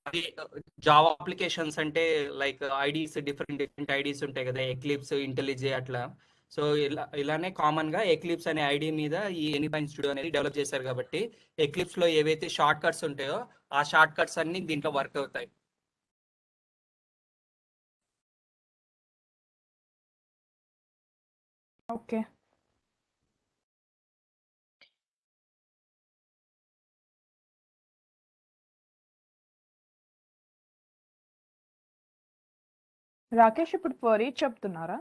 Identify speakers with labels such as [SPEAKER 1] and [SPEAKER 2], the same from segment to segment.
[SPEAKER 1] అది Java applications అంటే like IDs different IDs ఉంటాయి కదా, ఎక్లిప్స్, ఇంటెలిజే అట్లా. సో ఇలానే కామన్ గా ఎక్లిప్స్ అనే ఐడి మీద ఈ ఎనీబైండ్ స్టూడియో అనేది డెవలప్ చేశారు కాబట్టి ఎక్లిప్స్ లో ఏవైతే షార్ట్ కట్స్ ఉంటాయో ఆ షార్ట్ కట్స్ అన్ని దీంట్లో వర్క్ అవుతాయి.
[SPEAKER 2] ఓకే. రాకేష్ ఇప్పుడు ఫర్ ఈచ్ చెప్తున్నారా?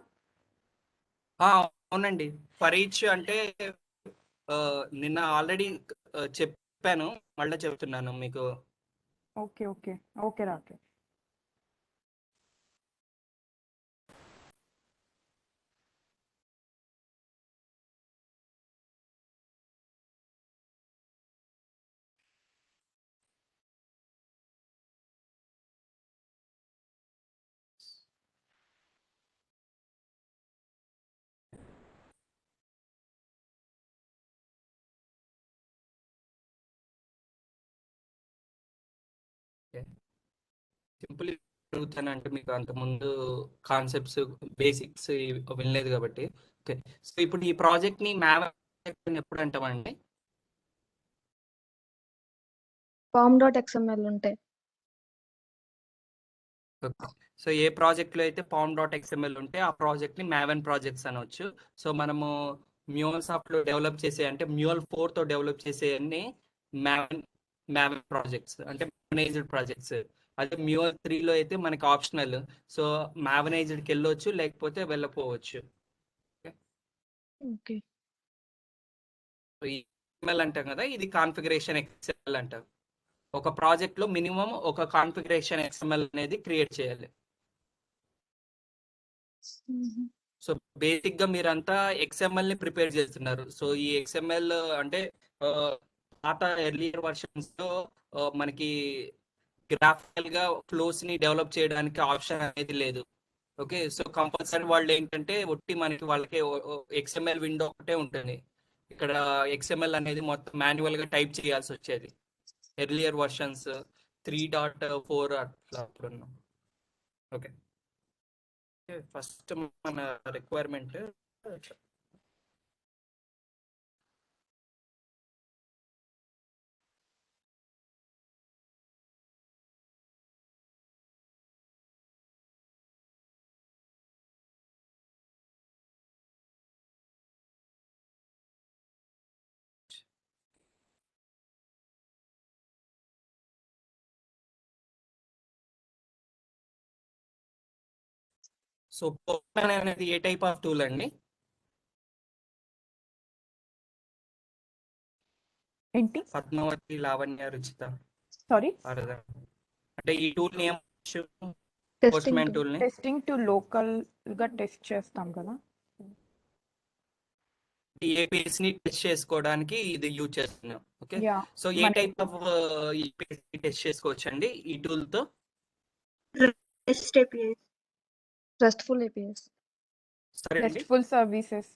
[SPEAKER 1] అవునండి. ఫర్ ఈచ్ అంటే నిన్న ఆల్రెడీ చెప్పాను, మళ్ళీ చెప్తున్నాను మీకు.
[SPEAKER 2] Okay okay okay Rakesh.
[SPEAKER 1] Simple అడుగుతానంటే మీకు అంతకుముందు కాన్సెప్ట్స్ బేసిక్స్ వినలేదు కాబట్టి. ఓకే. సో ఇప్పుడు ఈ ప్రాజెక్ట్ ని మ్యావ్ ఎప్పుడు అంటామండి?
[SPEAKER 3] pom.xml ఉంటాయి.
[SPEAKER 1] ఓకే. సో ఏ ప్రాజెక్ట్ లో అయితే pom.xml ఉంటే ఆ ప్రాజెక్ట్ ని మ్యావెన్ ప్రాజెక్ట్స్ అనొచ్చు. సో మనము మ్యూల్సాఫ్ట్ లో డెవలప్ చేసే అంటే మ్యూల్ 4 తో డెవలప్ చేసే అన్ని మ్యావెన్ మ్యావెన్ ప్రాజెక్ట్స్ అంటే మేనేజ్డ్ ప్రాజెక్ట్స్. అదే మ్యూల్ 3 లో అయితే మనకి ఆప్షనల్. సో మ్యావనైజ్డ్కి వెళ్ళొచ్చు, లేకపోతే వెళ్ళకపోవచ్చు.
[SPEAKER 3] ఓకే.
[SPEAKER 1] ఈ XML అంటాం కదా, ఇది కాన్ఫిగరేషన్ ఎక్స్ఎంఎల్ అంటాం. ఒక ప్రాజెక్ట్ లో మినిమం ఒక కాన్ఫిగరేషన్ ఎక్స్ఎంఎల్ అనేది క్రియేట్ చేయాలి. సో బేసిక్ గా మీరంతా XML ని ప్రిపేర్ చేస్తున్నారు. సో ఈ XML అంటే పాత ఎర్లియర్ వర్షన్స్ లో మనకి గ్రాఫికల్ గా ఫ్లోస్ ని డెవలప్ చేయడానికి ఆప్షన్ అనేది లేదు. ఓకే. సో కంపల్సరీ వాళ్ళు ఏంటంటే ఒట్టి మనకి వాళ్ళకి XML విండో ఒకటే ఉంటుంది. ఇక్కడ XML అనేది మొత్తం మాన్యువల్ గా టైప్ చేయాల్సి వచ్చేది ఎర్లియర్ వర్షన్స్ 3.4 అట్లా అప్పుడున్నాం. ఓకే. ఫస్ట్ మన రిక్వైర్మెంట్ సో పోస్ట్మ్యాన్ అనేది ఏ టైప్ ఆఫ్ టూల్ అండి?
[SPEAKER 2] ఏంటి?
[SPEAKER 1] పద్మావతి, లావణ్య, రుచిత,
[SPEAKER 2] సారీ,
[SPEAKER 1] వరద. అంటే ఈ టూల్ ని
[SPEAKER 3] టెస్టింగ్
[SPEAKER 1] పోస్ట్మ్యాన్ టూల్ ని
[SPEAKER 2] టెస్టింగ్ టు లోకల్ గా టెస్ట్ చేస్తాం కదా.
[SPEAKER 1] ఏపీఎస్ ని టెస్ట్ చేసుకోవడానికి ఇది యూజ్ చేస్తున్నాం. Okay.
[SPEAKER 2] Yeah,
[SPEAKER 1] so A type of APS ని టెస్ట్ చేసుకోవచ్చు అండి ఈ టూల్ తో?
[SPEAKER 4] REST APIs.
[SPEAKER 3] RESTful APIs.
[SPEAKER 1] సరే అండి.
[SPEAKER 2] RESTful services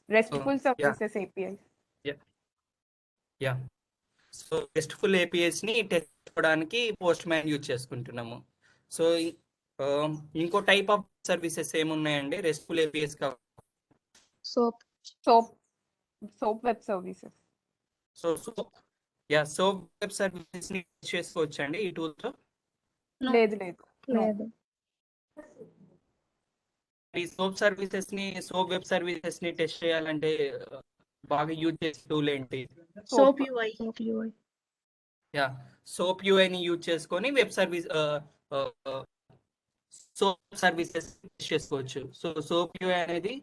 [SPEAKER 1] ya
[SPEAKER 2] APIs.
[SPEAKER 1] Ya. So RESTful APIs ని టెస్ట్ చేసుకోవడానికి పోస్ట్ మ్యాన్ యూజ్ చేసుకుంటున్నాము. సో ఇంకో టైప్ ఆఫ్ సర్వీసెస్ ఏమున్నాయండి రెస్ట్ఫుల్ ఏపీఎస్ కా?
[SPEAKER 2] SOAP web services.
[SPEAKER 1] So SOAP web services ని టెస్ట్ చేసుకోవచ్చు అండి ఈ టూల్ తో?
[SPEAKER 2] లేదు.
[SPEAKER 1] ఈ సోప్ వెబ్ సర్వీసెస్ ని టెస్ట్ చేయాలంటే బాగా యూజ్ చేసే టూల్ ఏంటి?
[SPEAKER 4] SOAP UI.
[SPEAKER 1] యా, సోప్ యూఐని యూజ్ చేసుకొని వెబ్ సర్వీస్ సోప్ సర్వీసెస్ చేసుకోవచ్చు. సో సోప్ యూఐ అనేది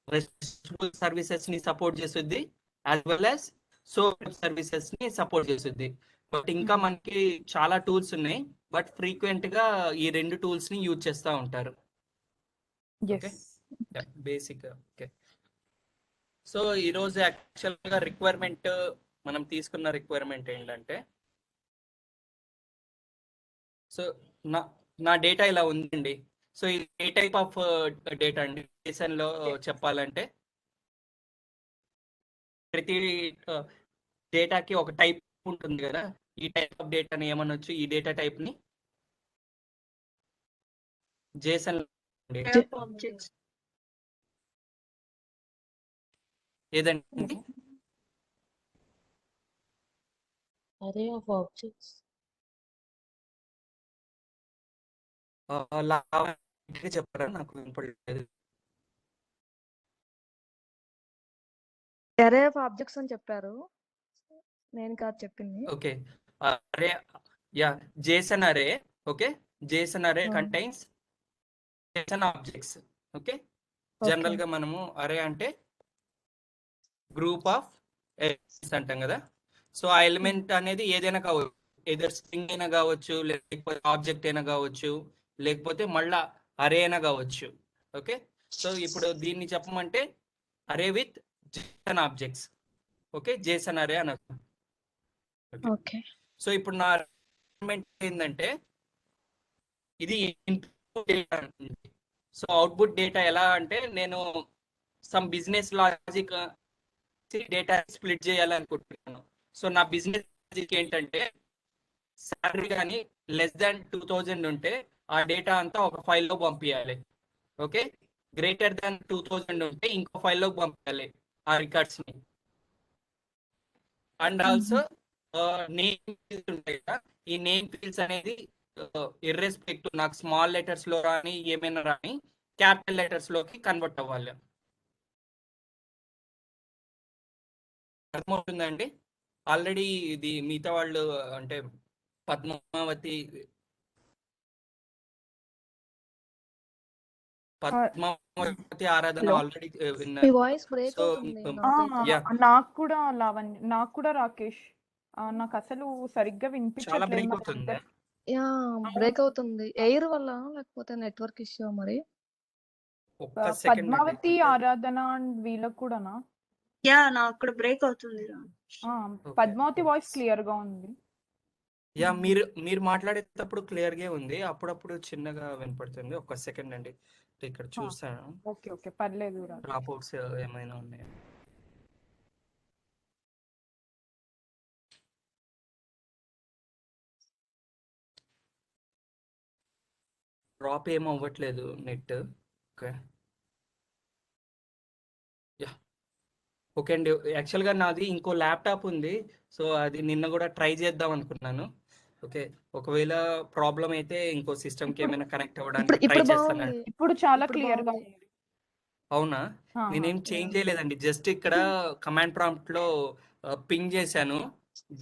[SPEAKER 1] రెస్ట్ఫుల్ సర్వీసెస్ ని సపోర్ట్ చేస్తుంది, as well as soap services ని సపోర్ట్ చేస్తుంది. బట్ ఇంకా మనకి చాలా టూల్స్ ఉన్నాయి, బట్ ఫ్రీక్వెంట్ గా ఈ రెండు టూల్స్ ని యూజ్ చేస్తూ ఉంటారు. Okay, basic. ఓకే. సో ఈరోజు యాక్చువల్గా రిక్వైర్మెంట్ మనం తీసుకున్న రిక్వైర్మెంట్ ఏంటంటే, సో నా డేటా ఇలా ఉందండి. సో ఇది ఏ టైప్ ఆఫ్ డేటా అండి లో చెప్పాలంటే? ప్రతి డేటాకి ఒక టైప్ ఉంటుంది కదా, ఈ టైప్ ఆఫ్ డేటాని ఏమనొచ్చు? ఈ డేటా టైప్ ని జేసన్
[SPEAKER 4] Array of objects.
[SPEAKER 1] ఏదండి
[SPEAKER 5] Array of objects.
[SPEAKER 1] లాగా చెప్పారా నాకు వినపడలేదు.
[SPEAKER 3] అరే ఆఫ్ ఆబ్జెక్ట్స్ అని చెప్పారు, నేను కాదు చెప్పింది.
[SPEAKER 1] ఓకే అరే యా జేసన్ అరే. ఓకే జేసన్ అరే
[SPEAKER 3] Hmm.
[SPEAKER 1] Contains Jason objects. Okay general గా మనము అరే అంటే గ్రూప్ ఆఫ్ ఎలిమెంట్స్ అంటాం కదా. సో ఆ ఎలిమెంట్ అనేది ఏదైనా కావచ్చు, ఏదర్ స్ట్రింగ్ అయినా కావచ్చు, లేకపోతే ఆబ్జెక్ట్ అయినా కావచ్చు, లేకపోతే మళ్ళా అరే అయినా కావచ్చు. ఓకే సో ఇప్పుడు దీన్ని చెప్పమంటే అరే with Jason objects. Okay Jason అరే అని.
[SPEAKER 3] ఓకే.
[SPEAKER 1] సో ఇప్పుడు నా రిక్వైర్మెంట్ ఏంటంటే ఇది input data. So output data ఎలా అంటే నేను some business logic data split చేయాలనుకుంటున్నాను. సో నా బిజినెస్ లాజిక్ ఏంటంటే శాలరీ కానీ లెస్ దాన్ 2000 ఉంటే ఆ డేటా అంతా ఒక ఫైల్లో పంపించాలి. ఓకే గ్రేటర్ దాన్ 2000 ఉంటే ఇంకో ఫైల్లో పంపించాలి ఆ రికార్డ్స్ ని. అండ్ ఆల్సో నేమ్ ఫీల్డ్స్ ఉంటాయి కదా, ఈ నేమ్ ఫీల్డ్స్ అనేది ఇర్రెస్పెక్టివ్ నాకు స్మాల్ లెటర్స్ లో రాని ఏమైనా రాని క్యాపిటల్ లెటర్స్ లోకి కన్వర్ట్ అవ్వాలి. అర్థమవుతుందండి? ఆల్రెడీ ఇది మిగతా వాళ్ళు అంటే పద్మావతి ఆరాధన
[SPEAKER 2] Hello.
[SPEAKER 1] ఆల్రెడీ
[SPEAKER 3] మీ
[SPEAKER 1] విన్నారు.
[SPEAKER 3] వాయిస్ బ్రేక్
[SPEAKER 1] So,
[SPEAKER 3] అవుతుంది
[SPEAKER 1] yeah.
[SPEAKER 2] నాకు కూడా లావణ్య, నాకు కూడా రాకేష్, నాకు అసలు సరిగ్గా
[SPEAKER 1] చాలా
[SPEAKER 2] వినిపించట్లేదు.
[SPEAKER 1] బ్రేక్
[SPEAKER 2] మరి
[SPEAKER 1] అవుతుంది.
[SPEAKER 2] అందరు-
[SPEAKER 3] యా బ్రేక్ అవుతుంది. ఎయిర్ వల్ల లేకపోతే నెట్వర్క్ ఇష్యూ మరి.
[SPEAKER 1] ఒక్క సెకండ్
[SPEAKER 2] పద్మావతి ఆరాధన అండ్ వీళ్ళకు కూడానా?
[SPEAKER 4] యా నాకు కూడా బ్రేక్ అవుతుంది.
[SPEAKER 2] పద్మావతి వాయిస్ క్లియర్ గా ఉంది.
[SPEAKER 1] యా మీరు మాట్లాడేటప్పుడు క్లియర్ గా ఉంది, అప్పుడప్పుడు చిన్నగా వినపడుతుంది. ఒక్క సెకండ్ అండి, ఇక్కడ చూస్తాను
[SPEAKER 2] ఓకే ఓకే పర్లేదు.
[SPEAKER 1] డ్రాప్ అవుట్స్ ఏమైనా ఉన్నాయా. డ్రాప్ ఏం అవ్వట్లేదు నెట్. ఓకే యా ఓకే అండి. యాక్చువల్గా నాది ఇంకో ల్యాప్టాప్ ఉంది, సో అది నిన్న కూడా ట్రై చేద్దాం అనుకున్నాను. ఓకే ఒకవేళ ప్రాబ్లం అయితే ఇంకో సిస్టమ్కి ఏమైనా కనెక్ట్ అవ్వడానికి ట్రై
[SPEAKER 3] ఇప్పుడు
[SPEAKER 1] చేస్తాను.
[SPEAKER 3] బాగుంది.
[SPEAKER 2] ఇప్పుడు చాలా
[SPEAKER 3] ఇప్పుడు
[SPEAKER 2] క్లియర్ గా
[SPEAKER 3] బాగుంది.
[SPEAKER 2] ఉంది.
[SPEAKER 1] అవునా? నేనేం చేంజ్ చేయలేదండి, జస్ట్ ఇక్కడ కమాండ్ ప్రాంప్ట్ లో పింగ్ చేశాను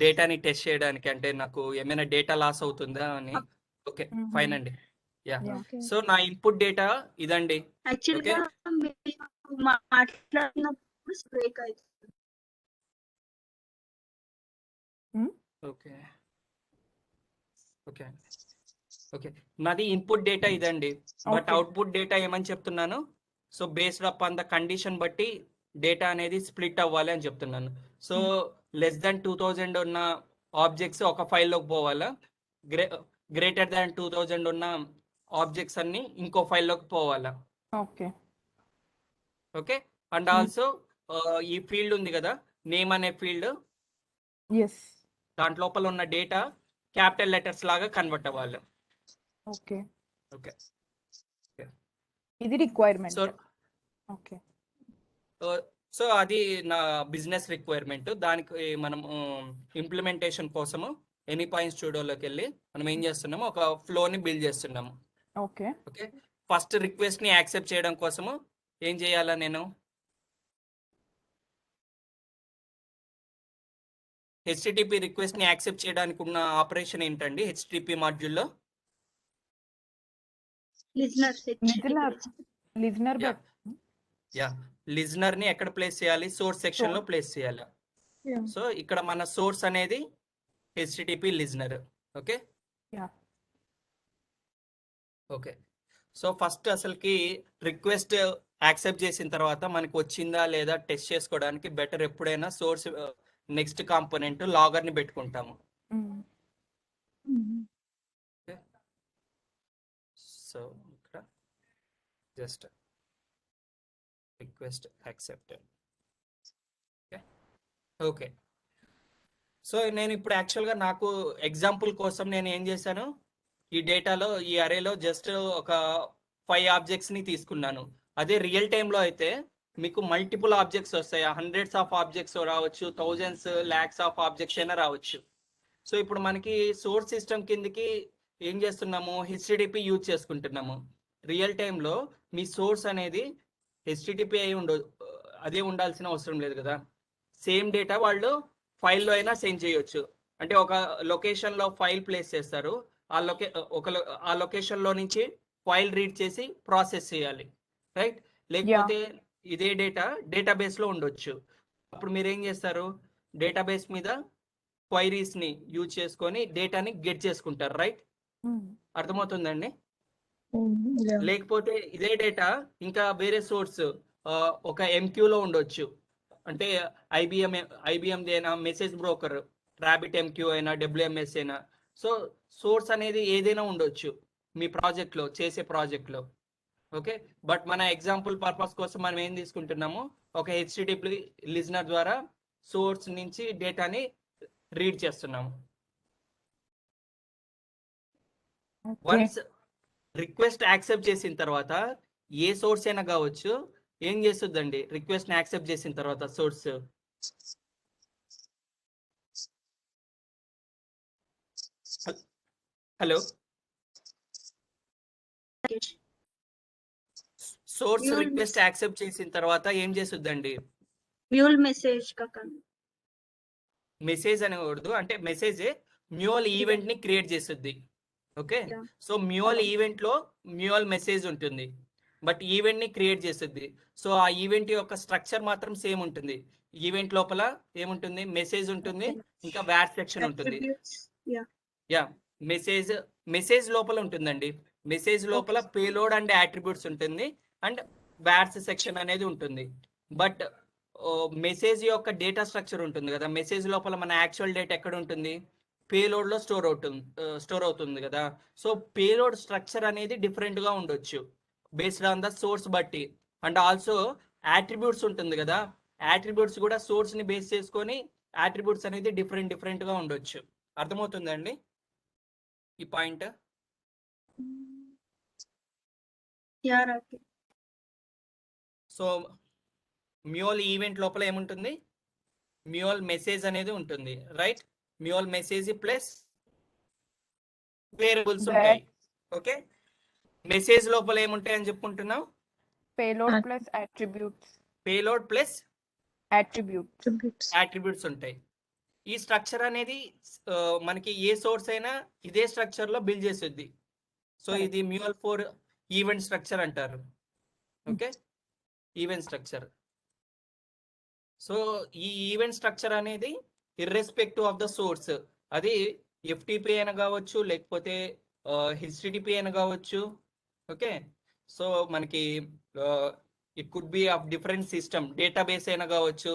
[SPEAKER 1] డేటాని టెస్ట్ చేయడానికి, అంటే నాకు ఏమైనా డేటా లాస్ అవుతుందా అని. ఓకే ఫైన్ అండి. Yeah
[SPEAKER 3] okay.
[SPEAKER 1] సో నా ఇన్పుట్ డేటా ఇదండి.
[SPEAKER 4] యాక్చువల్ గా మీరు మాట్లాడినప్పుడు బ్రేక్ అవుతుంది.
[SPEAKER 1] ఓకే ఓకే ఓకే నాది ఇన్పుట్ డేటా ఇదండి, బట్
[SPEAKER 2] Okay.
[SPEAKER 1] అవుట్పుట్ డేటా ఏమని చెప్తున్నాను, so based up on the condition బట్టి డేటా అనేది స్ప్లిట్ అవ్వాలి అని చెప్తున్నాను. సో లెస్ దాన్ 2000 ఉన్న ఆబ్జెక్ట్స్ ఒక ఫైల్లోకి పోవాలా, గ్రేటర్ దాన్ 2000 ఉన్న ఆబ్జెక్ట్స్ అన్ని ఇంకో ఫైల్లోకి పోవాలా.
[SPEAKER 2] ఓకే
[SPEAKER 1] ఓకే అండ్ ఆల్సో ఈ ఫీల్డ్ ఉంది కదా, నేమ్ అనే ఫీల్డ్,
[SPEAKER 2] ఎస్
[SPEAKER 1] దాంట్ లోపల ఉన్న డేటా క్యాపిటల్ లెటర్స్ లాగా కన్వర్ట్ అవ్వాలి.
[SPEAKER 2] ఓకే
[SPEAKER 1] ఓకే
[SPEAKER 2] ఇది రిక్వైర్మెంట్.
[SPEAKER 1] సో
[SPEAKER 2] ఓకే
[SPEAKER 1] సో అది నా బిజినెస్ రిక్వైర్మెంట్. దానికి మనం ఇంప్లిమెంటేషన్ కోసము ఎనీ పాయింట్స్ స్టూడియోలోకి వెళ్ళి మనం ఏం చేస్తున్నాము, ఒక ఫ్లోని బిల్డ్ చేస్తున్నాము.
[SPEAKER 2] ఓకే
[SPEAKER 1] ఓకే ఫస్ట్ రిక్వెస్ట్ని యాక్సెప్ట్ చేయడం కోసము ఏం చేయాలా, నేను హెచ్టిటిపి రిక్వెస్ట్ని యాక్సెప్ట్ చేయడానికి ఉన్న ఆపరేషన్ ఏంటండి హెచ్టిటిపి మాడ్యూల్లో?
[SPEAKER 2] లిజనర్
[SPEAKER 1] యా లిజనర్ ని ఎక్కడ ప్లేస్ చేయాలి, సోర్స్ సెక్షన్ లో ప్లేస్ చేయాలి.
[SPEAKER 3] Yeah.
[SPEAKER 1] సో ఇక్కడ మన సోర్స్ అనేది HTTP listener. Okay
[SPEAKER 2] Yeah.
[SPEAKER 1] Okay so first అసలుకి రిక్వెస్ట్ యాక్సెప్ట్ చేసిన తర్వాత మనకు వచ్చిందా లేదా టెస్ట్ చేసుకోవడానికి బెటర్ ఎప్పుడైనా సోర్స్ నెక్స్ట్ కాంపోనెంట్ లాగర్ ని పెట్టుకుంటాము. సో ఇక్కడ just request accepted. Okay so నేను ఇప్పుడు యాక్చువల్గా నాకు ఎగ్జాంపుల్ కోసం నేను ఏం చేశాను, ఈ డేటాలో ఈ అరేలో జస్ట్ ఒక 5 ఆబ్జెక్ట్స్ ని తీసుకున్నాను. అదే రియల్ టైంలో అయితే మీకు మల్టిపుల్ ఆబ్జెక్ట్స్ వస్తాయి. హండ్రెడ్స్ ఆఫ్ ఆబ్జెక్ట్స్ రావచ్చు, థౌజండ్స్ ల్యాక్స్ ఆఫ్ ఆబ్జెక్ట్స్ అయినా రావచ్చు. సో ఇప్పుడు మనకి సోర్స్ సిస్టమ్ కిందకి ఏం చేస్తున్నాము, హెచ్టిటిపి యూజ్ చేసుకుంటున్నాము. రియల్ టైంలో మీ సోర్స్ అనేది హెచ్టిటిపి అదే ఉండాల్సిన అవసరం లేదు కదా. సేమ్ డేటా వాళ్ళు ఫైల్లో అయినా సెండ్ చేయొచ్చు. అంటే ఒక లొకేషన్లో ఫైల్ ప్లేస్ చేస్తారు, ఆ లొకేషన్లో నుంచి ఫైల్ రీడ్ చేసి ప్రాసెస్ చేయాలి, రైట్? లేకపోతే ఇదే డేటాబేస్లో ఉండొచ్చు. అప్పుడు మీరు ఏం చేస్తారు, డేటాబేస్ మీద క్వైరీస్ని యూజ్ చేసుకొని డేటాని గెట్ చేసుకుంటారు, రైట్? అర్థమవుతుందండి? లేకపోతే ఇదే డేటా ఇంకా వేరే సోర్స్ ఒక ఎంక్యూలో ఉండొచ్చు. అంటే ఐబిఎం అయినా, మెసేజ్ బ్రోకర్, రాబిట్ ఎంక్యూ అయినా, డబ్ల్యూఎంఎస్ అయినా. సో సోర్స్ అనేది ఏదైనా ఉండొచ్చు మీ ప్రాజెక్ట్లో, చేసే ప్రాజెక్ట్లో. ఓకే, బట్ మన ఎగ్జాంపుల్ పర్పస్ కోసం మనం ఏం తీసుకుంటున్నాము, ఒక హెచ్టిటిపి లిజనర్ ద్వారా సోర్స్ నుంచి డేటాని రీడ్ చేస్తున్నాము. వన్స్ రిక్వెస్ట్ యాక్సెప్ట్ చేసిన తర్వాత ఏ సోర్స్ అయినా కావచ్చు, ఏం చేస్తుందండి రిక్వెస్ట్ ని యాక్సెప్ట్ చేసిన తర్వాత source? Hello, source request accept చేసిన తర్వాత ఏం చేస్తుందండి?
[SPEAKER 4] మ్యూల్ మెసేజ్ కాకండి,
[SPEAKER 1] మెసేజ్ అనకూడదు, అంటే మెసేజ్ మ్యూల్ ఈవెంట్ ని క్రియేట్ చేస్తుంది. ఓకే, సో మ్యూల్ ఈవెంట్ లో మ్యూల్ మెసేజ్ ఉంటుంది, బట్ ఈవెంట్ ని క్రియేట్ చేస్తుంది. సో ఆ ఈవెంట్ యొక్క స్ట్రక్చర్ మాత్రం సేమ్ ఉంటుంది. ఈవెంట్ లోపల ఏముంటుంది, మెసేజ్ ఉంటుంది, ఇంకా వ్యాట్ సెక్షన్ ఉంటుంది. యా, మెసేజ్ లోపల ఉంటుందండి. మెసేజ్ లోపల పేలోడ్ అండ్ యాట్రిబ్యూట్స్ ఉంటుంది, అండ్ వ్యాట్స్ సెక్షన్ అనేది ఉంటుంది. బట్ మెసేజ్ యొక్క డేటా స్ట్రక్చర్ ఉంటుంది కదా, మెసేజ్ లోపల మన యాక్చువల్ డేటా ఎక్కడ ఉంటుంది, పేలోడ్ లో స్టోర్ అవుతుంది కదా. సో పేలోడ్ స్ట్రక్చర్ అనేది డిఫరెంట్ గా ఉండొచ్చు బేస్డ్ ఆన్ ద సోర్స్ బట్టి. అండ్ ఆల్సో యాట్రిబ్యూట్స్ ఉంటుంది కదా, యాట్రిబ్యూట్స్ కూడా సోర్స్ ని బేస్ చేసుకొని యాట్రిబ్యూట్స్ అనేది డిఫరెంట్ గా ఉండొచ్చు. అర్థమవుతుందండి ఈ పాయింట్? సో మ్యూల్ ఈవెంట్ లోపల ఏముంటుంది, మ్యూల్ మెసేజ్ అనేది ఉంటుంది, right? Mule message plus variables ఉంటాయి. ఓకే, మెసేజ్ లోపల ఏముంటాయి అని చెప్పుకుంటున్నాం,
[SPEAKER 2] payload plus attributes.
[SPEAKER 1] Payload plus
[SPEAKER 2] attributes
[SPEAKER 1] ఉంటాయి. ఈ స్ట్రక్చర్ అనేది మనకి ఏ సోర్స్ అయినా ఇదే స్ట్రక్చర్ లో బిల్డ్ చేస్తుంది. సో ఇది మ్యూల్ 4 ఈవెంట్ స్ట్రక్చర్ అంటారు. Okay, event structure. సో ఈ ఈవెంట్ స్ట్రక్చర్ అనేది ఇర్రెస్పెక్టివ్ ఆఫ్ ద సోర్స్, అది ఎఫ్టిపి అయినా కావచ్చు, లేకపోతే హెచ్టిటిపి అయినా కావచ్చు. ఓకే, సో మనకి it could be of different system, database అయినా కావచ్చు.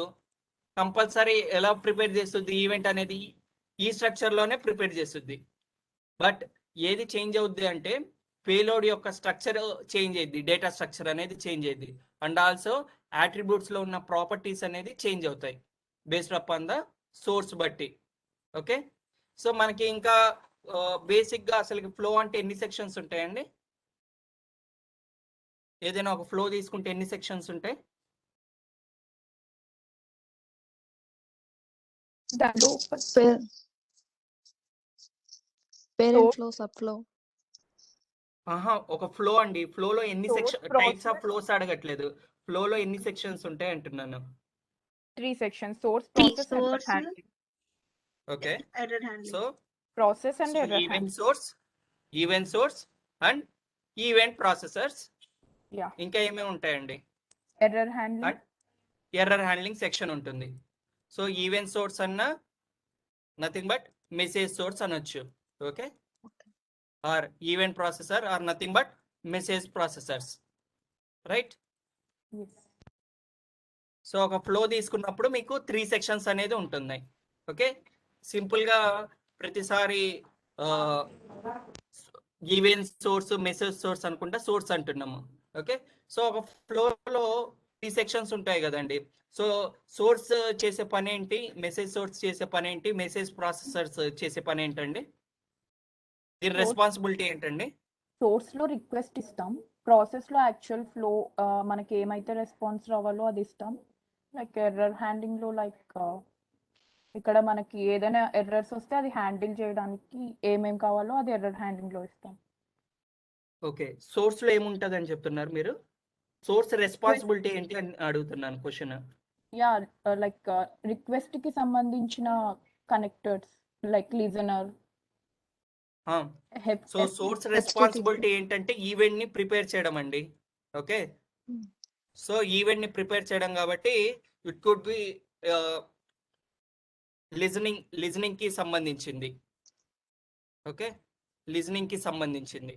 [SPEAKER 1] కంపల్సరీ ఎలా ప్రిపేర్ చేస్తుంది ఈవెంట్ అనేది, ఈ స్ట్రక్చర్ లోనే ప్రిపేర్ చేస్తుంది. బట్ ఏది చేంజ్ అవుద్ది అంటే పేలోడ్ యొక్క స్ట్రక్చర్ చేంజ్ అయ్యింది, డేటా స్ట్రక్చర్ అనేది చేంజ్ అయ్యింది, అండ్ ఆల్సో యాట్రిబ్యూట్స్ లో ఉన్న ప్రాపర్టీస్ అనేది చేంజ్ అవుతాయి బేస్డ్ అపాన్ ద సోర్స్ బట్టి. ఓకే, సో మనకి ఇంకా బేసిక్ గా అసలు ఫ్లో అంటే ఎన్ని సెక్షన్స్ ఉంటాయండి? ఏదైనా ఒక ఫ్లో తీసుకుంటే ఎన్ని సెక్షన్స్ ఉంటాయి?
[SPEAKER 3] Parent flow, sub flow.
[SPEAKER 1] ఒక ఫ్లో అండి, ఫ్లోలో ఎన్ని సెక్షన్ టైప్స్ ఆఫ్ ఫ్లోస్ అడగట్లేదు, ఫ్లోలో ఎన్ని సెక్షన్స్ ఉంటాయి అంటున్నాను.
[SPEAKER 2] 3 sections: source, process, and handling.
[SPEAKER 1] Okay,
[SPEAKER 4] error handling.
[SPEAKER 1] So
[SPEAKER 2] Process and error
[SPEAKER 1] event source and event processors.
[SPEAKER 2] Yeah.
[SPEAKER 1] ఇంకా ఏమేమి ఉంటాయండి?
[SPEAKER 2] Error handling.
[SPEAKER 1] Error handling section ఉంటుంది. సో ఈవెంట్ సోర్స్ అన్న నథింగ్ బట్ మెసేజ్ సోర్స్ అనొచ్చు. Okay, or event processor are nothing but message processors, right?
[SPEAKER 2] Yes.
[SPEAKER 1] So ఒక flow తీసుకున్నప్పుడు మీకు 3 sections అనేది ఉంటుంది. ఓకే, సింపుల్ గా ప్రతిసారి ఈవెంట్ సోర్స్, మెసేజ్ సోర్స్ అనుకుంటా సోర్స్ అంటున్నాము. ఓకే, సో ఒక ఫ్లోలో 3 సెక్షన్స్ ఉంటాయి కదండి. సో సోర్స్ చేసే పని ఏంటి, మెసేజ్ సోర్స్ చేసే పని ఏంటి, మెసేజ్ ప్రాసెసర్స్ చేసే పని ఏంటండి? దీని రెస్పాన్సిబిలిటీ ఏంటండి?
[SPEAKER 2] సోర్స్లో రిక్వెస్ట్ ఇస్తాం, ప్రాసెస్లో యాక్చువల్ ఫ్లో మనకి ఏమైతే రెస్పాన్స్ రావాలో అది ఇస్తాం. లైక్ ఎర్రర్ హ్యాండింగ్లో ఇక్కడ మనకి ఏదైనా ఎర్రర్స్ వస్తే అది హ్యాండిల్ చేయడానికి ఏమేమి కావాలో అది ఎర్రర్ హ్యాండింగ్లో ఇస్తాం.
[SPEAKER 1] ఓకే, సోర్స్ లో ఏముంటదని చెప్తున్నారు మీరు? సోర్స్ రెస్పాన్సిబిలిటీ ఏంటి అని అడుగుతున్నాను క్వశ్చన్.
[SPEAKER 2] యా, లైక్ రిక్వెస్ట్కి సంబంధించిన connectors like listener.
[SPEAKER 1] So source responsibility ఏంటంటే ఈవెంట్ ని ప్రిపేర్ చేయడం అండి. ఓకే, సో ఈవెంట్ ని ప్రిపేర్ చేయడం కాబట్టి ఇట్ కుడ్ బి లిజనింగ్ కి సంబంధించింది. ఓకే, లిజనింగ్ కి సంబంధించింది.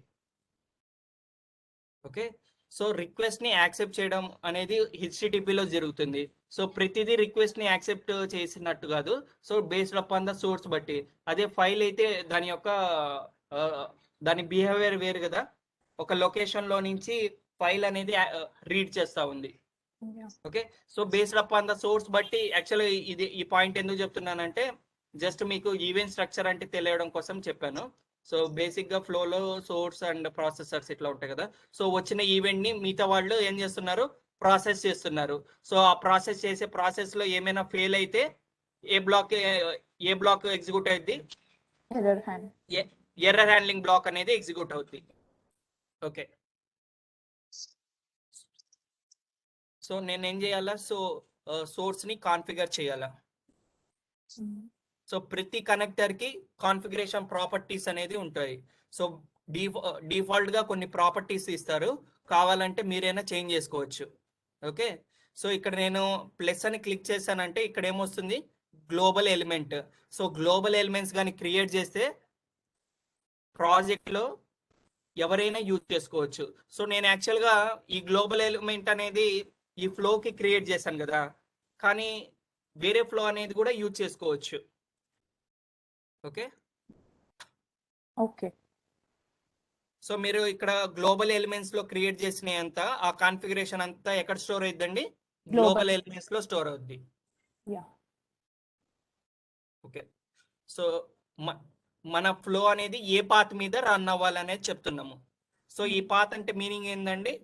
[SPEAKER 1] ఓకే, సో రిక్వెస్ట్ ని యాక్సెప్ట్ చేయడం అనేది హెచ్టిటిపిలో జరుగుతుంది. సో ప్రతిదీ రిక్వెస్ట్ ని యాక్సెప్ట్ చేసినట్టు కాదు. So based upon the source బట్టి. అదే ఫైల్ అయితే దాని యొక్క దాని బిహేవియర్ వేరు కదా. ఒక లొకేషన్ లో నుంచి ఫైల్ అనేది రీడ్ చేస్తా ఉంది. Okay, so based upon the source బట్టి యాక్చువల్గా ఈ పాయింట్ ఎందుకు చెప్తున్నానంటే జస్ట్ మీకు ఈవెంట్ స్ట్రక్చర్ అంటే తెలియడం కోసం చెప్పాను. సో బేసిక్ గా ఫ్లోలో సోర్స్ అండ్ ప్రాసెసర్స్ ఇట్లా ఉంటాయి కదా. సో వచ్చిన ఈవెంట్ ని మిగతా వాళ్ళు ఏం చేస్తున్నారు, ప్రాసెస్ చేస్తున్నారు. సో ఆ ప్రాసెస్ చేసే ప్రాసెస్ లో ఏమైనా ఫెయిల్ అయితే ఏ బ్లాక్ ఎగ్జిక్యూట్ అవుద్ది, ఎర్రర్ హ్యాండ్లింగ్ బ్లాక్ అనేది ఎగ్జిక్యూట్ అవుద్ది. ఓకే, సో నేను ఏం చేయాలా, సో సోర్స్ ని కాన్ఫిగర్ చేయాలా. సో ప్రతి కనెక్టర్ కి కాన్ఫిగరేషన్ ప్రాపర్టీస్ అనేది ఉంటాయి. సో డిఫాల్ట్ గా కొన్ని ప్రాపర్టీస్ ఇస్తారు, కావాలంటే మీరైనా చేంజ్ చేసుకోవచ్చు. ఓకే, సో ఇక్కడ నేను ప్లస్ అని క్లిక్ చేశానంటే ఇక్కడ ఏమొస్తుంది, global element. So global elements కానీ క్రియేట్ చేస్తే ప్రాజెక్ట్ లో ఎవరైనా యూజ్ చేసుకోవచ్చు. సో నేను యాక్చువల్గా ఈ గ్లోబల్ ఎలిమెంట్ అనేది ఈ ఫ్లోకి క్రియేట్ చేశాను కదా, కానీ వేరే ఫ్లో అనేది కూడా యూజ్ చేసుకోవచ్చు. ఓకే
[SPEAKER 2] ఓకే,
[SPEAKER 1] సో మీరు ఇక్కడ గ్లోబల్ ఎలిమెంట్స్ లో క్రియేట్ చేసిన అంతా ఆ కాన్ఫిగరేషన్ అంతా ఎక్కడ స్టోర్ అవుతుందండి, గ్లోబల్ ఎలిమెంట్స్ లో స్టోర్ అవుద్ది. ఓకే, సో మన ఫ్లో అనేది ఏ పాత్ మీద రన్ అవ్వాలనేది చెప్తున్నాము. సో ఈ పాత్ అంటే మీనింగ్ ఏంటండి,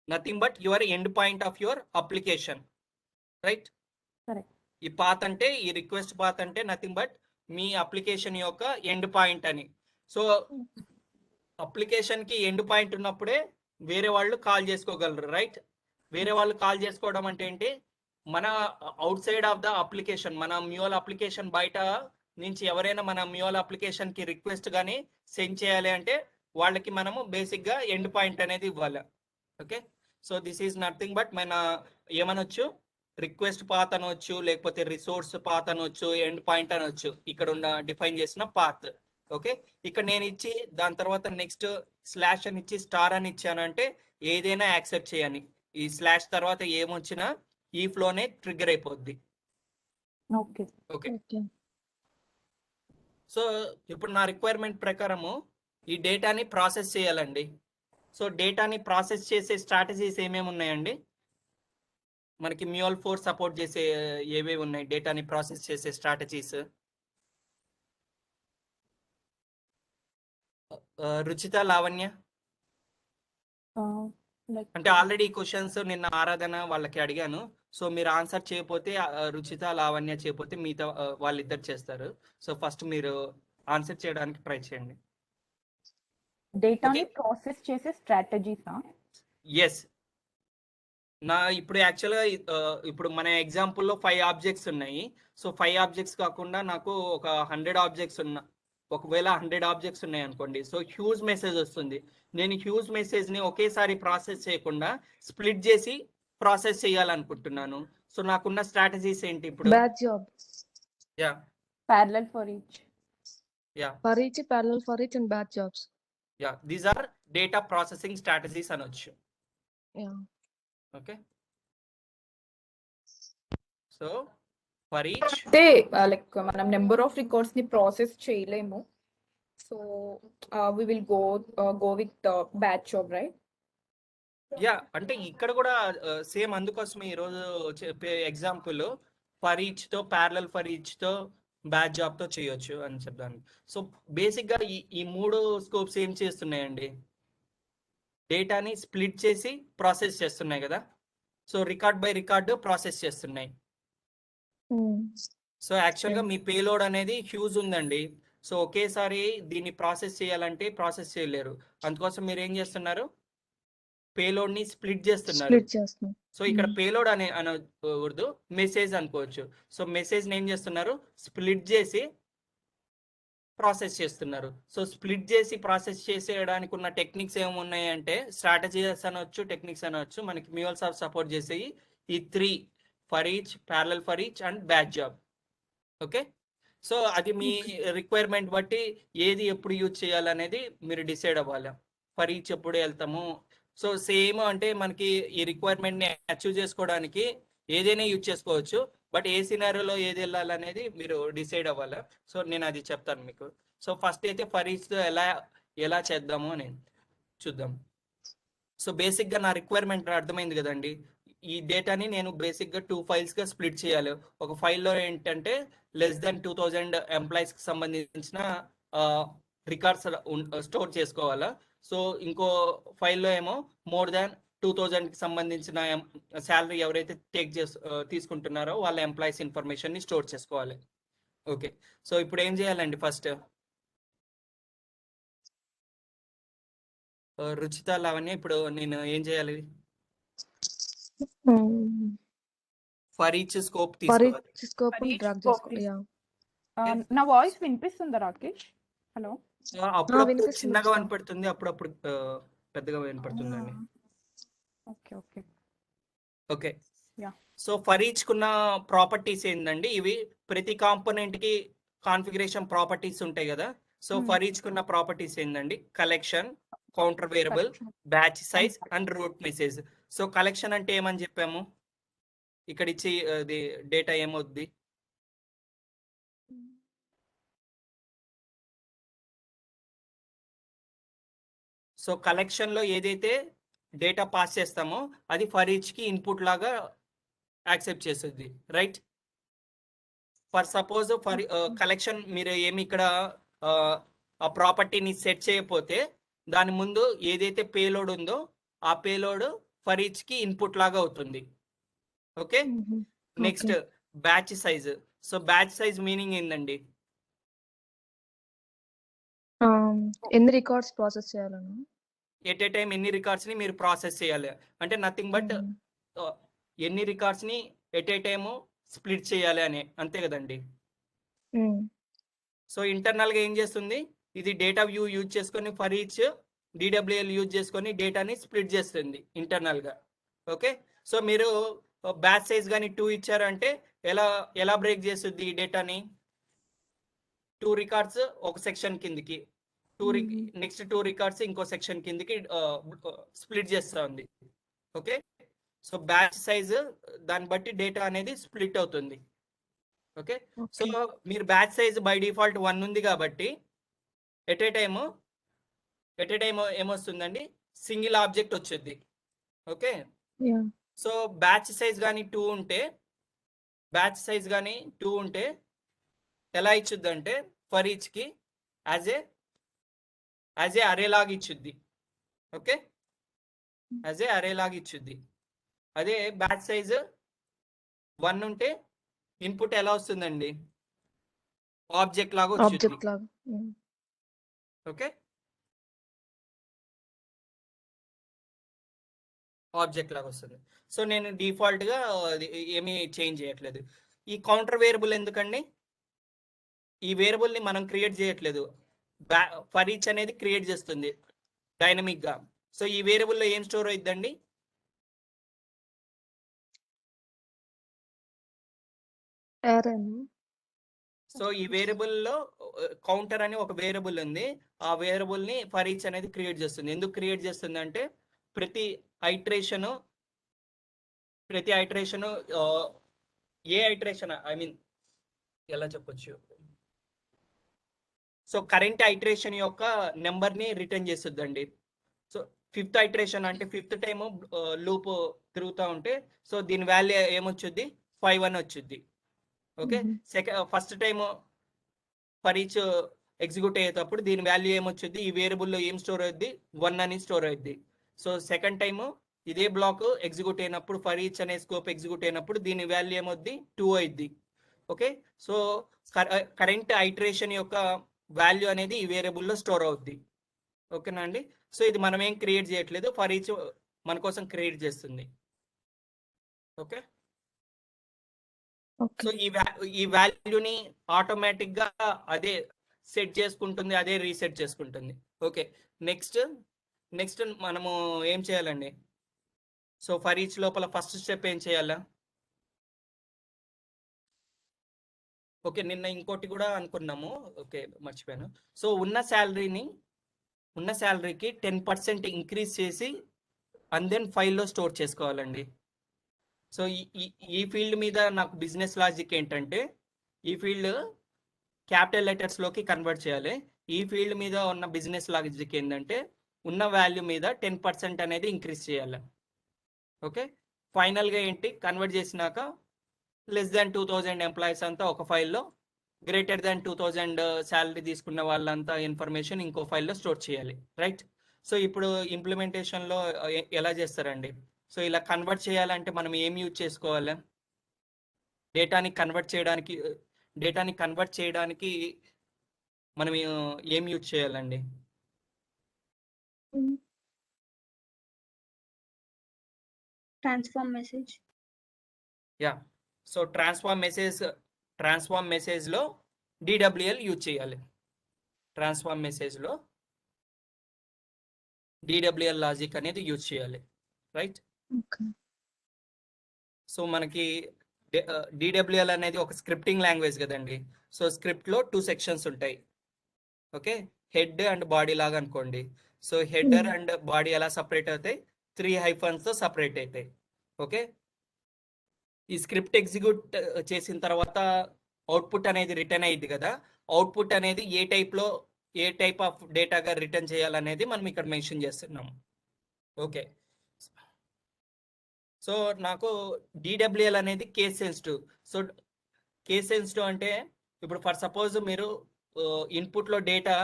[SPEAKER 1] nothing but your end point of your application, right? ఈ పాత్ అంటే, ఈ రిక్వెస్ట్ పాత్ అంటే నథింగ్ బట్ మీ అప్లికేషన్ యొక్క ఎండ్ పాయింట్ అని. సో అప్లికేషన్ కి ఎండ్ పాయింట్ ఉన్నప్పుడే వేరే వాళ్ళు కాల్ చేసుకోగలరు, రైట్? వేరే వాళ్ళు కాల్ చేసుకోవడం అంటే ఏంటి, మన out side of the application, మన మ్యూల్ అప్లికేషన్ బయట నుంచి ఎవరైనా మన మ్యూల్ అప్లికేషన్ కి రిక్వెస్ట్ కానీ సెండ్ చేయాలి అంటే వాళ్ళకి మనము బేసిక్ గా ఎండ్ పాయింట్ అనేది ఇవ్వాలి. Okay, so this is nothing but మన ఏమనొచ్చు, రిక్వెస్ట్ పాత్ అనొచ్చు, లేకపోతే రిసోర్స్ పాత్ అనొచ్చు, ఎండ్ పాయింట్ అనొచ్చు, ఇక్కడ ఉన్న డిఫైన్ చేసిన పాత్. ఓకే, ఇక్కడ నేను ఇచ్చి దాని తర్వాత నెక్స్ట్ స్లాష్ అని ఇచ్చి స్టార్ అని ఇచ్చానంటే ఏదైనా యాక్సెప్ట్ చేయని, ఈ స్లాష్ తర్వాత ఏమొచ్చినా ఈ ఫ్లోనే ట్రిగ్గర్ అయిపోద్ది.
[SPEAKER 2] ఓకే
[SPEAKER 1] ఓకే, సో ఇప్పుడు నా రిక్వైర్మెంట్ ప్రకారము ఈ డేటాని ప్రాసెస్ చేయాలండి. సో డేటాని ప్రాసెస్ చేసే స్ట్రాటజీస్ ఏమేమి ఉన్నాయండి మనకి, MuleSoft సపోర్ట్ చేసే ఏవేవి ఉన్నాయి డేటాని ప్రాసెస్ చేసే స్ట్రాటజీస్? రుచిత, లావణ్య, అంటే ఆల్రెడీ క్వశ్చన్స్ నిన్న ఆరాధన వాళ్ళకి అడిగాను. సో మీరు ఆన్సర్ చేయకపోతే రుచిత, లావణ్య చేయకపోతే మిగతా వాళ్ళిద్దరు చేస్తారు. సో ఫస్ట్ మీరు ఆన్సర్ చేయడానికి ట్రై చేయండి.
[SPEAKER 2] డేటాని ప్రాసెస్ చేసే స్ట్రాటజీసా?
[SPEAKER 1] ఎస్, నా ఇప్పుడు యాక్చువల్గా ఇప్పుడు మన ఎగ్జాంపుల్లో 5 ఆబ్జెక్ట్స్ ఉన్నాయి. సో 5 ఆబ్జెక్ట్స్ కాకుండా నాకు ఒక 100 ఆబ్జెక్ట్స్ ఒకవేళ 100 ఆబ్జెక్ట్స్ ఉన్నాయి అనుకోండి, సో హ్యూజ్ మెసేజ్ వస్తుంది. నేను హ్యూజ్ మెసేజ్ ని ఒకేసారి ప్రాసెస్ చేయకుండా స్ప్లిట్ చేసి ప్రాసెస్ చేయాలనుకుంటున్నాను. సో నాకున్న స్ట్రాటజీస్ ఏంటి ఇప్పుడు?
[SPEAKER 3] Batch job,
[SPEAKER 1] yeah,
[SPEAKER 2] parallel for each.
[SPEAKER 1] Yeah,
[SPEAKER 3] for each, parallel for each and batch jobs.
[SPEAKER 1] Yeah, these are data processing strategies అనొచ్చు.
[SPEAKER 3] Yeah.
[SPEAKER 1] Okay, so for each
[SPEAKER 2] అంటే like మనం number of records ని process చేయలేము. So we will go with batch job, right?
[SPEAKER 1] Yeah, అంటే ఇక్కడ కూడా same అందుకోసమే ఈరోజు చెప్పే ఎగ్జాంపుల్ ఫర్ ఈచ్ తో, ప్యారలల్ ఫర్ ఈచ్ తో బ్యాచ్ జాబ్తో చేయొచ్చు అని చెప్తాను. సో బేసిక్గా ఈ 3 స్కోప్స్ ఏం చేస్తున్నాయండి, డేటాని స్ప్లిట్ చేసి ప్రాసెస్ చేస్తున్నాయి కదా. So record by record process చేస్తున్నాయి. సో యాక్చువల్గా మీ పేలోడ్ అనేది హ్యూజ్ ఉందండి. సో ఒకేసారి దీన్ని ప్రాసెస్ చేయాలంటే ప్రాసెస్ చేయలేరు. అందుకోసం మీరు ఏం చేస్తున్నారు, పేలోడ్ని స్ప్లిట్ చేస్తున్నారు.
[SPEAKER 3] స్ప్లిట్ చేస్తున్నాం.
[SPEAKER 1] సో ఇక్కడ పేలోడ్ అనకూడదు, మెసేజ్ అనుకోవచ్చు. సో మెసేజ్ని ఏం చేస్తున్నారు, స్ప్లిట్ చేసి ప్రాసెస్ చేస్తున్నారు. సో స్ప్లిట్ చేసి ప్రాసెస్ చేసేయడానికి ఉన్న టెక్నిక్స్ ఏమున్నాయి అంటే స్ట్రాటజీస్ అనవచ్చు, టెక్నిక్స్ అనవచ్చు. మనకి MuleSoft సపోర్ట్ చేసేవి ఈ 3: for each, parallel for each and batch job. Okay, so అది మీ రిక్వైర్మెంట్ బట్టి ఏది ఎప్పుడు యూజ్ చేయాలనేది మీరు డిసైడ్ అవ్వాలి. ఫర్ ఈచ్ ఎప్పుడు వెళ్తాము. సో సేమ్ అంటే మనకి ఈ రిక్వైర్మెంట్ని అచీవ్ చేసుకోవడానికి ఏదైనా యూజ్ చేసుకోవచ్చు, బట్ ఏ సినారియోలో ఏది వెళ్ళాలనేది మీరు డిసైడ్ అవ్వాలి. సో నేను అది చెప్తాను మీకు. సో ఫస్ట్ అయితే ఫర్ ఈచ్తో ఎలా చేద్దాము అని చూద్దాం. సో బేసిక్గా నా రిక్వైర్మెంట్ అర్థమైంది కదండి. ఈ డేటాని నేను బేసిక్గా 2 ఫైల్స్గా స్ప్లిట్ చేయాలి. ఒక ఫైల్లో ఏంటంటే <2000 ఎంప్లాయీస్కి సంబంధించిన రికార్డ్స్ స్టోర్ చేసుకోవాలా. సో ఇంకో ఫైల్లో ఏమో more than 2000కి సంబంధించిన శాలరీ ఎవరైతే తీసుకుంటున్నారో వాళ్ళ ఎంప్లాయీస్ ఇన్ఫర్మేషన్ని స్టోర్ చేసుకోవాలి. ఓకే, సో ఇప్పుడు ఏం చేయాలండి, ఫస్ట్ రుచిత, లావణ్య, ఇప్పుడు నేను ఏం చేయాలి, ఫర్ ఈచ్ స్కోప్ తీసుకోవాలి.
[SPEAKER 3] Scope
[SPEAKER 2] For each
[SPEAKER 3] drag
[SPEAKER 2] scope
[SPEAKER 3] చేసుకోవాలి.
[SPEAKER 2] నా వాయిస్ వినిపిస్తుందా రాకేష్? హలో.
[SPEAKER 1] అప్పుడప్పుడు
[SPEAKER 3] వినిపిస్తుంది
[SPEAKER 1] చిన్నగా
[SPEAKER 3] రుచిత.
[SPEAKER 1] వినపడుతుంది, అప్పుడప్పుడు పెద్దగా వినపడుతుందండి.
[SPEAKER 2] Okay okay.
[SPEAKER 1] Okay,
[SPEAKER 2] Yeah.
[SPEAKER 1] So for each కున్న ప్రాపర్టీస్ ఏంటండి, ఇవి ప్రతి కాంపోనెంట్ కి కాన్ఫిగరేషన్ ప్రాపర్టీస్ ఉంటాయి కదా. సో ఫర్ ఈచ్ కున్న ప్రాపర్టీస్ ఏంటండి, collection, counter variable, batch size and root message. So collection అంటే ఏమని చెప్పాము, ఇక్కడ ఇచ్చి అది డేటా ఏమవుద్ది, సో కలెక్షన్ లో ఏదైతే డేటా పాస్ చేస్తామో అది ఫర్ ఈచ్ కి ఇన్పుట్ లాగా యాక్సెప్ట్ చేస్తుంది, right. For suppose for collection మీరు ఏమి ఇక్కడ ఆ ప్రాపర్టీని సెట్ చేయకపోతే దాని ముందు ఏదైతే పేలోడ్ ఉందో ఆ పేలోడ్ ఫర్ ఈచ్ కి ఇన్పుట్ లాగా అవుతుంది. Okay, next batch size. So batch size meaning ఏందండి,
[SPEAKER 3] ఎన్ని రికార్డ్స్ ప్రాసెస్ చేయాలను,
[SPEAKER 1] ఎట్ ఏ టైం ఎన్ని రికార్డ్స్ ని మీరు ప్రాసెస్ చేయాలి అంటే నథింగ్ బట్ ఎన్ని రికార్డ్స్ ని ఎట్ ఏ టైమ్ స్ప్లిట్ చేయాలి అని, అంతే కదండి. సో ఇంటర్నల్ గా ఏం చేస్తుంది, ఇది డేటా వ్యూ యూజ్ చేసుకొని ఫర్ ఈచ్ DWL యూజ్ చేసుకొని డేటాని స్ప్లిట్ చేస్తుంది ఇంటర్నల్ గా. ఓకే, సో మీరు బ్యాచ్ సైజ్ కానీ 2 ఇచ్చారంటే ఎలా బ్రేక్ చేస్తుంది ఈ డేటాని, 2 రికార్డ్స్ ఒక సెక్షన్ కిందికి, నెక్స్ట్ 2 రికార్డ్స్ ఇంకో సెక్షన్ కిందికి స్ప్లిట్ చేస్తా ఉంది. ఓకే, సో బ్యాచ్ సైజ్ దాన్ని బట్టి డేటా అనేది స్ప్లిట్ అవుతుంది. ఓకే, సో మీరు బ్యాచ్ సైజ్ బై డిఫాల్ట్ 1 ఉంది కాబట్టి ఎట్ ఏ టైమ్ ఏమొస్తుందండి, సింగిల్ ఆబ్జెక్ట్ వచ్చేది. ఓకే, సో బ్యాచ్ సైజ్ కానీ 2 ఉంటే ఎలా ఇచ్చుద్ది అంటే ఫర్ ఈచ్ కి యాజ్ ఏ అరే లాగా ఇచ్చుద్ది. ఓకే, యాజ్ ఏ అరే లాగా ఇచ్చుద్ది. అదే బ్యాచ్ సైజ్ 1 ఉంటే ఇన్పుట్ ఎలా వస్తుందండి, ఆబ్జెక్ట్ లాగా వచ్చింది. ఓకే, ఆబ్జెక్ట్ లాగా వస్తుంది. సో నేను డిఫాల్ట్ గా ఏమీ చేంజ్ చేయట్లేదు. ఈ కౌంటర్ వేరియబుల్ ఎందుకండి, ఈ వేరియబుల్ ని మనం క్రియేట్ చేయట్లేదు, ఫర్ ఈచ్ అనేది క్రియేట్ చేస్తుంది డైనమిక్ గా. సో ఈ వేరియబుల్లో ఏం స్టోర్ అవుతుందండి, సో ఈ వేరియబుల్లో కౌంటర్ అని ఒక వేరియబుల్ ఉంది. ఆ వేరియబుల్ ని ఫర్ ఈచ్ అనేది క్రియేట్ చేస్తుంది. ఎందుకు క్రియేట్ చేస్తుంది అంటే ప్రతి iteration A iteration I mean ఎలా చెప్పొచ్చు, సో కరెంట్ ఐటరేషన్ యొక్క నెంబర్ ని రిటర్న్ చేస్తుందండి. సో 5th ఐటరేషన్ అంటే 5th టైము లూప్ తిరుగుతూ ఉంటే సో దీని వాల్యూ ఏమొచ్చుద్ది, 5 అని వచ్చుద్ది. Okay, first time for each execute అయ్యేటప్పుడు దీని వాల్యూ ఏమొచ్చుద్ది, ఈ వేరియబుల్లో ఏం స్టోర్ అవుద్ది, 1 అని స్టోర్ అవుద్ది. సో సెకండ్ టైము ఇదే బ్లాక్ ఎగ్జిక్యూట్ అయినప్పుడు, ఫర్ ఈచ్ అనే స్కోప్ ఎగ్జిక్యూట్ అయినప్పుడు దీని వాల్యూ ఏమవుద్ది, 2 అయిద్ది. ఓకే, సో కరెంట్ ఐటరేషన్ యొక్క వాల్యూ అనేది ఈ వేరియబుల్లో స్టోర్ అవుద్ది. ఓకేనా అండి? సో ఇది మనం ఏం క్రియేట్ చేయట్లేదు, ఫర్ ఈచ్ మన కోసం క్రియేట్ చేస్తుంది. ఓకే, సో ఈ వాల్యూని ఆటోమేటిక్ గా అదే సెట్ చేసుకుంటుంది, అదే రీసెట్ చేసుకుంటుంది. ఓకే, నెక్స్ట్ మనము ఏం చేయాలండి? సో ఫర్ ఈచ్ లోపల ఫస్ట్ స్టెప్ ఏం చేయాలా? ఓకే, నిన్న ఇంకోటి కూడా అనుకున్నాము. ఓకే, మర్చిపోయాను. సో ఉన్న శాలరీకి 10% ఇంక్రీజ్ చేసి అండ్ దెన్ ఫైల్లో స్టోర్ చేసుకోవాలండి. సో ఈ ఫీల్డ్ మీద నాకు బిజినెస్ లాజిక్ ఏంటంటే, ఈ ఫీల్డ్ క్యాపిటల్ లెటర్స్లోకి కన్వర్ట్ చేయాలి. ఈ ఫీల్డ్ మీద ఉన్న బిజినెస్ లాజిక్ ఏంటంటే, ఉన్న వాల్యూ మీద 10% అనేది ఇంక్రీజ్ చేయాలి. ఓకే, ఫైనల్గా ఏంటి, కన్వర్ట్ చేసినాక లెస్ దాన్ 2000 ఎంప్లాయీస్ అంతా ఒక ఫైల్లో, గ్రేటర్ దాన్ 2000 శాలరీ తీసుకున్న వాళ్ళంతా ఇన్ఫర్మేషన్ ఇంకో ఫైల్లో స్టోర్ చేయాలి. రైట్? సో ఇప్పుడు ఇంప్లిమెంటేషన్లో ఎలా చేస్తారండి? సో ఇలా కన్వర్ట్ చేయాలంటే మనం ఏం యూజ్ చేసుకోవాలి? డేటాని కన్వర్ట్ చేయడానికి మనం ఏం యూజ్ చేయాలండి?
[SPEAKER 4] Transform message.
[SPEAKER 1] Yeah, so transform మెసేజ్లో DWL యూజ్ చేయాలి. ట్రాన్స్ఫార్మ్ మెసేజ్లో DWL లాజిక్ అనేది యూజ్ చేయాలి. రైట్? సో మనకి DWL అనేది ఒక స్క్రిప్టింగ్ లాంగ్వేజ్ కదండి. సో స్క్రిప్ట్లో 2 సెక్షన్స్ ఉంటాయి. ఓకే, హెడ్ అండ్ బాడీ లాగా అనుకోండి. సో హెడర్ అండ్ బాడీ ఎలా సపరేట్ అవుతాయి? 3 హైఫన్స్తో సపరేట్ అవుతాయి. ఓకే, ఈ స్క్రిప్ట్ ఎగ్జిక్యూట్ చేసిన తర్వాత అవుట్పుట్ అనేది రిటర్న్ అయ్యింది కదా. అవుట్పుట్ అనేది ఏ టైప్ ఆఫ్ డేటాగా రిటర్న్ చేయాలనేది మనం ఇక్కడ మెన్షన్ చేస్తున్నాం. ఓకే, సో నాకు DWL అనేది case sensitive. So case sensitive అంటే ఇప్పుడు ఫర్ సపోజ్ మీరు ఇన్పుట్లో డేటా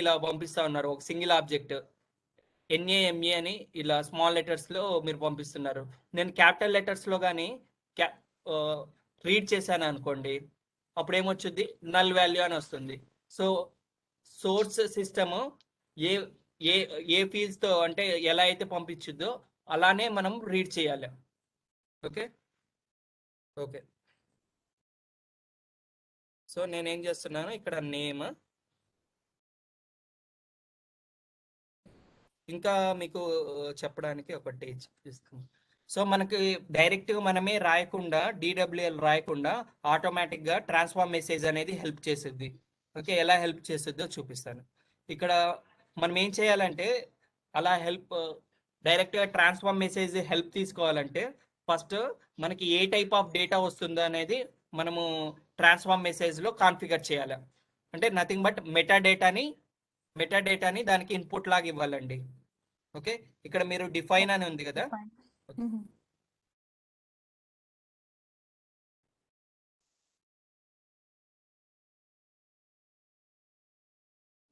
[SPEAKER 1] ఇలా పంపిస్తా ఉన్నారు, ఒక సింగిల్ ఆబ్జెక్ట్ NAME అని ఇలా స్మాల్ లెటర్స్లో మీరు పంపిస్తున్నారు. నేను క్యాపిటల్ లెటర్స్లో కానీ రీడ్ చేశాను అనుకోండి, అప్పుడు ఏమొచ్చుద్ది, నల్ వాల్యూ అని వస్తుంది. సో సోర్స్ సిస్టమ్ ఏ ఫీల్డ్స్తో అంటే ఎలా అయితే పంపించుద్దో అలానే మనం రీడ్ చేయాలి. ఓకే, సో నేనేం చేస్తున్నాను ఇక్కడ నేమ్, ఇంకా మీకు చెప్పడానికి ఒకటి ఇస్తాను. సో మనకి డైరెక్ట్గా మనమే రాయకుండా, DWL రాయకుండా ఆటోమేటిక్గా ట్రాన్స్ఫార్మ్ మెసేజ్ అనేది హెల్ప్ చేస్తుంది. ఓకే, ఎలా హెల్ప్ చేస్తుందో చూపిస్తాను. ఇక్కడ మనం ఏం చేయాలంటే, అలా డైరెక్ట్గా ట్రాన్స్ఫార్మ్ మెసేజ్ హెల్ప్ తీసుకోవాలంటే ఫస్ట్ మనకి ఏ టైప్ ఆఫ్ డేటా వస్తుందో అనేది మనము ట్రాన్స్ఫార్మ్ మెసేజ్లో కాన్ఫిగర్ చేయాలి. అంటే నథింగ్ బట్ మెటా డేటాని దానికి ఇన్పుట్ లాగా ఇవ్వాలండి. ఓకే, ఇక్కడ మీరు డిఫైన్ అని ఉంది కదా.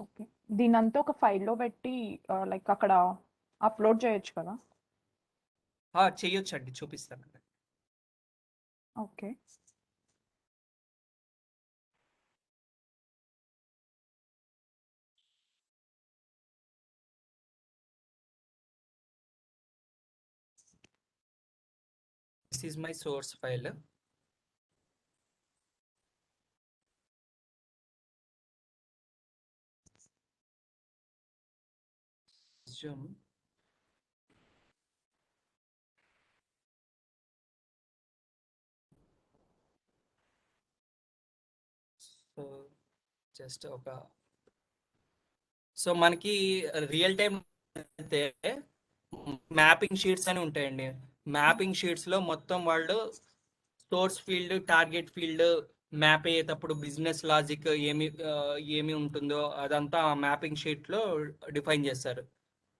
[SPEAKER 2] ఓకే, దీనంతా ఒక ఫైల్లో పెట్టి లైక్ అక్కడ అప్లోడ్ చేయొచ్చు కదా?
[SPEAKER 1] చేయొచ్చండి, చూపిస్తాను.
[SPEAKER 2] Okay,
[SPEAKER 1] This is my source file. Zoom. So just so మనకి రియల్ టైం అయితే మ్యాపింగ్ షీట్స్ అని ఉంటాయండి. మ్యాపింగ్ షీట్స్లో మొత్తం వాళ్ళు source field, target field map అయ్యేటప్పుడు బిజినెస్ లాజిక్ ఏమి ఉంటుందో అదంతా మ్యాపింగ్ షీట్లో డిఫైన్ చేస్తారు.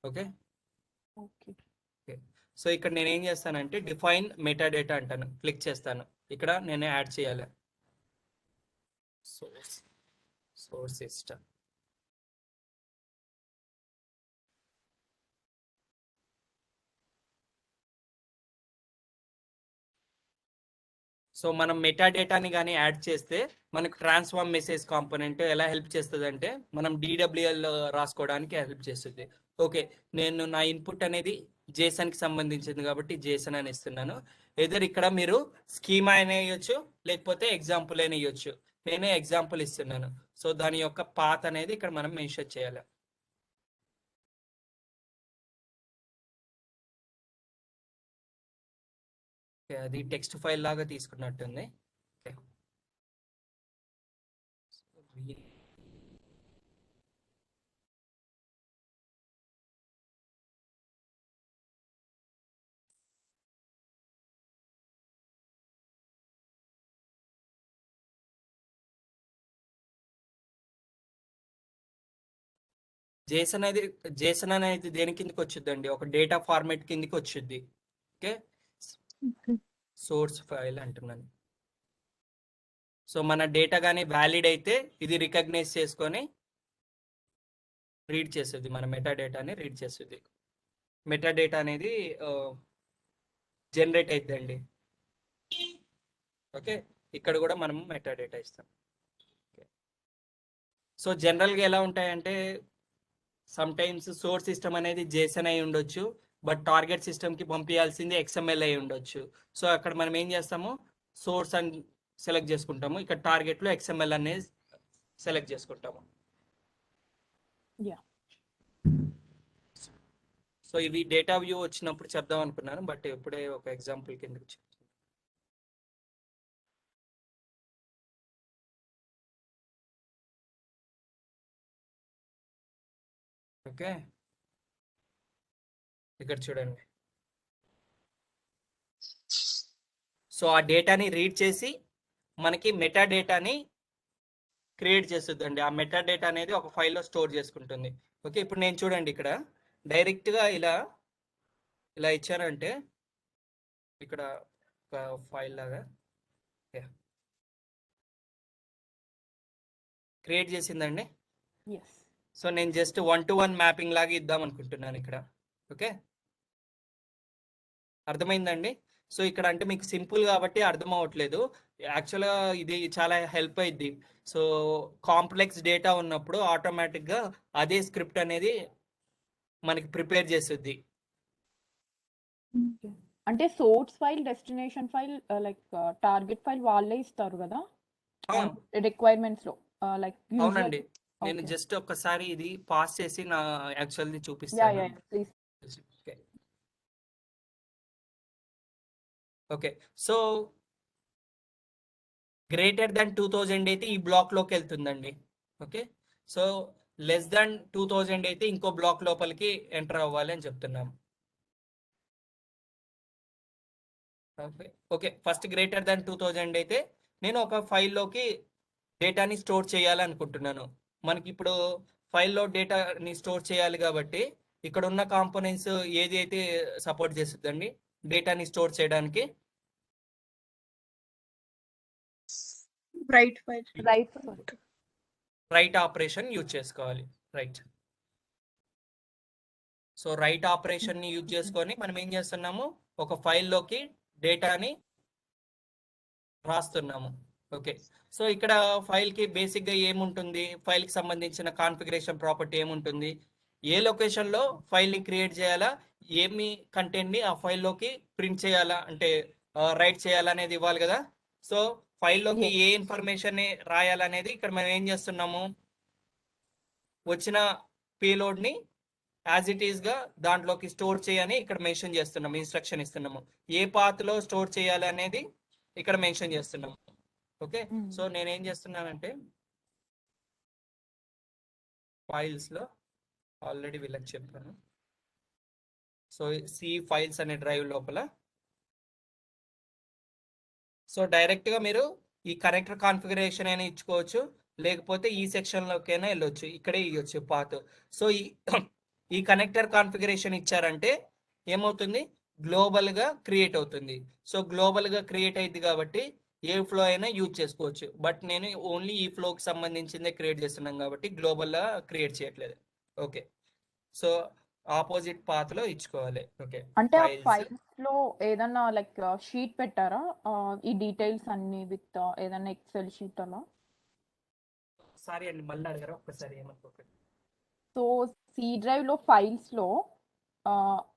[SPEAKER 1] ఓకే, సో ఇక్కడ నేను ఏం చేస్తానంటే డిఫైన్ మెటా డేటా అంటాను, క్లిక్ చేస్తాను. ఇక్కడ నేను యాడ్ చేయాలి. source system. సో మనం మెటా డేటాని కానీ యాడ్ చేస్తే మనకు ట్రాన్స్ఫార్మ్ మెసేజ్ కాంపోనెంట్ ఎలా హెల్ప్ చేస్తుంది అంటే మనం డిడబ్ల్యూఎల్ రాసుకోవడానికి హెల్ప్ చేస్తుంది. ఓకే, నేను నా ఇన్పుట్ అనేది జేసన్కి సంబంధించింది కాబట్టి జేసన్ అని ఇస్తున్నాను. ఎదర్ ఇక్కడ మీరు స్కీమా అయినా ఇవ్వచ్చు, లేకపోతే ఎగ్జాంపుల్ అయినా ఇవ్వచ్చు. నేనే ఎగ్జాంపుల్ ఇస్తున్నాను. సో దాని యొక్క పాత్ అనేది ఇక్కడ మనం మెన్షన్ చేయాలి. అది టెక్స్ట్ ఫైల్ లాగా తీసుకున్నట్టుంది. జేసన్ అనేది దేని కిందకి వచ్చిందండి? ఒక డేటా ఫార్మాట్ కిందకి వచ్చింది. ఓకే, సోర్స్ ఫైల్ అంటున్నాను. సో మన డేటా కానీ వ్యాలిడ్ అయితే ఇది రికగ్నైజ్ చేసుకొని రీడ్ చేస్తుంది, మన మెటా డేటాని రీడ్ చేస్తుంది. మెటా డేటా అనేది జనరేట్ అవుతుందండి. ఓకే, ఇక్కడ కూడా మనం మెటా డేటా ఇస్తాం. సో జనరల్గా ఎలా ఉంటాయంటే సమ్ టైమ్స్ సోర్స్ సిస్టమ్ అనేది జేసన్ అయి ఉండొచ్చు, బట్ టార్గెట్ సిస్టమ్కి పంపించాల్సింది XML అయి ఉండొచ్చు. సో అక్కడ మనం ఏం చేస్తాము, సోర్స్ అని సెలెక్ట్ చేసుకుంటాము, ఇక్కడ టార్గెట్లో XML అనేది సెలెక్ట్ చేసుకుంటాము. సో ఇవి డేటా వ్యూ వచ్చినప్పుడు చెప్దాం అనుకున్నాను, బట్ ఇప్పుడే ఒక ఎగ్జాంపుల్ కిందకి చెప్తాను. ఓకే, ఇక్కడ చూడండి. సో ఆ డేటాని రీడ్ చేసి మనకి మెటా డేటాని క్రియేట్ చేస్తుందండి. ఆ మెటా డేటా అనేది ఒక ఫైల్లో స్టోర్ చేసుకుంటుంది. ఓకే, ఇప్పుడు నేను చూడండి ఇక్కడ డైరెక్ట్గా ఇలా ఇచ్చానంటే ఇక్కడ ఒక ఫైల్ లాగా క్రియేట్ చేసిందండి. సో నేను జస్ట్ 1-to-1 మ్యాపింగ్ లాగా ఇద్దాం అనుకుంటున్నాను ఇక్కడ. ఓకే, అర్థమైందండి? సో ఇక్కడ అంటే మీకు సింపుల్ కాబట్టి అర్థం అవ్వట్లేదు. యాక్చువల్గా ఇది చాలా హెల్ప్ అయింది. సో కాంప్లెక్స్ డేటా ఉన్నప్పుడు ఆటోమేటిక్గా అదే స్క్రిప్ట్ అనేది మనకి ప్రిపేర్ చేస్తుంది.
[SPEAKER 2] అంటే source file, destination file, like target file వాళ్ళే ఇస్తారు కదా రిక్వైర్మెంట్స్ లో. లైక్
[SPEAKER 1] అవునండి, నేను జస్ట్ ఒక్కసారి ఇది పాస్ చేసి నా యాక్చువల్ది చూపిస్తాను. ఓకే, సో గ్రేటర్ దాన్ 2000 అయితే ఈ బ్లాక్ లోకి వెళ్తుందండి. ఓకే, సో లెస్ దాన్ 2000 అయితే ఇంకో బ్లాక్ లోపలికి ఎంటర్ అవ్వాలి అని చెప్తున్నాము. ఓకే, ఫస్ట్ గ్రేటర్ దాన్ 2000 అయితే నేను ఒక ఫైల్లోకి డేటాని స్టోర్ చేయాలనుకుంటున్నాను. మనకి ఇప్పుడు ఫైల్లో డేటాని స్టోర్ చేయాలి కాబట్టి ఇక్కడ ఉన్న కాంపోనెంట్స్ ఏది అయితే సపోర్ట్ చేస్తుందండి డేటాని స్టోర్ చేయడానికి? రైట్ ఆపరేషన్ యూజ్ చేసుకోవాలి. రైట్, సో రైట్ ఆపరేషన్ ని యూజ్ చేసుకొని మనం ఏం చేస్తున్నాము, ఒక ఫైల్లోకి డేటాని రాస్తున్నాము. ఓకే, సో ఇక్కడ ఫైల్కి బేసిక్గా ఏముంటుంది, ఫైల్కి సంబంధించిన కాన్ఫిగరేషన్ ప్రాపర్టీ ఏముంటుంది, ఏ లొకేషన్లో ఫైల్ని క్రియేట్ చేయాలా, ఏమి కంటెంట్ని ఆ ఫైల్లోకి ప్రింట్ చేయాలా అంటే రైట్ చేయాలనేది ఇవ్వాలి కదా. సో ఫైల్లోకి ఏ ఇన్ఫర్మేషన్ రాయాలనేది ఇక్కడ మనం ఏం చేస్తున్నాము, వచ్చిన పేలోడ్ని యాజ్ ఇట్ ఈస్గా దాంట్లోకి స్టోర్ చేయని ఇక్కడ మెన్షన్ చేస్తున్నాము, ఇన్స్ట్రక్షన్ ఇస్తున్నాము. ఏ పాత్లో స్టోర్ చేయాలి అనేది ఇక్కడ మెన్షన్ చేస్తున్నాము. ఓకే, సో నేనేం చేస్తున్నానంటే ఫైల్స్లో ఆల్రెడీ వీళ్ళకి చెప్పాను. సో సి ఫైల్స్ అనే డ్రైవ్ లోపల సో డైరెక్ట్గా మీరు ఈ కనెక్టర్ కాన్ఫిగరేషన్ అయినా ఇచ్చుకోవచ్చు, లేకపోతే ఈ సెక్షన్లోకైనా వెళ్ళొచ్చు, ఇక్కడే ఇవ్వచ్చు పాత్. సో ఈ కనెక్టర్ కాన్ఫిగరేషన్ ఇచ్చారంటే ఏమవుతుంది, గ్లోబల్గా క్రియేట్ అవుతుంది. సో గ్లోబల్గా క్రియేట్ అయింది కాబట్టి ఏ ఫ్లో అయినా యూజ్ చేసుకోవచ్చు. బట్ నేను ఓన్లీ ఈ ఫ్లోకి సంబంధించిందే క్రియేట్ చేస్తున్నాం కాబట్టి గ్లోబల్ క్రియేట్ చేయట్లేదు. ఓకే, సో ఆపోజిట్ పాత్ లో ఇచ్చుకోవాలి. ఓకే,
[SPEAKER 2] అంటే ఆ
[SPEAKER 1] ఫైల్స్
[SPEAKER 2] ఫైల్స్ లో ఏదన్నా లైక్ షీట్ పెట్టారా ఈ డీటెయిల్స్ అన్ని విత్ ఏదన్నా ఎక్సెల్ షీట్ అలా?
[SPEAKER 1] సారీ అండి, మళ్ళీ అడగరా ఒక్కసారి, ఏమనుకోకండి.
[SPEAKER 2] సో సి డ్రైవ్ లో ఫైల్స్ లో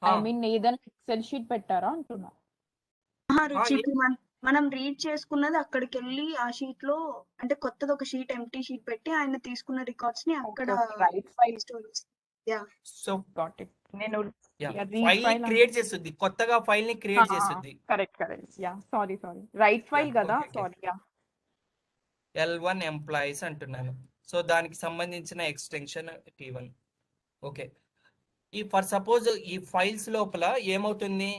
[SPEAKER 2] ఐ మీన్ ఏదైనా ఎక్సెల్ షీట్ పెట్టారా అంటున్నా.
[SPEAKER 4] రుచికి మనం రీడ్ చేసుకున్నది అక్కడికి వెళ్ళి ఆ షీట్ లో అంటే కొత్తది ఒక షీట్ ఎంటీ షీట్ పెట్టి ఆయన తీసుకున్న రికార్డ్స్ ని అక్కడ
[SPEAKER 2] right file
[SPEAKER 4] storage.
[SPEAKER 1] So
[SPEAKER 2] got it. నేను
[SPEAKER 1] ఫైల్ ని క్రియేట్ చేస్తుంది, కొత్తగా ఫైల్ ని క్రియేట్ చేస్తుంది.
[SPEAKER 2] Correct yeah sorry right file కదా, సారీ యా.
[SPEAKER 1] L1 ఎంప్లాయీస్ అంటున్నాను. సో దానికి సంబంధించిన ఎక్స్టెన్షన్ T1. ఓకే, ఈ ఫర్ సపోజ్ ఈ ఫైల్స్ లోపల ఏమవుతుంది,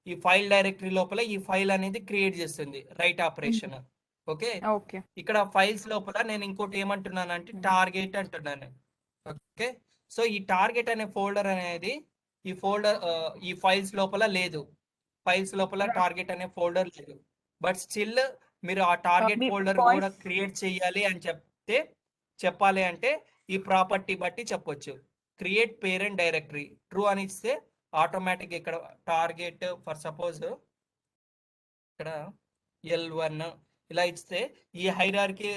[SPEAKER 1] ఈ ఫైల్ డైరెక్టరీ లోపల ఈ ఫైల్ అనేది క్రియేట్ చేస్తుంది రైట్ ఆపరేషన్. ఓకే,
[SPEAKER 2] ఓకే
[SPEAKER 1] ఇక్కడ ఫైల్స్ లోపల నేను ఇంకోటి ఏమంటున్నాను అంటే టార్గెట్ అంటున్నాను. ఓకే, సో ఈ టార్గెట్ అనే ఫోల్డర్ అనేది ఈ ఫైల్స్ లోపల లేదు. ఫైల్స్ లోపల టార్గెట్ అనే ఫోల్డర్ లేదు. బట్ స్టిల్ మీరు ఆ టార్గెట్
[SPEAKER 2] మీ
[SPEAKER 1] ఫోల్డర్
[SPEAKER 2] voice-
[SPEAKER 1] కూడా క్రియేట్ చేయాలి అని చెప్పాలి అంటే ఈ ప్రాపర్టీ బట్టి చెప్పొచ్చు. క్రియేట్ పేరెంట్ డైరెక్టరీ ట్రూ అని ఇస్తే ఆటోమేటిక్ ఇక్కడ టార్గెట్ ఫర్ సపోజ్ ఇక్కడ L1 ఇలా ఇస్తే ఈ హైరార్కీ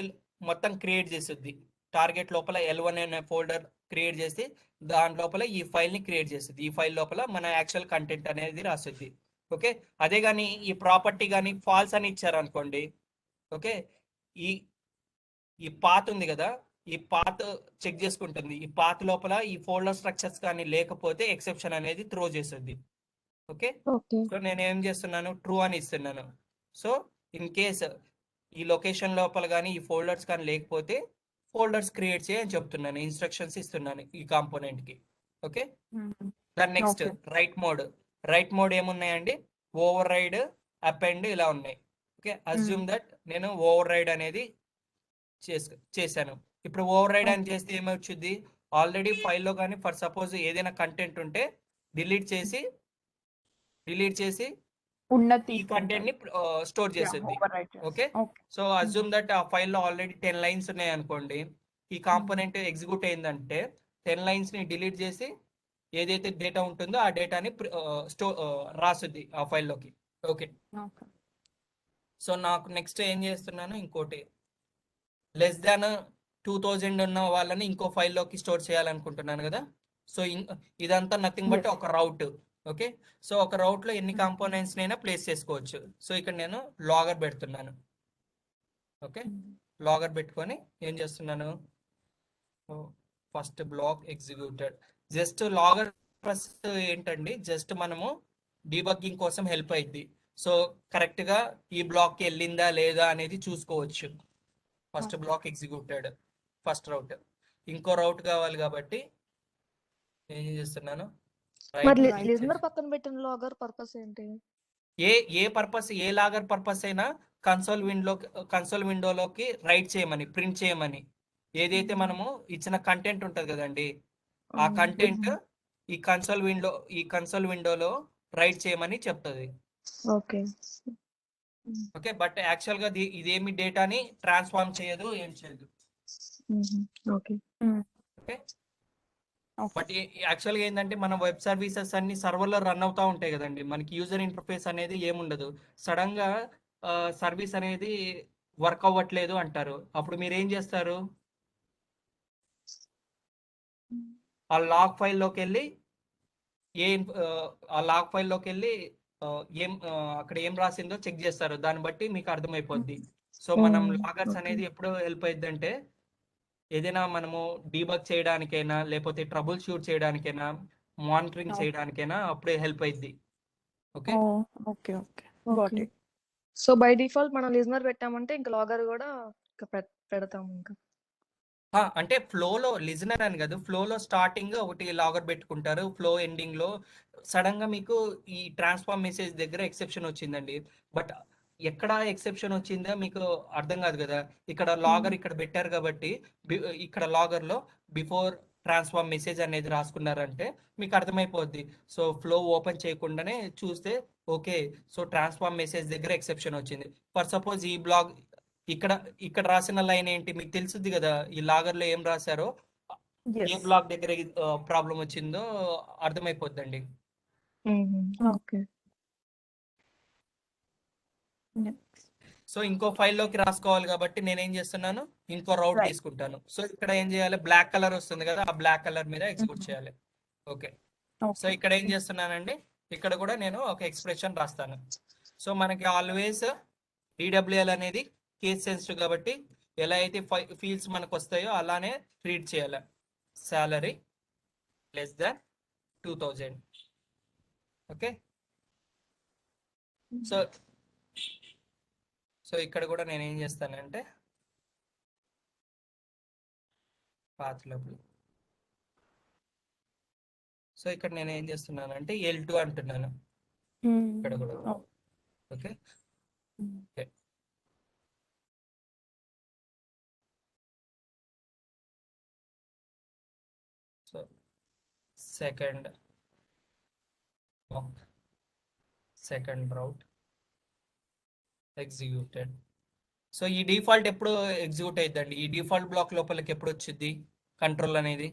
[SPEAKER 1] మొత్తం క్రియేట్ చేస్తుంది. టార్గెట్ లోపల L1 అనే ఫోల్డర్ క్రియేట్ చేసి దాని లోపల ఈ ఫైల్ ని క్రియేట్ చేస్తుంది. ఈ ఫైల్ లోపల మన యాక్చువల్ కంటెంట్ అనేది రాస్తుంది. ఓకే, అదే కానీ ఈ ప్రాపర్టీ కానీ ఫాల్స్ అని ఇచ్చారనుకోండి, ఓకే, ఈ పాత్ ఉంది కదా, ఈ పాత్ చెక్ చేసుకుంటుంది. ఈ పాత్ లోపల ఈ ఫోల్డర్ స్ట్రక్చర్స్ కానీ లేకపోతే ఎక్సెప్షన్ అనేది త్రో చేస్తుంది. ఓకే, సో నేను ఏం చేస్తున్నాను, ట్రూ అని ఇస్తున్నాను. సో ఇన్ కేస్ ఈ లొకేషన్ లోపల కానీ ఈ ఫోల్డర్స్ కానీ లేకపోతే ఫోల్డర్స్ క్రియేట్ చేయని చెప్తున్నాను, ఇన్స్ట్రక్షన్స్ ఇస్తున్నాను ఈ కాంపోనెంట్ కి. ఓకే, దాని నెక్స్ట్ రైట్ మోడ్ ఏమున్నాయండి, ఓవర్ రైడ్, అపెండ్ ఇలా ఉన్నాయి. ఓకే, అజ్యూమ్ దట్ నేను ఓవర్ రైడ్ అనేది చేశాను. ఇప్పుడు ఓవర్ రైడ్ అని చేస్తే ఏమొచ్చుద్ది, ఆల్రెడీ ఫైల్లో కానీ ఫర్ సపోజ్ ఏదైనా కంటెంట్ ఉంటే డిలీట్ చేసి
[SPEAKER 2] ఉన్నది
[SPEAKER 1] ఈ కంటెంట్ ని స్టోర్ చేస్తుంది. ఓకే, సో అజ్యూమ్ దట్ ఆ ఫైల్లో ఆల్రెడీ 10 లైన్స్ ఉన్నాయి అనుకోండి. ఈ కాంపోనెంట్ ఎగ్జిక్యూట్ అయిందంటే 10 లైన్స్ ని డిలీట్ చేసి ఏదైతే డేటా ఉంటుందో ఆ డేటాని రాసుద్ది ఆ ఫైల్లోకి. ఓకే, సో నాకు నెక్స్ట్ ఏం చేస్తున్నాను, ఇంకోటి లెస్ దాన్ 2000 ఉన్న వాళ్ళని ఇంకో ఫైల్లోకి స్టోర్ చేయాలనుకుంటున్నాను కదా. సో ఇదంతా నథింగ్ బట్ ఒక రౌట్. ఓకే, సో ఒక రౌట్ లో ఎన్ని కాంపోనెంట్స్ నైనా ప్లేస్ చేసుకోవచ్చు. సో ఇక్కడ నేను లాగర్ పెడుతున్నాను. ఓకే, లాగర్ పెట్టుకొని ఏం చేస్తున్నాను, first block executed. Just logger plus ఏంటండి, జస్ట్ మనము డీబగ్గింగ్ కోసం హెల్ప్ అయింది. సో కరెక్ట్ గా ఈ బ్లాక్ కి వెళ్ళిందా లేదా అనేది చూసుకోవచ్చు. First block executed, first route. ఇంకో రౌట్ కావాలి కాబట్టి ఏం చేస్తున్నాను,
[SPEAKER 3] మరి లిజనర్ పక్కన పెట్టిన లాగర్ పర్పస్ ఏంటి?
[SPEAKER 1] ఏ పర్పస్, ఏ లాగర్ పర్పస్ అయినా కన్సోల్ విండోలోకి రైట్ చేయమని, ప్రింట్ చేయమని, ఏదైతే మనము ఇచ్చిన కంటెంట్ ఉంటది కదండి, ఆ కంటెంట్ ఈ కన్సోల్ విండోలో రైట్ చేయమని చెప్తుంది.
[SPEAKER 3] ఓకే
[SPEAKER 1] ఓకే, బట్ యాక్చువల్ గా ఇదేమి డేటాని ట్రాన్స్ఫార్మ్ చేయదు, ఏం చేయదు.
[SPEAKER 3] ఓకే
[SPEAKER 1] ఓకే, బట్ యాక్చువల్ గా ఏంటంటే మన వెబ్ సర్వీసెస్ అన్ని సర్వర్ లో రన్ అవుతా ఉంటాయి కదండి, మనకి యూజర్ ఇంటర్ఫేస్ అనేది ఏముండదు. సడన్ గా సర్వీస్ అనేది వర్క్ అవ్వట్లేదు అంటారు. అప్పుడు మీరు ఏం చేస్తారు, ఆ లాగ్ ఫైల్లోకి వెళ్ళి అక్కడ ఏం రాసిందో చెక్ చేస్తారు. దాన్ని బట్టి మీకు అర్థమైపోద్ది. సో మనం లాగర్స్ అనేది ఎప్పుడు హెల్ప్ అయ్యిద్ది అంటే, ఏదైనా మనము డీబగ్ చేయడానికైనా లేకపోతే ట్రబుల్ షూట్ చేయడానికైనా మానిటరింగ్ చేయడానికైనా అప్పుడే హెల్ప్ అయ్యిద్ది. Okay
[SPEAKER 2] okay
[SPEAKER 3] okay so by default మనం లిజనర్ పెట్టామంటే ఇంకా లాగర్ కూడా పెడతాం. ఇంకా
[SPEAKER 1] అంటే ఫ్లోలో లిజనర్ అని కాదు, ఫ్లోలో స్టార్టింగ్ ఒకటి లాగర్ పెట్టుకుంటారు, ఫ్లో ఎండింగ్ లో సడన్ గా మీకు ఈ ట్రాన్స్ఫార్మ్ మెసేజ్ దగ్గర ఎక్సెప్షన్ వచ్చిందండి. బట్ ఎక్కడ ఎక్సెప్షన్ వచ్చిందో మీకు అర్థం కాదు కదా. ఇక్కడ లాగర్ ఇక్కడ పెట్టారు కాబట్టి ఇక్కడ లాగర్ లో బిఫోర్ ట్రాన్స్ఫార్మ్ మెసేజ్ అనేది రాసుకున్నారంటే మీకు అర్థమైపోద్ది. సో ఫ్లో ఓపెన్ చేయకుండానే చూస్తే ఓకే, సో ట్రాన్స్ఫార్మ్ మెసేజ్ దగ్గర ఎక్సెప్షన్ వచ్చింది. ఫర్ సపోజ్ ఈ బ్లాగ్ ఇక్కడ ఇక్కడ రాసిన లైన్ ఏంటి మీకు తెలుసుద్ది కదా, ఈ లాగర్లో ఏం రాశారో ఏ
[SPEAKER 2] ఎస్.
[SPEAKER 1] బ్లాక్ దగ్గర ప్రాబ్లం వచ్చిందో అర్థమైపోద్దండి.
[SPEAKER 3] ఓకే.
[SPEAKER 1] సో ఇంకో ఫైల్లోకి రాసుకోవాలి కాబట్టి నేను ఏం చేస్తున్నాను, ఇంకో రౌట్
[SPEAKER 2] Right.
[SPEAKER 1] తీసుకుంటాను. సో ఇక్కడ ఏం చేయాలి, బ్లాక్ కలర్ వస్తుంది కదా, ఆ బ్లాక్ కలర్ మీద ఎగ్జిక్యూట్ చేయాలి. Okay, so
[SPEAKER 2] okay.
[SPEAKER 1] ఇక్కడ ఏం చేస్తున్నానండి, ఇక్కడ కూడా నేను ఒక ఎక్స్ప్రెషన్ రాస్తాను. సో మనకి ఆల్వేస్ డిడబ్ల్యూఎల్ అనేది కేస్ సెన్సిటివ్ కాబట్టి ఎలా అయితే ఫీల్డ్స్ మనకు వస్తాయో అలానే ట్రీట్ చేయాలి. Salary less than 2000. Okay, so ఇక్కడ కూడా నేను ఏం చేస్తానంటే పాత్ లోపల, సో ఇక్కడ నేను ఏం చేస్తున్నానంటే L2 అంటున్నాను ఇక్కడ కూడా. Okay, okay. సో సెకండ్ రౌట్ ఎగ్జిక్యూటెడ్. సో ఈ డిఫాల్ట్ ఎప్పుడు ఎగ్జిక్యూట్ అయిద్దండి, ఈ డిఫాల్ట్ బ్లాక్ లోపలికి ఎప్పుడు వచ్చింది కంట్రోల్ అనేది?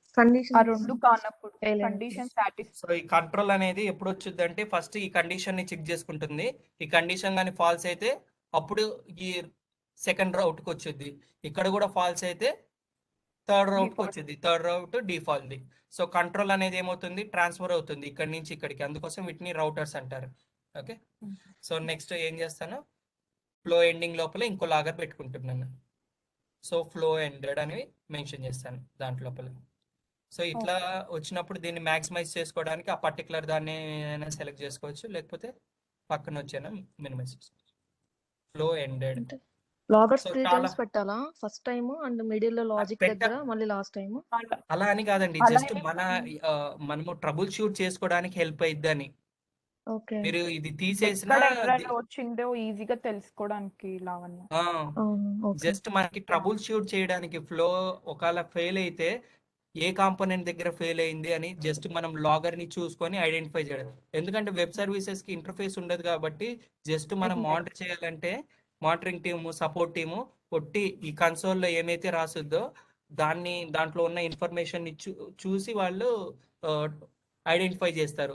[SPEAKER 2] ఆ
[SPEAKER 3] కండిషన్
[SPEAKER 2] రెండు కానప్పుడు
[SPEAKER 3] Fail
[SPEAKER 2] కండిషన్
[SPEAKER 1] సో
[SPEAKER 2] సాటిస్ఫై.
[SPEAKER 1] ఈ కంట్రోల్ అనేది ఎప్పుడు వచ్చింది అంటే ఫస్ట్ ఈ కండిషన్ ని చెక్ చేసుకుంటుంది. ఈ కండిషన్ కానీ ఫాల్స్ అయితే అప్పుడు ఈ సెకండ్ రౌట్ కి వచ్చింది. ఇక్కడ కూడా ఫాల్స్ అయితే థర్డ్ రౌట్ కి
[SPEAKER 2] Default.
[SPEAKER 1] వచ్చింది. థర్డ్ రౌట్ డిఫాల్ట్ ది. సో కంట్రోల్ అనేది ఏమవుతుంది, ట్రాన్స్ఫర్ అవుతుంది ఇక్కడి నుంచి ఇక్కడికి, అందుకోసం వీటిని రౌటర్స్ అంటారు. ఓకే, సో నెక్స్ట్ ఏం చేస్తాను, ఫ్లో ఎండింగ్ లోపల ఇంకో లాగర్ పెట్టుకుంటున్నాను. సో ఫ్లో ఎండెడ్ అని మెన్షన్ చేస్తాను దాంట్ లోపల. సో ఇట్లా వచ్చినప్పుడు దీన్ని మ్యాక్సిమైజ్ చేసుకోవడానికి ఆ పర్టికులర్ దాన్ని సెలెక్ట్ చేసుకోవచ్చు, లేకపోతే పక్కన వచ్చేనా మినిమైజ్ చేసుకోవచ్చు. Flow ended.
[SPEAKER 3] అంటే లాగర్స్
[SPEAKER 1] సో
[SPEAKER 3] 3
[SPEAKER 1] చాలా
[SPEAKER 3] టైమ్స్ పెట్టాలా? ఫస్ట్ టైం అండ్ మిడిల్ లో లాజిక్ దగ్గర మళ్ళీ లాస్ట్ టైం.
[SPEAKER 1] అలా అని కాదండి,
[SPEAKER 2] అలా
[SPEAKER 1] జస్ట్ మనము ట్రబుల్ షూట్ చేసుకోవడానికి హెల్ప్ అయిద్దని.
[SPEAKER 3] ఓకే.
[SPEAKER 1] మీరు ఇది తీసేసిన
[SPEAKER 2] ఎక్కడ ఎర్రర్ వచ్చిందో ఈజీగా తెలుసుకోవడానికి లావణ్య.
[SPEAKER 3] ఓకే.
[SPEAKER 1] జస్ట్ మనకి ట్రబుల్ షూట్ చేయడానికి ఫ్లో ఒకవేళ ఫెయిల్ అయితే ఏ కాంపోనెంట్ దగ్గర ఫెయిల్ అయింది అని జస్ట్ మనం లాగర్ ని చూసుకొని ఐడెంటిఫై చేయడం. ఎందుకంటే వెబ్ సర్వీసెస్ కి ఇంటర్ఫేస్ ఉండదు కాబట్టి జస్ట్ మనం మానిటర్ చేయాలంటే మానిటరింగ్ టీము, సపోర్ట్ టీము కొట్టి ఈ కన్సోల్లో ఏమైతే రాసుద్దో దాంట్లో ఉన్న ఇన్ఫర్మేషన్ ని చూసి వాళ్ళు ఐడెంటిఫై చేస్తారు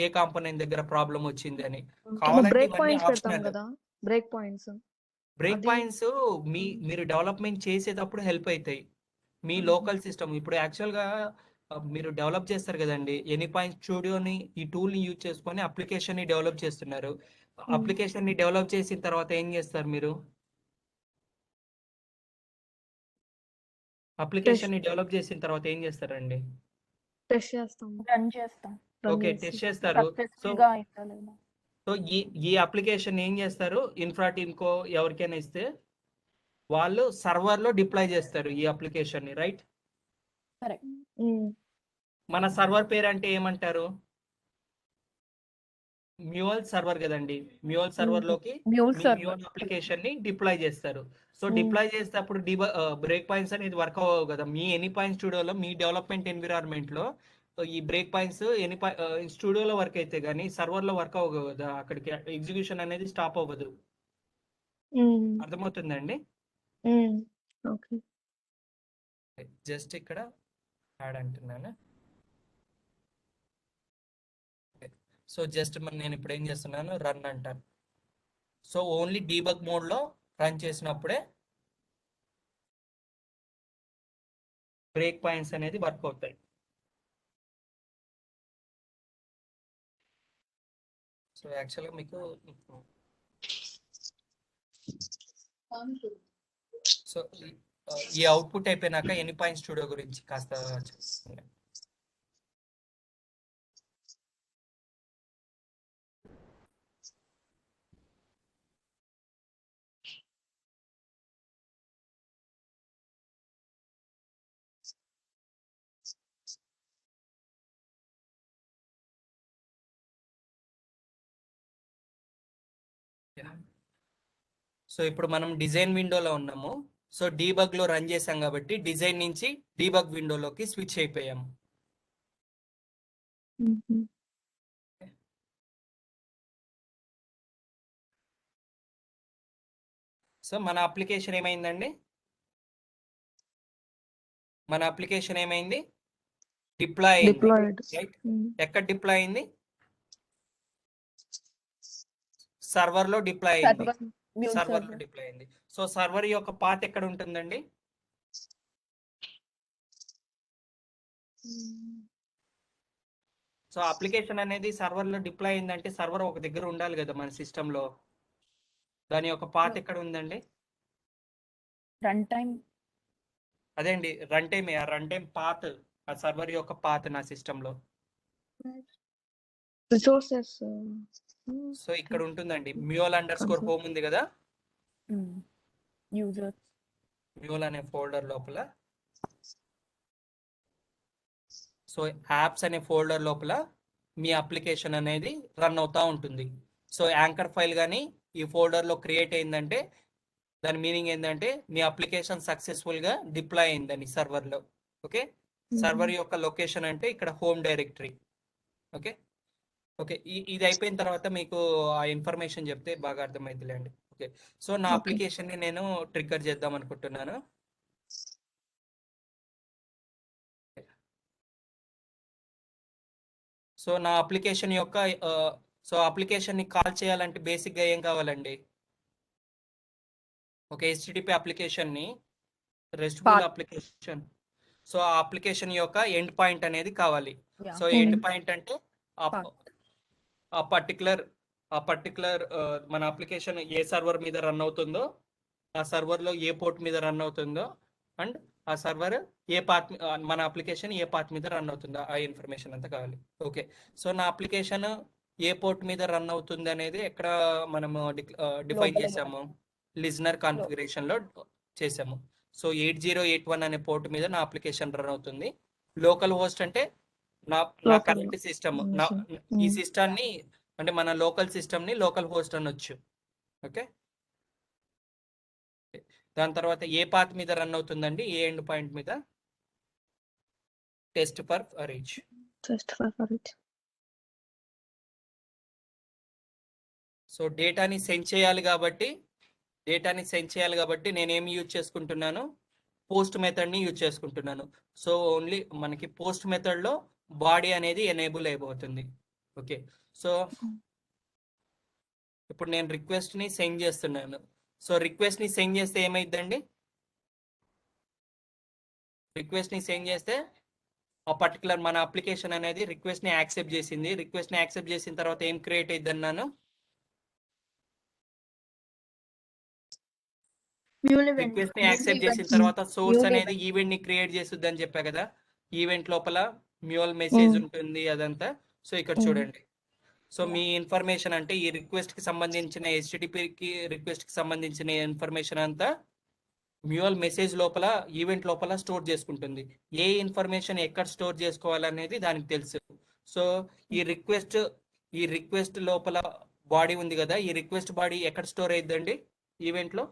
[SPEAKER 1] ఏ కాంపోనెంట్ దగ్గర ప్రాబ్లం వచ్చింది అని. కావాలంటే
[SPEAKER 3] బ్రేక్
[SPEAKER 1] ఇవన్నీ
[SPEAKER 3] పాయింట్స్ పెడతాం
[SPEAKER 1] ఆప్షనల్.
[SPEAKER 3] కదా, బ్రేక్ పాయింట్స్.
[SPEAKER 1] బ్రేక్
[SPEAKER 3] అది-
[SPEAKER 1] పాయింట్స్ మీరు డెవలప్మెంట్ చేసేటప్పుడు హెల్ప్ అవుతాయి. మీ లోకల్ సిస్టమ్ ఇప్పుడు యాక్చువల్గా మీరు డెవలప్ చేస్తారు కదండి, ఎనీ పాయింట్ స్టూడియోని ఈ టూల్ని యూజ్ చేసుకొని అప్లికేషన్ ని డెవలప్ చేస్తున్నారు. అప్లికేషన్ ని డెవలప్ చేసిన తర్వాత ఏం చేస్తారు మీరు? అప్లికేషన్ ని డెవలప్ చేసిన తర్వాత ఏం చేస్తారండి?
[SPEAKER 3] టెస్ట్ చేస్తాం.
[SPEAKER 2] రన్ చేస్తాం.
[SPEAKER 1] ఓకే, టెస్ట్ చేస్తారు. సో
[SPEAKER 2] సక్సెస్ఫుల్ గా అయిందా లేదా.
[SPEAKER 1] సో ఈ అప్లికేషన్ ఏం చేస్తారు, ఇన్ఫ్రా టీమ్ కో ఎవరికైనా ఇస్తే వాళ్ళు సర్వర్ లో డిప్లాయ్ చేస్తారు ఈ అప్లికేషన్ ని, రైట్?
[SPEAKER 2] కరెక్ట్.
[SPEAKER 1] మన సర్వర్ పేరు అంటే ఏమంటారు? మ్యూల్ సర్వర్ కదండి. మ్యూల్ సర్వర్ లోకి
[SPEAKER 2] మ్యూల్ సర్వర్.
[SPEAKER 1] మ్యూల్ అప్లికేషన్ ని డిప్లాయ్ చేస్తారు. సో డిప్లాయ్ చేసేటప్పుడు బ్రేక్ పాయింట్స్ అనేది వర్క్ అవ్వవు కదా. మీ ఎనీ పాయింట్ స్టూడియోలో మీ డెవలప్మెంట్ ఎన్విరాన్మెంట్ లో ఈ బ్రేక్ పాయింట్స్ స్టూడియోలో వర్క్ అయితే కానీ సర్వర్ లో వర్క్ అవ్వవు కదా, అక్కడికి ఎగ్జిక్యూషన్ అనేది స్టాప్ అవ్వదు. అర్థమవుతుందండి?
[SPEAKER 3] ఓకే.
[SPEAKER 1] జస్ట్ ఇక్కడ యాడ్ అంటున్నాను. సో జస్ట్ నేను ఇప్పుడు ఏం చేస్తున్నాను, రన్ అంటాను. సో ఓన్లీ డీబగ్ మోడ్ లో రన్ చేసినప్పుడే బ్రేక్ పాయింట్స్ అనేది వర్క్ అవుతాయి. సో యాక్చువల్గా మీకు సో ఈ అవుట్పుట్ అయిపోయినాక ఎనీ పాయింట్ స్టూడియో గురించి కాస్త చెప్తాను. సో ఇప్పుడు మనం డిజైన్ విండోలో ఉన్నాము. సో డీబగ్ లో రన్ చేసాం కాబట్టి డిజైన్ నుంచి డీబగ్ విండోలోకి స్విచ్ అయిపోయాము. సో మన అప్లికేషన్ ఏమైందండి? మన అప్లికేషన్ ఏమైంది? డిప్లాయ్ అయింది,
[SPEAKER 3] డిప్లాయిడ్.
[SPEAKER 1] రైట్? ఎక్కడ డిప్లాయ్ అయింది? సర్వర్ లో డిప్లాయ్ అయింది.
[SPEAKER 2] సర్వర్ మ్యూల్
[SPEAKER 1] సర్వర్ లో
[SPEAKER 2] సర్వర్
[SPEAKER 1] డిప్లాయ్ అయింది. సో సర్వర్ యొక్క పాత్ ఎక్కడ ఉంటుందండి? సో అప్లికేషన్ అనేది సర్వర్ లో డిప్లాయ్ అయిందంటే సర్వర్ ఒక దగ్గర ఉండాలి కదా మన సిస్టమ్ లో. దాని యొక్క పాత్ ఎక్కడ ఉందండి?
[SPEAKER 2] రన్ టైం
[SPEAKER 1] అదే అండి, రన్ టైం పాత్, ఆ సర్వర్ యొక్క పాత్ నా సిస్టమ్ లో.
[SPEAKER 3] రిసోర్సెస్.
[SPEAKER 1] సో ఇక్కడ ఉంటుందండి, mule_home
[SPEAKER 3] Console.
[SPEAKER 1] ఉంది కదా,
[SPEAKER 2] యూజర్
[SPEAKER 1] mule అనే ఫోల్డర్ లోపల, సో యాప్స్ అనే ఫోల్డర్ లోపల మీ అప్లికేషన్ అనేది రన్ అవుతా ఉంటుంది. సో యాంకర్ ఫైల్ కానీ ఈ ఫోల్డర్ లో క్రియేట్ అయిందంటే దాని మీనింగ్ ఏంటంటే మీ అప్లికేషన్ సక్సెస్ఫుల్ గా డిప్లాయ్ అయిందని సర్వర్ లో. ఓకే, సర్వర్ యొక్క లొకేషన్ అంటే ఇక్కడ హోమ్ డైరెక్టరీ. ఓకే ఓకే, ఇది అయిపోయిన తర్వాత మీకు ఆ ఇన్ఫర్మేషన్ చెప్తే బాగా అర్థమైందిలేండి. ఓకే, సో నా
[SPEAKER 3] Okay.
[SPEAKER 1] అప్లికేషన్ ని నేను ట్రిగ్గర్ చేద్దాం అనుకుంటున్నాను. సో నా అప్లికేషన్ యొక్క సో అప్లికేషన్ ని కాల్ చేయాలంటే బేసిక్ గా ఏం కావాలండి? ఒక HTTP అప్లికేషన్ ని, రెస్ట్ఫుల్
[SPEAKER 2] Path.
[SPEAKER 1] అప్లికేషన్, సో ఆ అప్లికేషన్ యొక్క ఎండ్ పాయింట్ అనేది కావాలి. So
[SPEAKER 3] Hmm.
[SPEAKER 1] ఎండ్ పాయింట్ అంటే
[SPEAKER 2] Path.
[SPEAKER 1] ఆ పర్టికులర్ మన అప్లికేషన్ ఏ సర్వర్ మీద రన్ అవుతుందో, ఆ సర్వర్ లో ఏ పోర్ట్ మీద రన్ అవుతుందో, అండ్ ఆ సర్వర్ ఏ పాత్, మన అప్లికేషన్ ఏ పాత్ మీద రన్ అవుతుందో ఆ ఇన్ఫర్మేషన్ అంతా కావాలి. ఓకే, సో నా అప్లికేషన్ ఏ పోర్ట్ మీద రన్ అవుతుంది అనేది ఎక్కడ మనము డిఫైన్
[SPEAKER 2] లోపల
[SPEAKER 1] చేసాము? లిజనర్ కాన్ఫిగరేషన్ లో చేసాము. సో 8081 అనే పోర్ట్ మీద నా అప్లికేషన్ రన్ అవుతుంది. లోకల్ హోస్ట్ అంటే నా
[SPEAKER 3] Local.
[SPEAKER 1] కరెంట్ సిస్టమ్, ఈ సిస్టాన్ని అంటే మన లోకల్ సిస్టమ్ ని లోకల్ హోస్ట్ అనొచ్చు. ఓకే, దాని తర్వాత ఏ పాత్ మీద రన్ అవుతుందండి? ఏ ఎండ్ పాయింట్ మీద? Test for reach.
[SPEAKER 3] Just for it.
[SPEAKER 1] So డేటాని సెండ్ చేయాలి కాబట్టి నేనేమి యూజ్ చేసుకుంటున్నాను? పోస్ట్ మెథడ్ ని యూజ్ చేసుకుంటున్నాను. సో ఓన్లీ మనకి పోస్ట్ మెథడ్ లో బాడీ అనేది ఎనేబుల్ అయిపోతుంది. ఓకే, సో ఇప్పుడు నేను రిక్వెస్ట్ ని సెండ్ చేస్తున్నాను. సో రిక్వెస్ట్ ని సెండ్ చేస్తే ఏమైందండి? రిక్వెస్ట్ ని సెండ్ చేస్తే ఆ పర్టికులర్ మన అప్లికేషన్ అనేది రిక్వెస్ట్ ని యాక్సెప్ట్ చేసింది. రిక్వెస్ట్ ని యాక్సెప్ట్ చేసిన తర్వాత ఏం క్రియేట్ అయింది అన్నాను? రిక్వెస్ట్ ని యాక్సెప్ట్ చేసిన తర్వాత సోర్స్ అనేది ఈవెంట్ ని క్రియేట్ చేస్తుంది అని చెప్పా కదా. ఈవెంట్ లోపల మ్యూల్ మెసేజ్ ఉంటుంది అదంతా. సో ఇక్కడ చూడండి, సో మీ ఇన్ఫర్మేషన్ అంటే ఈ రిక్వెస్ట్ కి సంబంధించిన HTTP రిక్వెస్ట్ కి సంబంధించిన ఇన్ఫర్మేషన్ అంతా మ్యూల్ మెసేజ్ లోపల, ఈవెంట్ లోపల స్టోర్ చేసుకుంటుంది. ఏ ఇన్ఫర్మేషన్ ఎక్కడ స్టోర్ చేసుకోవాలనేది దానికి తెలుసు. సో ఈ రిక్వెస్ట్ లోపల బాడీ ఉంది కదా, ఈ రిక్వెస్ట్ బాడీ ఎక్కడ స్టోర్ అయ్యిద్దండి ఈవెంట్ లో?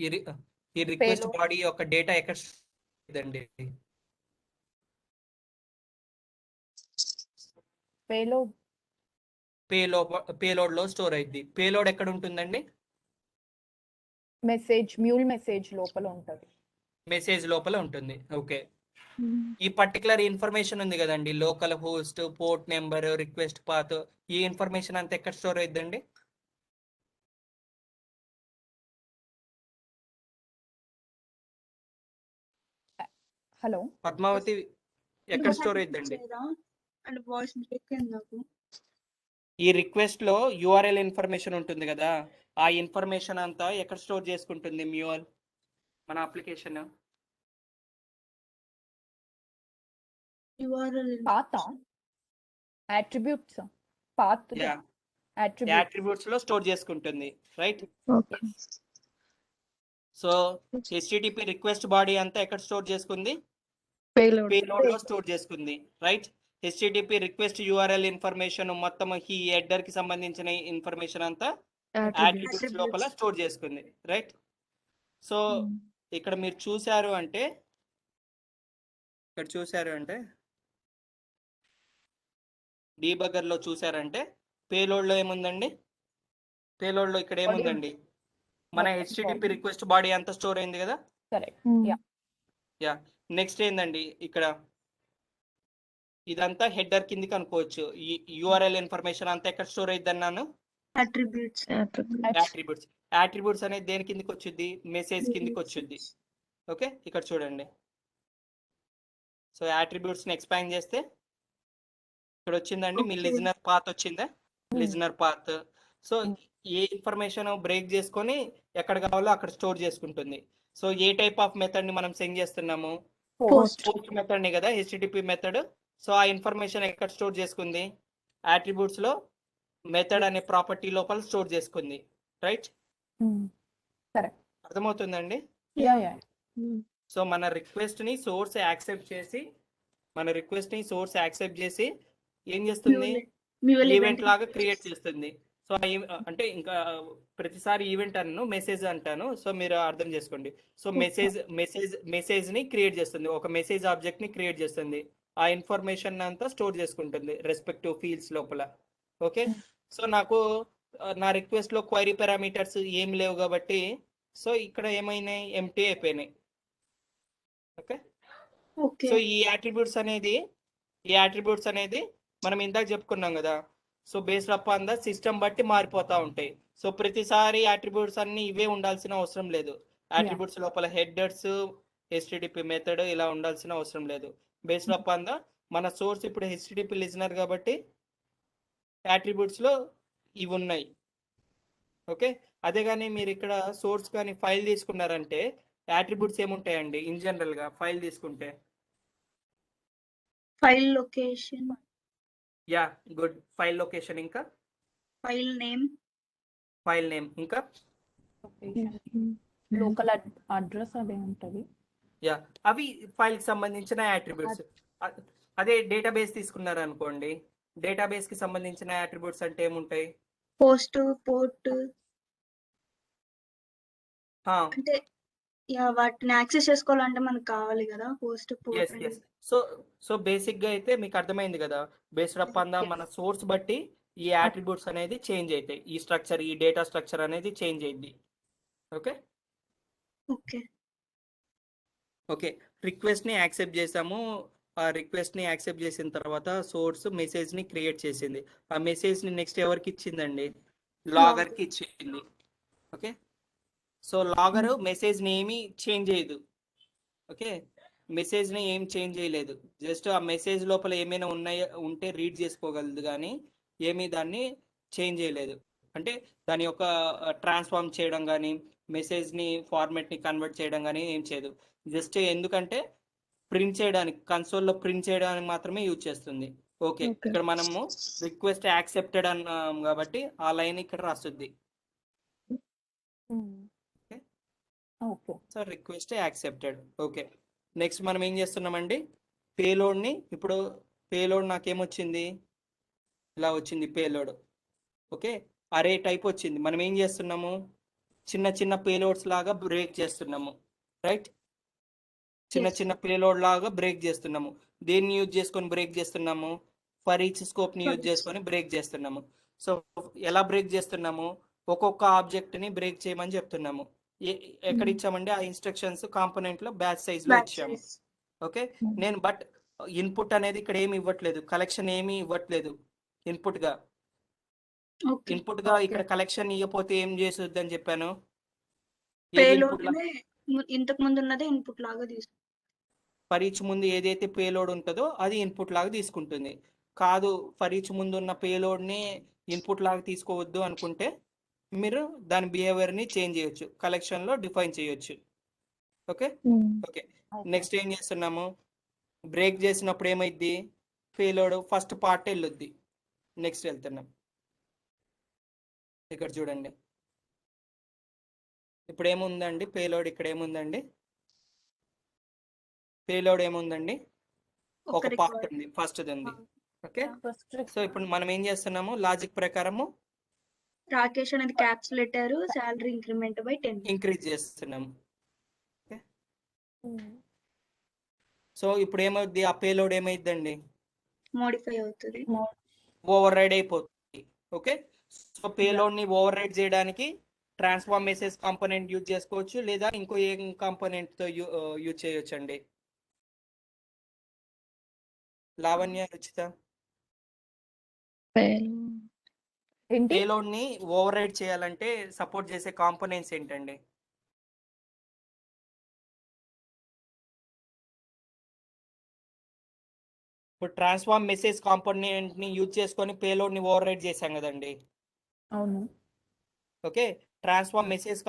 [SPEAKER 1] ఈ రిక్వెస్ట్
[SPEAKER 2] Payload.
[SPEAKER 1] బాడీ యొక్క డేటా ఎక్కడ అయ్యిద్దండి? పేలోడ్ లో స్టోర్ అయింది. పేలోడ్ ఎక్కడ ఉంటుందండి?
[SPEAKER 2] మ్యూల్ మెసేజ్ లోపల ఉంటది.
[SPEAKER 1] మెసేజ్ లోపల ఉంటుంది. ఓకే, ఈ పర్టికులర్ ఇన్ఫర్మేషన్ ఉంది కదండి, local host, port number, request path, ఈ ఇన్ఫర్మేషన్ అంతా ఎక్కడ స్టోర్ అయిద్దండి?
[SPEAKER 2] హలో
[SPEAKER 1] పద్మావతి, ఎక్కడ స్టోర్ అయిద్దండి?
[SPEAKER 4] అంటే వాయిస్ బ్రేక్ అయింది నాకు.
[SPEAKER 1] ఈ రిక్వెస్ట్ లో URL ఇన్ఫర్మేషన్ ఉంటుంది కదా, ఆ ఇన్ఫర్మేషన్ అంతా ఎక్కడ స్టోర్ చేసుకుంటుంది మ్యూల్ మన అప్లికేషన్?
[SPEAKER 2] పాత అట్రిబ్యూట్స్ పాత్
[SPEAKER 1] యాట్రిబ్యూట్స్ లో స్టోర్ చేసుకుంటుంది, right?
[SPEAKER 3] Okay.
[SPEAKER 1] So HTTP request body అంతా ఎక్కడ స్టోర్ చేసుకుంది?
[SPEAKER 3] Payload.
[SPEAKER 1] పేలోడ్ లో స్టోర్ చేసుకుంది, right? HTTP request URL information మొత్తం ఈ హెడర్ కి సంబంధించిన ఇన్ఫర్మేషన్ అంతా
[SPEAKER 3] Attributes.
[SPEAKER 1] అట్రిబ్యూట్స్ లోపల స్టోర్ చేసుకుంది, రైట్? సో ఇక్కడ మీరు చూసారు అంటే డీబగ్గర్ లో చూసారంటే పేలోడ్ లో ఏముందండి? పేలోడ్ లో ఇక్కడ ఏముందండి? మన హెచ్టిటిపి రిక్వెస్ట్ బాడీ అంతా స్టోర్ అయింది కదా.
[SPEAKER 2] కరెక్ట్.
[SPEAKER 1] యా, నెక్స్ట్ ఏందండి? ఇక్కడ ఇదంతా హెడర్ కిందికి అనుకోవచ్చు. ఈ యూఆర్ఎల్ ఇన్ఫర్మేషన్ అంతా ఎక్కడ స్టోర్ అయింది అన్నాను?
[SPEAKER 4] అట్రిబ్యూట్స్.
[SPEAKER 1] యాట్రిబ్యూట్స్. యాట్రిబ్యూట్స్ అనేది దేని కిందికి వచ్చింది? మెసేజ్ కిందికి వచ్చింది. ఓకే, ఇక్కడ చూడండి. సో యాట్రిబ్యూట్స్ ని ఎక్స్పాండ్ చేస్తే ఇక్కడ వచ్చిందండి మీ
[SPEAKER 4] Okay.
[SPEAKER 1] లిజనర్ పాత్ వచ్చిందా? Listener path. సో ఏ ఇన్ఫర్మేషన్ బ్రేక్ చేసుకొని ఎక్కడ కావాలో అక్కడ స్టోర్ చేసుకుంటుంది. So A type of method ని మనం సెండ్ చేస్తున్నాము?
[SPEAKER 4] పోస్ట్.
[SPEAKER 1] పోస్ట్ మెథడ్ ని కదా, హెచ్టిటిపి మెథడ్. సో ఆ ఇన్ఫర్మేషన్ ఎక్కడ స్టోర్ చేసుకుంది? యాట్రిబ్యూట్స్ లో మెథడ్ అనే ప్రాపర్టీ లోపల స్టోర్ చేసుకుంది, రైట్?
[SPEAKER 2] కరెక్ట్.
[SPEAKER 1] అర్థమవుతుందండి?
[SPEAKER 2] Yeah yeah.
[SPEAKER 1] సో మన రిక్వెస్ట్ ని సోర్స్ యాక్సెప్ట్ చేసి ఏం చేస్తుంది? ఈవెంట్ లాగా క్రియేట్ చేస్తుంది. సో అంటే ఇంకా ప్రతిసారి ఈవెంట్ అన్నాను, మెసేజ్ అంటాను. సో మీరు అర్థం చేసుకోండి. సో మెసేజ్ ని క్రియేట్ చేస్తుంది, ఒక మెసేజ్ ఆబ్జెక్ట్ ని క్రియేట్ చేస్తుంది. ఆ ఇన్ఫర్మేషన్ అంతా స్టోర్ చేసుకుంటుంది రెస్పెక్టివ్ ఫీల్డ్స్ లోపల. ఓకే, సో నాకు నా రిక్వెస్ట్ లో క్వైరీ పారామీటర్స్ ఏం లేవు కాబట్టి సో ఇక్కడ ఏమైనాయి? ఎంటీ అయిపోయినాయి. Okay,
[SPEAKER 4] okay.
[SPEAKER 1] సో ఈ యాట్రిబ్యూట్స్ అనేది మనం ఇందాక చెప్పుకున్నాం కదా. So based upon the system బట్టి మారిపోతా ఉంటాయి. సో ప్రతిసారి యాట్రిబ్యూట్స్ అన్ని ఇవే ఉండాల్సిన అవసరం లేదు. యాట్రిబ్యూట్స్ లోపల హెడర్స్, హెచ్టిటిపి మెథడ్ ఇలా ఉండాల్సిన అవసరం లేదు. బేస్డ్ అపాన్ ద మన సోర్స్ ఇప్పుడు హెచ్టిటిపి లిజనర్ కాబట్టి యాట్రిబ్యూట్స్ లో ఇవి ఉన్నాయి. ఓకే, అదే కానీ మీరు ఇక్కడ సోర్స్ కానీ ఫైల్ తీసుకున్నారంటే యాట్రిబ్యూట్స్ ఏముంటాయండి ఇన్ జనరల్ గా? ఫైల్ తీసుకుంటే
[SPEAKER 4] file location,
[SPEAKER 1] yeah good, file location, ఇంకా
[SPEAKER 4] ఫైల్ నేమ్,
[SPEAKER 1] ఇంకా
[SPEAKER 2] లోకల్ అడ్రస్ అదే ఉంటది.
[SPEAKER 1] యా, అవి ఫైల్ కి సంబంధించిన యాట్రిబ్యూట్స్. అదే డేటాబేస్ తీసుకున్నారు అనుకోండి, డేటాబేస్ కి సంబంధించిన యాట్రిబ్యూట్స్ అంటే ఏముంటాయి?
[SPEAKER 4] పోస్ట్, పోర్ట్, అంటే వాటిని యాక్సెస్ చేసుకోవాలంటే మనకు కావాలి కదా పోస్ట్, పోర్ట్.
[SPEAKER 1] సో బేసిక్ గా అయితే మీకు అర్థమైంది కదా. బేస్డ్ అపాన్ ద మన సోర్స్ బట్టి ఈ యాట్రిబ్యూట్స్ అనేది చేంజ్ అవుతాయి. ఈ స్ట్రక్చర్, ఈ డేటా స్ట్రక్చర్ అనేది చేంజ్ అయింది. ఓకే ఓకే, రిక్వెస్ట్ ని యాక్సెప్ట్ చేసాము. ఆ రిక్వెస్ట్ ని యాక్సెప్ట్ చేసిన తర్వాత సోర్స్ మెసేజ్ ని క్రియేట్ చేసింది. ఆ మెసేజ్ ని నెక్స్ట్ ఎవరికి ఇచ్చిందండి? లాగర్ కి ఇచ్చింది. ఓకే, సో లాగర్ మెసేజ్ ని ఏమి చేంజ్ చేయదు. ఓకే, మెసేజ్ ని ఏం చేంజ్ చేయలేదు. జస్ట్ ఆ మెసేజ్ లోపల ఏమైనా ఉంటే రీడ్ చేసుకోగలదు, కానీ ఏమీ దాన్ని చేంజ్ చేయలేదు. అంటే దాని యొక్క ట్రాన్స్ఫార్మ్ చేయడం కానీ, మెసేజ్ ని ఫార్మాట్ ని కన్వర్ట్ చేయడం కానీ ఏం చేయదు. జస్ట్ ఎందుకంటే ప్రింట్ చేయడానికి, కన్సోల్ లో ప్రింట్ చేయడానికి మాత్రమే యూజ్ చేస్తుంది. ఓకే, ఇక్కడ మనము రిక్వెస్ట్ యాక్సెప్టెడ్ అన్నాం కాబట్టి ఆ లైన్ ఇక్కడ రాస్తుంది.
[SPEAKER 2] Okay,
[SPEAKER 1] so request accepted. Okay, next మనం ఏం చేస్తున్నామండి? పేలోడ్ని ఇప్పుడు పేలోడ్ నాకేమొచ్చింది? ఇలా వచ్చింది పేలోడ్. ఓకే, అరే టైప్ వచ్చింది. మనం ఏం చేస్తున్నాము? చిన్న చిన్న పేలోడ్స్ లాగా బ్రేక్ చేస్తున్నాము, రైట్? చిన్న పేలోడ్ లాగా బ్రేక్ చేస్తున్నాము. దేన్ని యూజ్ చేసుకొని బ్రేక్ చేస్తున్నాము? ఫర్ ఈచ్ స్కోప్ ని యూజ్ చేసుకొని బ్రేక్ చేస్తున్నాము. సో ఎలా బ్రేక్ చేస్తున్నాము? ఒక్కొక్క ఆబ్జెక్ట్ ని బ్రేక్ చేయమని చెప్తున్నాము. ఎక్కడ ఇచ్చామండి? ఆ ఇన్స్ట్రక్షన్స్ కాంపోనెంట్ లో బ్యాచ్ సైజ్ లో ఇచ్చాము. ఓకే, నేను బట్ ఇన్పుట్ అనేది ఇక్కడ ఏమి ఇవ్వట్లేదు, కలెక్షన్ ఏమి ఇవ్వట్లేదు. ఇన్పుట్ గా ఇక్కడ కలెక్షన్ ఇవ్వకపోతే ఏం చేస్తుంది అని చెప్పాను?
[SPEAKER 4] ఇంతకు ముందు ఉన్నదే ఇన్పుట్ లాగా తీసుకుంటుంది.
[SPEAKER 1] ఫర్ ఈచ్ ముందు ఏదైతే పేలోడ్ ఉంటుందో అది ఇన్పుట్ లాగా తీసుకుంటుంది. కాదు, ఫర్ ఈచ్ ముందు ఉన్న పేలోడ్ ని ఇన్పుట్ లాగా తీసుకోవద్దు అనుకుంటే మీరు దాని బిహేవియర్ ని చేంజ్ చేయొచ్చు, కలెక్షన్ లో డిఫైన్ చేయొచ్చు. ఓకే ఓకే, నెక్స్ట్ ఏం చేస్తున్నాము? బ్రేక్ చేసినప్పుడు ఏమైంది? పేలోడ్ ఫస్ట్ పార్ట్ వెళ్ళొద్ది. నెక్స్ట్ వెళ్తున్నాం, ఇక్కడ చూడండి. ఇప్పుడు ఏముందండి? పేలోడ్ ఇక్కడ ఏముందండి? పేలోడ్ ఏముందండి? ఒక పార్ట్ ఉంది, ఫస్ట్ ఉంది. ఓకే, సో ఇప్పుడు మనం ఏం చేస్తున్నాము? లాజిక్ ప్రకారము
[SPEAKER 4] రాకేష్ అనేది caps letter salary increment by 10.
[SPEAKER 1] Increase చేస్తున్నాం. సో ఇప్పుడు ఏమవుద్ది, ఆ పేలోడ్ ఏమైద్దండి,
[SPEAKER 4] మోడిఫై అవుతుంది.
[SPEAKER 1] ఓవర్ రైడ్ అయిపోతుంది. ఓకే, సో పేలోడ్ ని ఓవర్ రైడ్ చేయడానికి ట్రాన్స్ఫార్మ్ మెసేజ్ కాంపోనెంట్ యూజ్ చేసుకోవచ్చు, లేదా ఇంకో ఏ కాంపోనెంట్ తో యూజ్ చేయొచ్చు అండి. లావణ్య, రుచిత,
[SPEAKER 2] ఏంటి
[SPEAKER 1] పేలోడ్ ని ఓవర్ రైడ్ చేయాలంటే సపోర్ట్ చేసే కాంపోనెంట్స్ ఏంటండి? ఇప్పుడు ట్రాన్స్ఫార్మ్ మెసేజ్ కాంపోనెంట్ ని యూజ్ చేసుకొని పేలోడ్ ని ఓవర్ రైడ్ చేశాం కదండి.
[SPEAKER 2] అవును.
[SPEAKER 1] ఓకే, ట్రాన్స్ఫార్మ్ మెసేజ్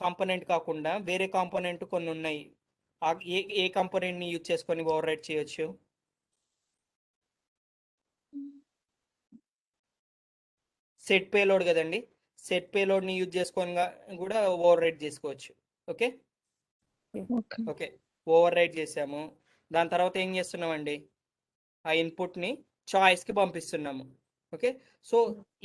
[SPEAKER 1] కాంపోనెంట్ కాకుండా వేరే కాంపోనెంట్ కొన్ని ఉన్నాయి. ఏ కాంపోనెంట్ ని యూజ్ చేసుకొని ఓవర్ రైడ్ చేయొచ్చు? సెట్ పేలోడ్ కదండి. సెట్ పేలోడ్ ని యూజ్ చేసుకొని కూడా ఓవర్ రైడ్ చేసుకోవచ్చు. Okay
[SPEAKER 3] okay.
[SPEAKER 1] Okay, override చేసాము. దాని తర్వాత ఏం చేస్తున్నామండి, ఆ ఇన్పుట్ ని చాయిస్ కి పంపిస్తున్నాము. Okay, so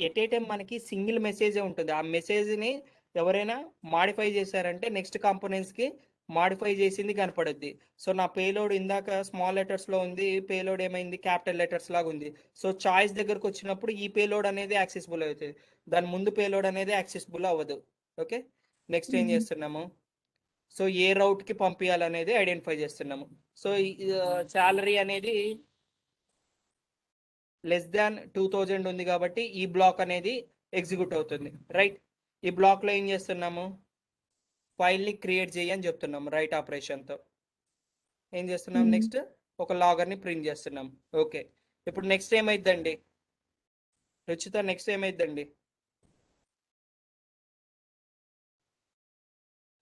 [SPEAKER 1] at a time మనకి సింగిల్ మెసేజ్ ఉంటుంది. ఆ మెసేజ్ ని ఎవరైనా మాడిఫై చేశారంటే నెక్స్ట్ కాంపోనెంట్స్ కి మాడిఫై చేసింది కనపడుద్ది. సో నా పేలోడ్ ఇందాక స్మాల్ లెటర్స్ లో ఉంది, పేలోడ్ ఏమైంది క్యాపిటల్ లెటర్స్ లాగా ఉంది. సో చాయిస్ దగ్గరకు వచ్చినప్పుడు ఈ పేలోడ్ అనేది యాక్సెసిబుల్ అవుతుంది, దాని ముందు పేలోడ్ అనేది యాక్సెసిబుల్ అవ్వదు. ఓకే, నెక్స్ట్ ఏం చేస్తున్నాము, సో ఏ రౌట్ కి పంపించాలనేది ఐడెంటిఫై చేస్తున్నాము. సో శాలరీ అనేది లెస్ దాన్ 2000 ఉంది కాబట్టి ఈ బ్లాక్ అనేది ఎగ్జిక్యూట్ అవుతుంది. రైట్, ఈ బ్లాక్ లో ఏం చేస్తున్నాము, ఫైల్ ని క్రియేట్ చేయని చెప్తున్నాము రైట్ ఆపరేషన్ తో. ఏం చేస్తున్నాం, నెక్స్ట్ ఒక లాగర్ ని ప్రింట్ చేస్తున్నాం. ఓకే, ఇప్పుడు నెక్స్ట్ ఏమైందండి రుచిత, నెక్స్ట్ ఏమైందండి?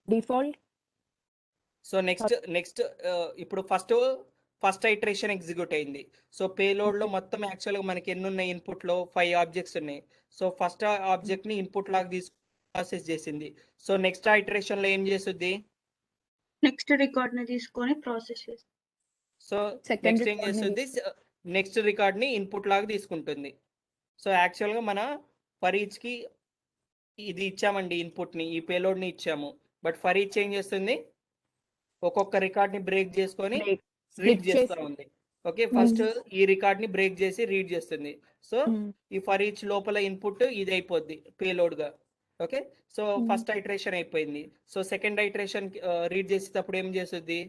[SPEAKER 2] డిఫాల్ట్.
[SPEAKER 1] సో నెక్స్ట్ ఇప్పుడు ఫస్ట్ ఐటరేషన్ ఎగ్జిక్యూట్ అయింది. సో పేలోడ్ లో మొత్తం యాక్చువల్గా మనకి ఎన్ని ఉన్నాయి, ఇన్పుట్ లో 5 ఆబ్జెక్ట్స్ ఉన్నాయి. సో ఫస్ట్ ఆబ్జెక్ట్ ని ఇన్పుట్ లాగా తీసుకు ప్రాసెస్ చేసింది. సో నెక్స్ట్ ఐటరేషన్ లో ఏం చేస్తుంది,
[SPEAKER 4] నెక్స్ట్ రికార్డ్ ని తీసుకొని ప్రాసెస్ చేస్తుంది.
[SPEAKER 1] సో నెక్స్ట్ ఏం చేస్తుంది, నెక్స్ట్ రికార్డ్ ని ఇన్పుట్ లాగా తీసుకుంటుంది. సో యాక్చువల్ గా మన ఫర్ ఈచ్ కి ఇది ఇచ్చామండి, ఇన్పుట్ ని, ఈ పేలోడ్ ని ఇచ్చాము. బట్ ఫర్ ఈచ్ ఏం చేస్తుంది, ఒక్కొక్క రికార్డ్ ని బ్రేక్ చేసుకొని రీడ్ చేస్తా ఉంది. ఓకే, ఫస్ట్ ఈ రికార్డ్ ని బ్రేక్ చేసి రీడ్ చేస్తుంది. సో ఈ ఫర్ ఈచ్ లోపల ఇన్పుట్ ఇది అయిపోద్ది పేలోడ్ గా. ఓకే, సో ఫస్ట్ ఐటరేషన్ అయిపోయింది. సో సెకండ్ ఐటరేషన్ రీడ్ చేసేటప్పుడు ఏం చేస్తుంది,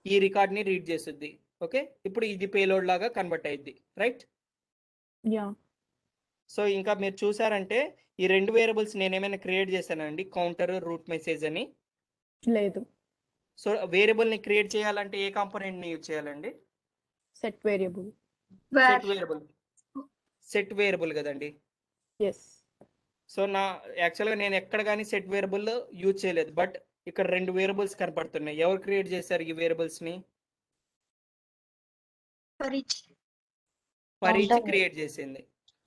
[SPEAKER 1] ఈ రికార్డ్ ని రీడ్ చేస్తుంది. ఓకే, ఇప్పుడు ఇది పేలోడ్ లాగా కన్వర్ట్ అయింది. Right,
[SPEAKER 2] yeah.
[SPEAKER 1] సో ఇంకా మీరు చూసారంటే ఈ 2 వేరియబుల్స్ నేను ఏమైనా క్రియేట్ చేశానండి, కౌంటర్, రూట్ మెసేజ్ అని?
[SPEAKER 2] లేదు.
[SPEAKER 1] సో వేరియబుల్ ని క్రియేట్ చేయాలంటే ఏ కాంపోనెంట్ ని యూజ్ చేయాలండి?
[SPEAKER 2] Set variable.
[SPEAKER 1] సెట్ వేరియబుల్ కదండి.
[SPEAKER 2] ఎస్.
[SPEAKER 1] సో యాక్చువల్గా నేను ఎక్కడ కానీ సెట్ వేరియబుల్ యూజ్ చేయలేదు. బట్ ఇక్కడ 2 వేరియబుల్స్ కనపడుతున్నాయి. ఎవరు క్రియేట్ చేశారు ఈ వేరియబుల్స్ ని? ఫర్ ఈచ్ క్రియేట్ చేసింది.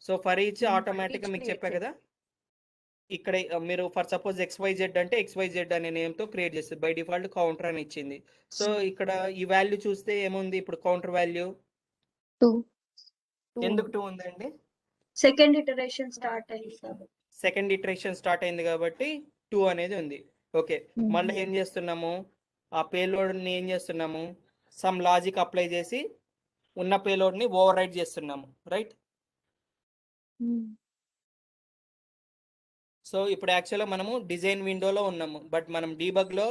[SPEAKER 1] సో ఫర్ ఈచ్ ఆటోమేటిక్ గా మీకు చెప్పా కదా, ఇక్కడ మీరు ఫర్ సపోజ్ XYZ అంటే XYZ అనే నేమ్ తో క్రియేట్ చేస్తుంది. బై డిఫాల్ట్ కౌంటర్ అని ఇచ్చింది. సో ఇక్కడ ఈ వాల్యూ చూస్తే ఏముంది, ఇప్పుడు కౌంటర్ వాల్యూ
[SPEAKER 3] 2.
[SPEAKER 1] ఎందుకు 2 ఉందండి?
[SPEAKER 4] సెకండ్ ఇటరేషన్ స్టార్ట్
[SPEAKER 1] అయింది కాబట్టి 2 అనేది ఉంది. ఓకే, మళ్ళీ ఏం చేస్తున్నాము, ఆ పేలోడ్ ని ఏం చేస్తున్నాము, సమ్ లాజిక్ అప్లై చేసి ఉన్న పేలోడ్ ని ఓవర్ రైడ్ చేస్తున్నాము. రైట్, సో ఇప్పుడు యాక్చువల్గా మనము డిజైన్ విండోలో ఉన్నాము, బట్ మనం డీబగ్ లో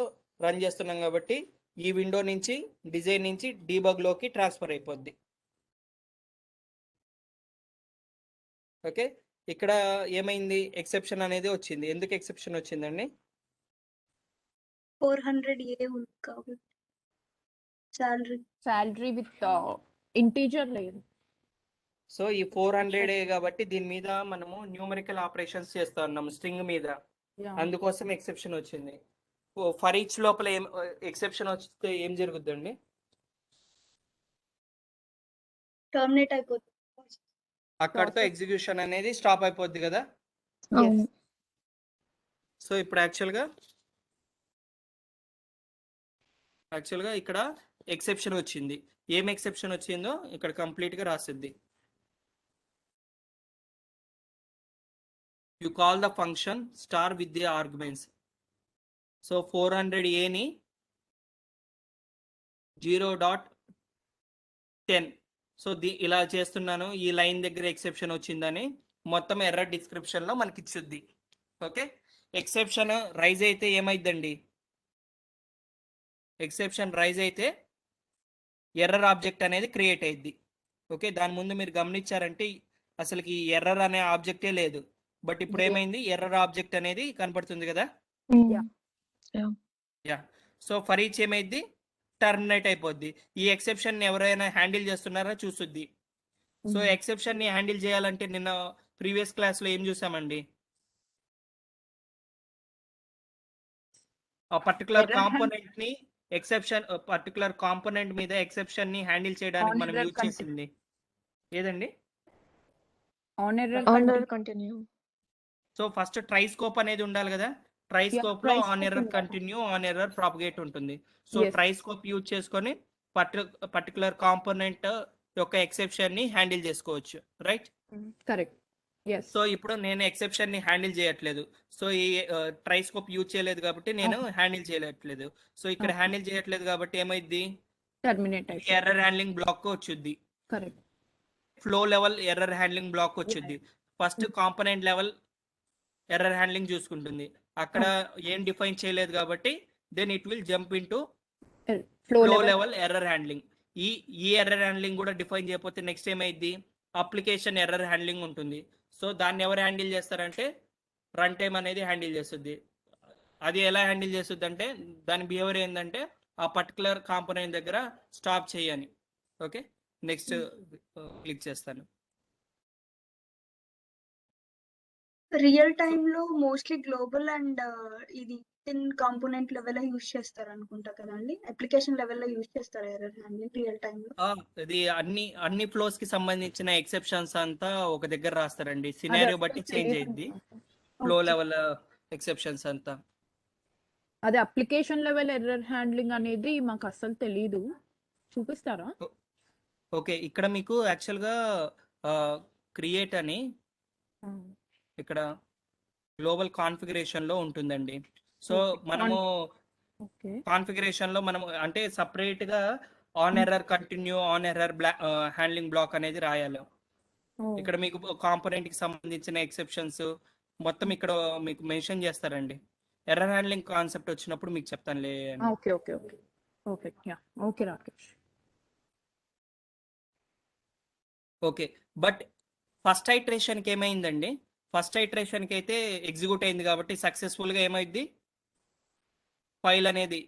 [SPEAKER 1] రన్ చేస్తున్నాం కాబట్టి ఈ విండో నుంచి డిజైన్ నుంచి డీబగ్ లోకి ట్రాన్స్ఫర్ అయిపోద్ది. ఓకే, ఇక్కడ ఏమైంది, ఎక్సెప్షన్ అనేది వచ్చింది. ఎందుకు ఎక్సెప్షన్ వచ్చిందండి?
[SPEAKER 4] 400A ఉంది కాబట్టి
[SPEAKER 2] శాలరీ విత్ ఇంటీజర్ లేదు.
[SPEAKER 1] సో ఈ 400 కాబట్టి దీని మీద మనము న్యూమరికల్ ఆపరేషన్స్ చేస్తా ఉన్నాము స్ట్రింగ్ మీద, అందుకోసం ఎక్సెప్షన్ వచ్చింది. ఫర్ ఈచ్ లోపల ఎక్సెప్షన్ వస్తే ఏం జరుగుద్దండి,
[SPEAKER 4] టర్మినేట్ అయిపోతుంది.
[SPEAKER 1] అక్కడతో ఎగ్జిక్యూషన్ అనేది స్టాప్ అయిపోద్ది కదా. సో ఇప్పుడు యాక్చువల్గా ఇక్కడ ఎక్సెప్షన్ వచ్చింది. ఏం ఎక్సెప్షన్ వచ్చిందో ఇక్కడ కంప్లీట్ గా రాసిద్ది. you call the function star with the arguments. So 400A ని 0.10. సో ఇలా చేస్తున్నాను, ఈ లైన్ దగ్గర ఎక్సెప్షన్ వచ్చిందని మొత్తం ఎర్రర్ డిస్క్రిప్షన్ లో మనకి ఇచ్చుద్ది. ఓకే, ఎక్సెప్షన్ రైజ్ అయితే ఏమైందండి? ఎక్సెప్షన్ రైజ్ అయితే ఎర్రర్ ఆబ్జెక్ట్ అనేది క్రియేట్ అయ్యిద్ది. ఓకే, దాని ముందు మీరు గమనించారంటే అసలుకి ఎర్రర్ అనే ఆబ్జెక్టే లేదు, బట్ ఇప్పుడు ఏమైంది, ఎర్రర్ ఆబ్జెక్ట్ అనేది కనపడుతుంది కదా. యా, సో ఫర్ ఈచ్ ఏమైంది, టర్మినేట్ అయిపోద్ది. ఈ ఎక్సెప్షన్ ఎవరైనా హ్యాండిల్ చేస్తున్నారా చూస్తుంది. సో ఎక్సెప్షన్ ని హ్యాండిల్ చేయాలంటే నిన్న ప్రీవియస్ క్లాస్ లో ఏం చూసామండి, ఆ పర్టికులర్ కాంపోనెంట్ ని ఎక్సెప్షన్ పర్టికులర్ కాంపోనెంట్ మీద ఎక్సెప్షన్ ని హ్యాండిల్ చేయడానికి మనం యూజ్ చేసింది ఏదండి,
[SPEAKER 2] on error
[SPEAKER 3] continue.
[SPEAKER 1] So first try scope అనేది ఉండాలి కదా. ట్రై స్కోప్ లో on error continue, on error propagate ఉంటుంది. సో ట్రై స్కోప్ యూజ్ చేసుకొని పర్టికులర్ కాంపోనెంట్ యొక్క ఎక్సెప్షన్ ని హ్యాండిల్ చేసుకోవచ్చు, రైట్?
[SPEAKER 2] కరెక్ట్.
[SPEAKER 1] సో ఇప్పుడు నేను ఎక్సెప్షన్ ని హ్యాండిల్ చేయట్లేదు, సో ఈ ట్రై స్కోప్ యూజ్ చేయలేదు కాబట్టి నేను హ్యాండిల్ చేయట్లేదు. సో ఇక్కడ హ్యాండిల్ చేయట్లేదు కాబట్టి ఏమైంది,
[SPEAKER 2] టర్మినేట్
[SPEAKER 1] ఎర్రర్ హ్యాండ్లింగ్ బ్లాక్ వచ్చింది.
[SPEAKER 2] Correct.
[SPEAKER 1] Flow level error handling block వచ్చింది. First component level error handling చూసుకుంటుంది, అక్కడ ఏం డిఫైన్ చేయలేదు కాబట్టి then it will jump into flow level error handling. ఈ ఎర్రర్ హ్యాండ్లింగ్ కూడా డిఫైన్ చేయకపోతే నెక్స్ట్ ఏమైంది, అప్లికేషన్ ఎర్రర్ హ్యాండ్లింగ్ ఉంటుంది. సో దాన్ని ఎవరు హ్యాండిల్ చేస్తారంటే రన్ టైమ్ అనేది హ్యాండిల్ చేస్తుంది. అది ఎలా హ్యాండిల్ చేస్తుంది అంటే దాని బిహేవియర్ ఏంటంటే ఆ పర్టికులర్ కాంపోనెంట్ దగ్గర స్టాప్ చేయని. ఓకే, నెక్స్ట్ క్లిక్ చేస్తాను.
[SPEAKER 4] రియల్ టైమ్ లో మోస్ట్లీ గ్లోబల్ అండ్ ఇది ఇన్ కాంపోనెంట్ లెవెల్ యూజ్ చేస్తారు అనుకుంటా కదండి, అప్లికేషన్ లెవెల్ లో యూజ్ చేస్తారు ఎర్రర్ హ్యాండ్లింగ్ రియల్ టైమ్ లో.
[SPEAKER 1] ఇది అన్ని ఫ్లోస్ కి సంబంధించిన ఎక్సెప్షన్స్ అంతా ఒక దగ్గర రాస్తారండి, సినారియో బట్టి చేంజ్ అయ్యింది ఫ్లో లెవెల్ ఎక్సెప్షన్స్ అంతా.
[SPEAKER 2] అదే అప్లికేషన్ లెవెల్ ఎర్రర్ హ్యాండ్లింగ్ అనేది మాకు అస్సలు తెలీదు, చూపిస్తారా?
[SPEAKER 1] ఓకే, ఇక్కడ మీకు యాక్చువల్గా క్రియేట్ అని ఇక్కడ గ్లోబల్ కాన్ఫిగరేషన్ లో ఉంటుందండి. సో మనము కాన్ఫిగరేషన్ లో మనం అంటే సపరేట్ గా on error continue, on error handling block అనేది రాయాలి. ఇక్కడ మీకు కాంపోనెంట్ కి సంబంధించిన ఎక్సెప్షన్స్ మొత్తం ఇక్కడ మీకు మెన్షన్ చేస్తారండి. ఎర్రర్ హ్యాండ్లింగ్ కాన్సెప్ట్ వచ్చినప్పుడు మీకు చెప్తానులే.
[SPEAKER 2] Okay okay okay okay ya okay Rakesh.
[SPEAKER 1] Okay, but first iteration కి ఏమైందండి, ఫస్ట్ ఐటరేషన్ కి అయితే ఎగ్జిక్యూట్ అయింది కాబట్టి సక్సెస్ఫుల్ గా ఏమైంది, ఫైల్ అనేది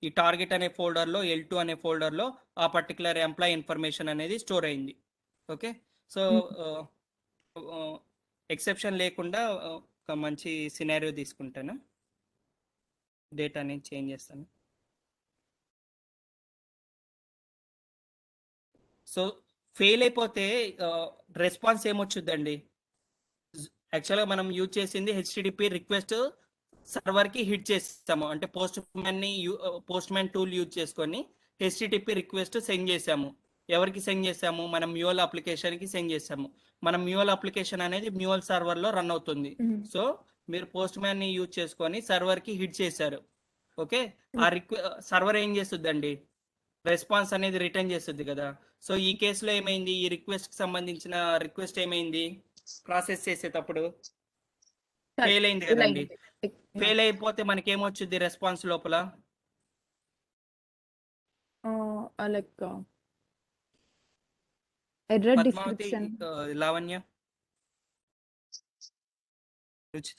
[SPEAKER 1] ఈ టార్గెట్ అనే ఫోల్డర్ లో L2 అనే ఫోల్డర్ లో ఆ పర్టికులర్ ఎంప్లాయ్ ఇన్ఫర్మేషన్ అనేది స్టోర్ అయింది. ఓకే, సో ఎక్సెప్షన్ లేకుండా ఒక మంచి సినారియో తీసుకుంటాను, డేటాని చేంజ్ చేస్తాను. సో ఫెయిల్ అయిపోతే రెస్పాన్స్ ఏమొచ్చుద్దండి, యాక్చువల్గా మనం యూజ్ చేసింది HTTP రిక్వెస్ట్ సర్వర్కి హిట్ చేసాము, అంటే పోస్ట్ మ్యాన్ టూల్ యూజ్ చేసుకొని HTTP రిక్వెస్ట్ సెండ్ చేసాము. ఎవరికి సెండ్ చేసాము, మనం మ్యూల్ అప్లికేషన్కి సెండ్ చేసాము. మనం మ్యూల్ అప్లికేషన్ అనేది మ్యూల్ సర్వర్లో రన్ అవుతుంది. సో మీరు పోస్ట్ మ్యాన్ని యూజ్ చేసుకొని సర్వర్కి హిట్ చేశారు. ఓకే, ఆ సర్వర్ ఏం చేస్తుందండి, రెస్పాన్స్ అనేది రిటర్న్ చేస్తుంది కదా. సో ఈ కేసులో ఏమైంది, ఈ రిక్వెస్ట్కి సంబంధించిన రిక్వెస్ట్ ఏమైంది, ప్రాసెస్ చేసేటప్పుడు ఫెయిల్ అయింది కదండి. ఫెయిల్ అయిపోతే మనకి ఏమొచ్చుద్ది రెస్పాన్స్ లోపల,
[SPEAKER 2] like error description.
[SPEAKER 1] Lavanya, Ruchita,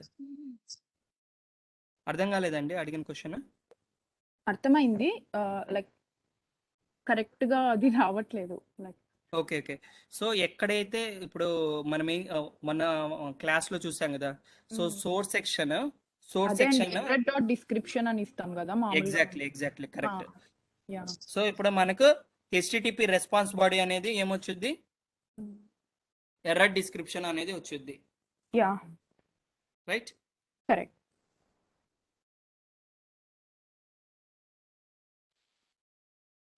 [SPEAKER 1] అర్థం కాలేదండి అడిగిన క్వశ్చన్?
[SPEAKER 2] అర్థమైంది, లైక్ కరెక్ట్ గా అది రావట్లేదు. లైక్
[SPEAKER 1] ఓకే ఓకే, సో ఎక్కడైతే ఇప్పుడు మనం మన క్లాస్ లో చూసాం కదా, so source section
[SPEAKER 2] error dot description అని ఇస్తాం కదా మామూలుగా.
[SPEAKER 1] Exactly correct.
[SPEAKER 2] యా,
[SPEAKER 1] సో ఇప్పుడు మనకు HTTP రెస్పాన్స్ బాడీ అనేది ఏమొచ్చుద్ది, ఎర్రర్ డిస్క్రిప్షన్ అనేది వచ్చుద్ది.
[SPEAKER 2] Ya
[SPEAKER 1] right,
[SPEAKER 2] correct.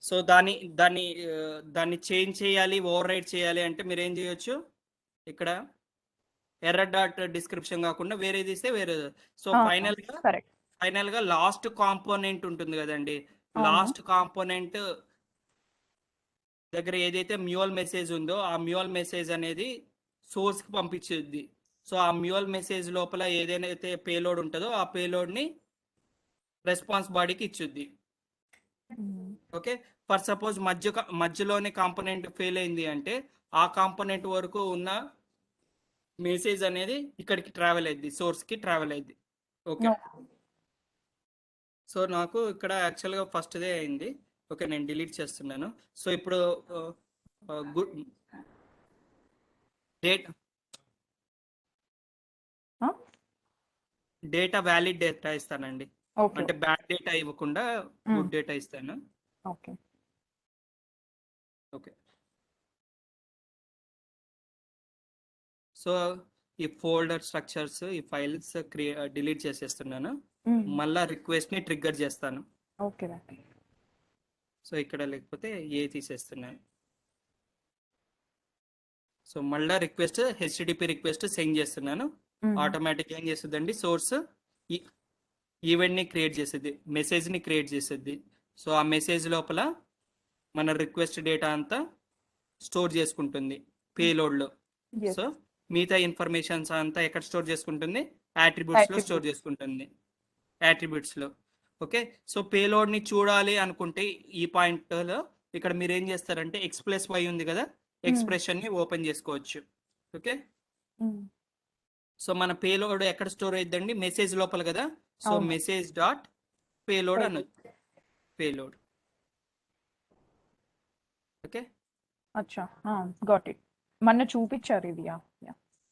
[SPEAKER 1] సో దాన్ని చేంజ్ చేయాలి, ఓవర్ రైట్ చేయాలి అంటే మీరు ఏం చేయొచ్చు, ఇక్కడ ఎర్రర్ డాట్ డిస్క్రిప్షన్ కాకుండా వేరేది ఇస్తే వేరే. So
[SPEAKER 2] correct.
[SPEAKER 1] ఫైనల్ గా లాస్ట్ కాంపోనెంట్ ఉంటుంది కదండి,
[SPEAKER 2] అవును.
[SPEAKER 1] లాస్ట్ కాంపోనెంట్ దగ్గర ఏదైతే మ్యూల్ మెసేజ్ ఉందో ఆ మ్యూల్ మెసేజ్ అనేది సోర్స్ కి పంపించుద్ది. సో ఆ మ్యూల్ మెసేజ్ లోపల ఏదైతే పేలోడ్ ఉంటుందో ఆ పేలోడ్ ని రెస్పాన్స్ బాడీకి ఇచ్చుద్ది. ఓకే, ఫర్ సపోజ్ మధ్యలోనే కాంపోనెంట్ ఫెయిల్ అయింది అంటే ఆ కాంపోనెంట్ వరకు ఉన్న మెసేజ్ అనేది ఇక్కడికి ట్రావెల్ అయింది, సోర్స్ కి ట్రావెల్ అయింది. ఓకే, సో నాకు ఇక్కడ యాక్చువల్గా ఫస్ట్దే అయింది. ఓకే, నేను డిలీట్ చేస్తున్నాను. సో ఇప్పుడు గుడ్ డేటా వ్యాలిడ్ డేటా ఇస్తానండి,
[SPEAKER 2] ఓకే.
[SPEAKER 1] అంటే బ్యాడ్ డేటా ఇవ్వకుండా గుడ్ డేటా ఇస్తాను.
[SPEAKER 2] ఓకే.
[SPEAKER 1] ఓకే, సో ఈ ఫోల్డర్ స్ట్రక్చర్స్, ఈ ఫైల్స్ డిలీట్ చేసేస్తున్నాను. మళ్ళా రిక్వెస్ట్ ని ట్రిగ్గర్ చేస్తాను.
[SPEAKER 2] ఓకే.
[SPEAKER 1] సో ఇక్కడ లేకపోతే ఏ తీసేస్తున్నాను. సో మళ్ళా రిక్వెస్ట్ హెచ్టిటిపి రిక్వెస్ట్ సెండ్ చేస్తున్నాను. ఆటోమేటిక్ ఏం చేస్తుందండి, సోర్స్ ఈవెంట్ ని క్రియేట్ చేసేది, మెసేజ్ ని క్రియేట్ చేసేది. సో ఆ మెసేజ్ లోపల మన రిక్వెస్ట్ డేటా అంతా స్టోర్ చేసుకుంటుంది పేలోడ్ లో. సో మిగతా ఇన్ఫర్మేషన్స్ అంతా ఎక్కడ స్టోర్ చేసుకుంటుంది, యాట్రిబ్యూట్స్ లో స్టోర్ చేసుకుంటుంది, యాట్రిబ్యూట్స్ లో. ఓకే, సో పేలోడ్ ని చూడాలి అనుకుంటే ఈ పాయింట్ లో ఇక్కడ మీరు ఏం చేస్తారంటే x+y ఉంది కదా, ఎక్స్ప్రెషన్ ని ఓపెన్ చేసుకోవచ్చు. ఓకే, సో మన పేలోడ్ ఎక్కడ స్టోర్ అయిద్దండి, మెసేజ్ లోపల కదా. సో మెసేజ్ డాట్ పేలోడ్ అనొచ్చు, పేలోడ్. ఓకే,
[SPEAKER 2] అచ్చా, గాట్ ఇట్. మొన్న చూపించారు ఇది.